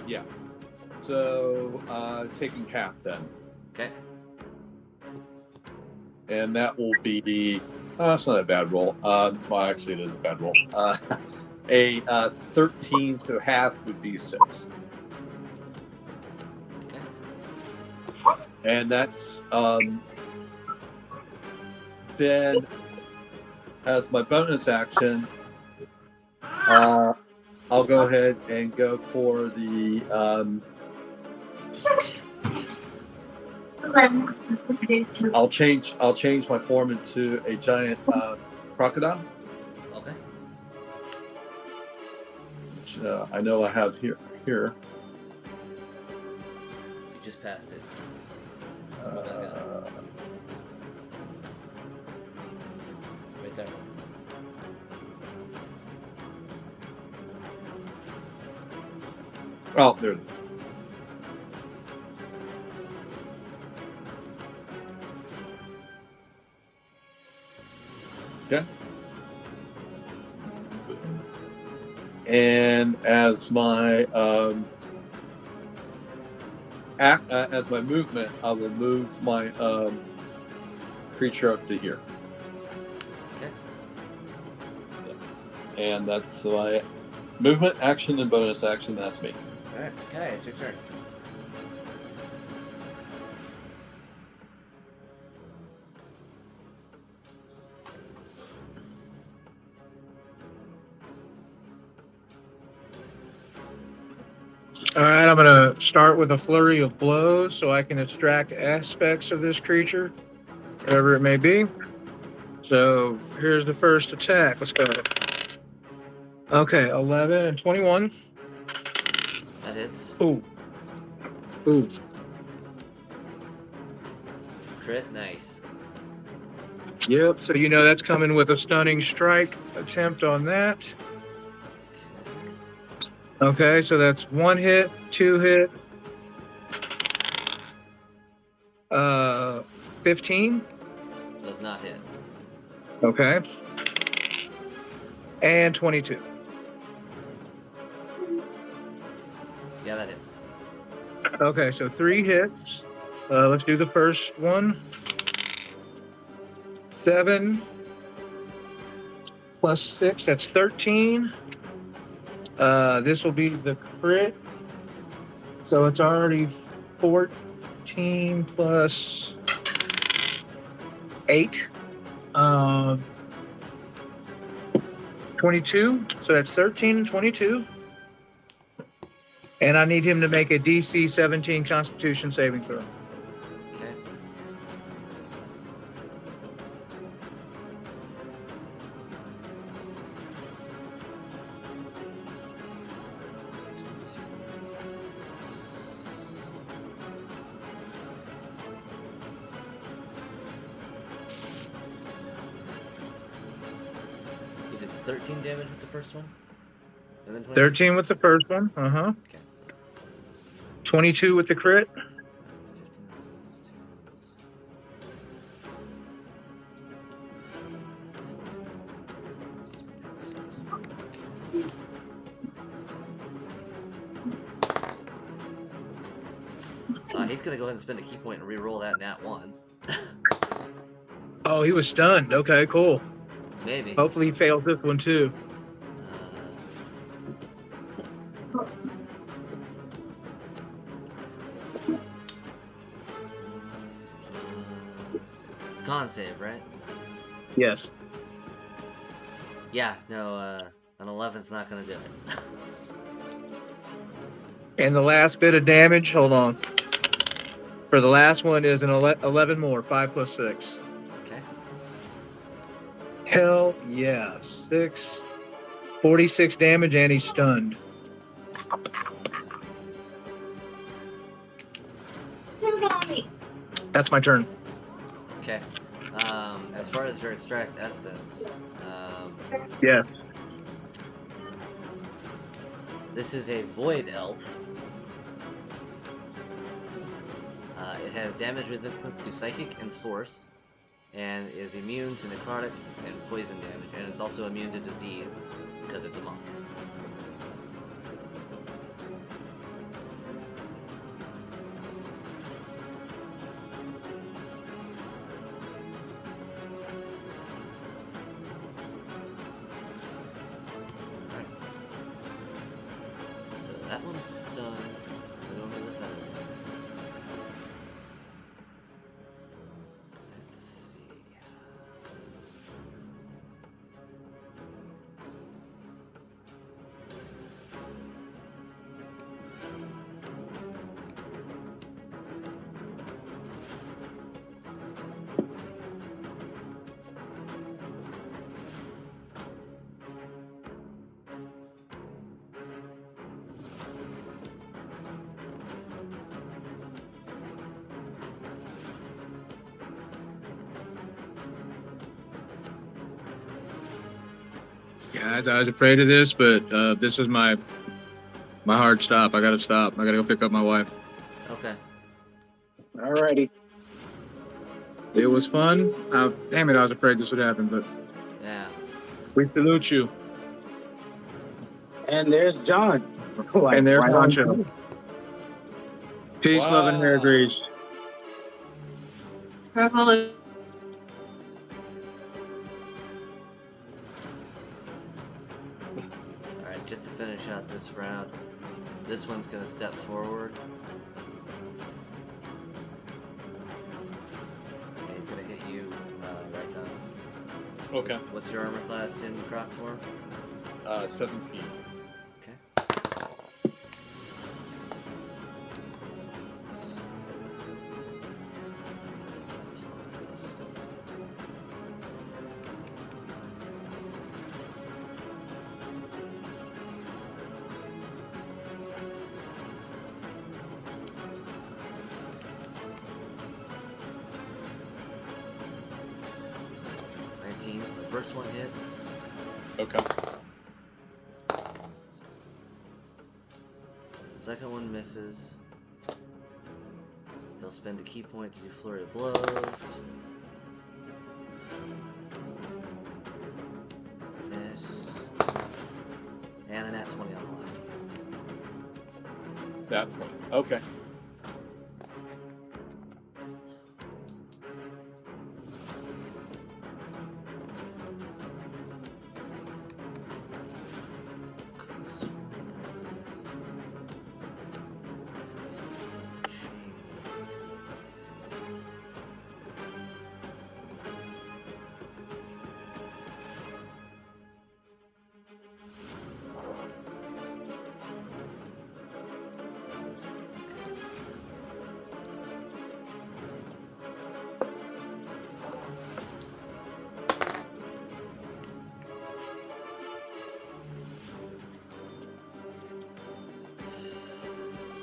Yeah. So taking half then. Okay. And that will be it's not a bad roll. Well, actually, it is a bad roll. A 13, so half would be 6. Okay. And that's then as my bonus action, I'll go ahead and go for the I'll change my form into a giant crocodile. Okay. Which I know I have here. You just passed it. Right there. Oh, there it is. Okay. And as my as my movement, I will move my creature up to here. Okay. And that's my movement, action, and bonus action. That's me. Alright, okay, it's your turn. All right, I'm going to start with a flurry of blows so I can extract aspects of this creature, whatever it may be. So here's the first attack. Let's go. Okay, 11 and 21. That hits. Ooh. Ooh. Crit, nice. Yep, so you know that's coming with a stunning strike attempt on that. Okay, so that's 1 hit, 2 hit, 15. Does not hit. Okay. And 22. Yeah, that hits. Okay, so 3 hits. Let's do the first one. 7 plus 6, that's 13. This will be the crit. So it's already 14 plus 8. 22. So that's 13 and 22. And I need him to make a DC 17 Constitution saving throw. Okay. You did 13 damage with the first one? And then 22? 13 with the first one. Uh-huh. Okay. 22 with the crit. 59 plus 10 is... He's gonna go ahead and spend a key point and re-roll that nat 1. Oh, he was stunned. Okay, cool. Maybe. Hopefully he fails this one too. It's con save, right? Yes. Yeah, no, an 11's not gonna do it. And the last bit of damage, hold on. For the last one is an 11 more, 5 plus 6. Okay. Hell yeah. 46 damage and he's stunned. That's my turn. Okay. As far as your extract essence, Yes. this is a void elf. It has damage resistance to psychic and force, and is immune to necrotic and poison damage, and it's also immune to disease because it's a monk. Alright. So that one's stunned. Let's go over this other one. Let's see. Yeah, I was afraid of this, but this is my hard stop. I gotta stop. I gotta go pick up my wife. Okay. Alrighty. It was fun. Damn it, I was afraid this would happen, but Yeah. we salute you. And there's John. And there's right on Honcho. cue. Peace, love, and hair Wow. grease. Revolution. Alright, just to finish out this round, this one's gonna step forward. And he's gonna hit you right now. Okay. What's your armor class in croc form? 17. Okay. So the first one hits. Okay. The second one misses. He'll spend a key point to do flurry of blows. Miss. And a nat 20 on the last one. That's one. Okay.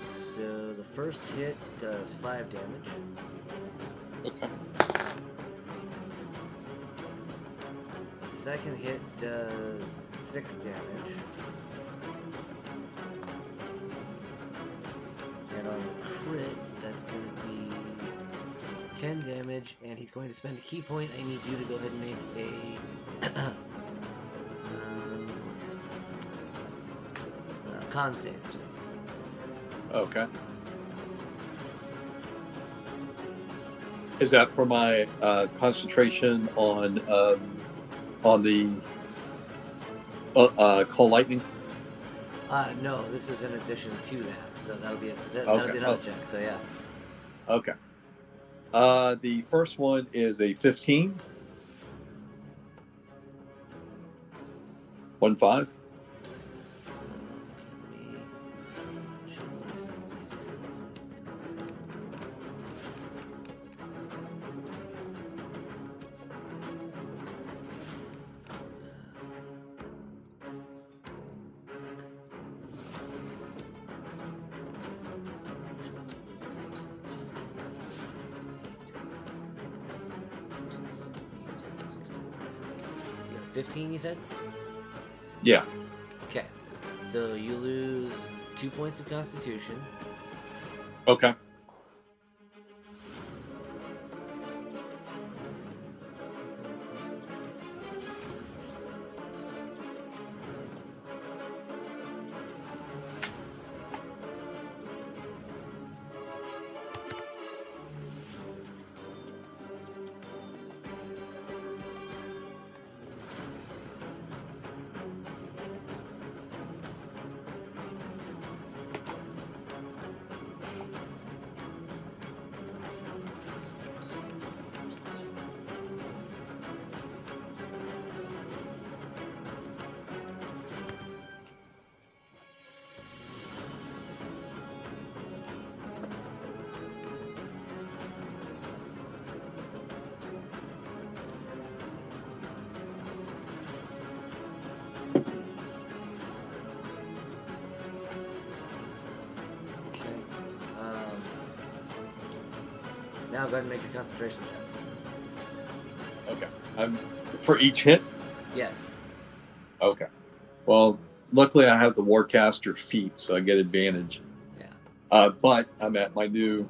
So the first hit does 5 damage. Okay. The second hit does 6 damage. And on the crit, that's going to be 10 damage, and he's going to spend a key point. I need you to go ahead and make a con save, please. Okay. Is that for my concentration on the call lightning? No, this is in addition to that, so that'll be Okay. another check. So yeah. Okay. The first one is a 15. 1-5. You got 15, you said? Yeah. Okay. So you lose 2 points of Constitution. Okay. Now go ahead and make your concentration checks. Okay. For each hit? Yes. Okay. Well, luckily I have the Warcaster feat, so I get advantage. Yeah. But I'm at my new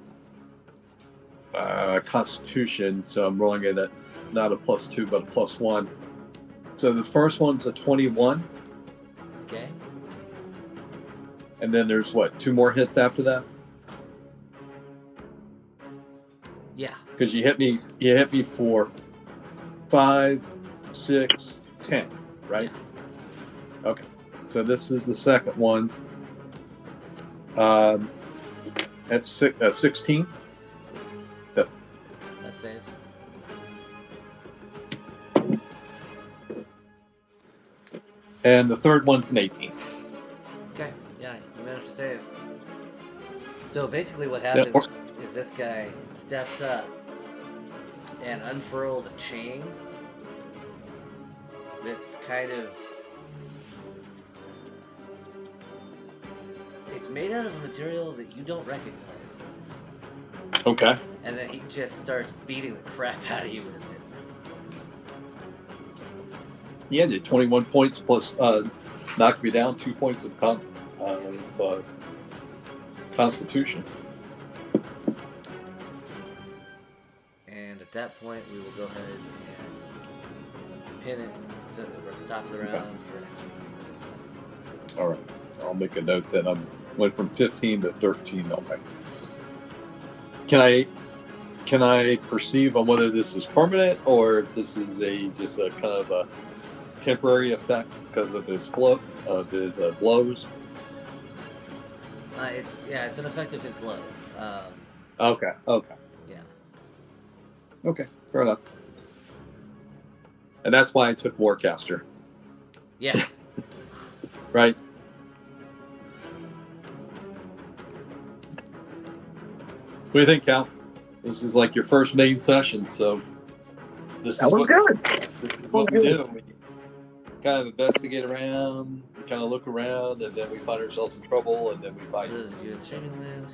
Constitution, so I'm rolling it at not a +2, but a +1. So the first one's a 21, Okay. and then there's what, 2 more hits after that? Yeah. Because you hit me for 5, 6, 10, right? Yeah. Okay. So this is the second one. That's 16. That saves. And the third one's an 18. Okay. Yeah, you managed to save. So basically, what happens is this guy steps up and unfurls a chain that's kind of. It's made out of materials that you don't recognize. Okay. And then he just starts beating the crap out of you with it. Yeah, did 21 points plus knocked me down 2 points of Constitution. And at that point, we will go ahead and pin it so that we're at the top of the round for next week. All right. I'll make a note that I went from 15 to 13 on my. Can I perceive on whether this is permanent or if this is just a kind of a temporary effect because of his blows? It's an effect of his blows. Okay. Yeah. Okay. Fair enough. And that's why I took Warcaster. Yeah. Right. What do you think, Cal? This is like your first main session, so this is what we do. We kind of investigate around, we kind of look around, and then we find ourselves in trouble, and then we fight. Those of you in streaming land,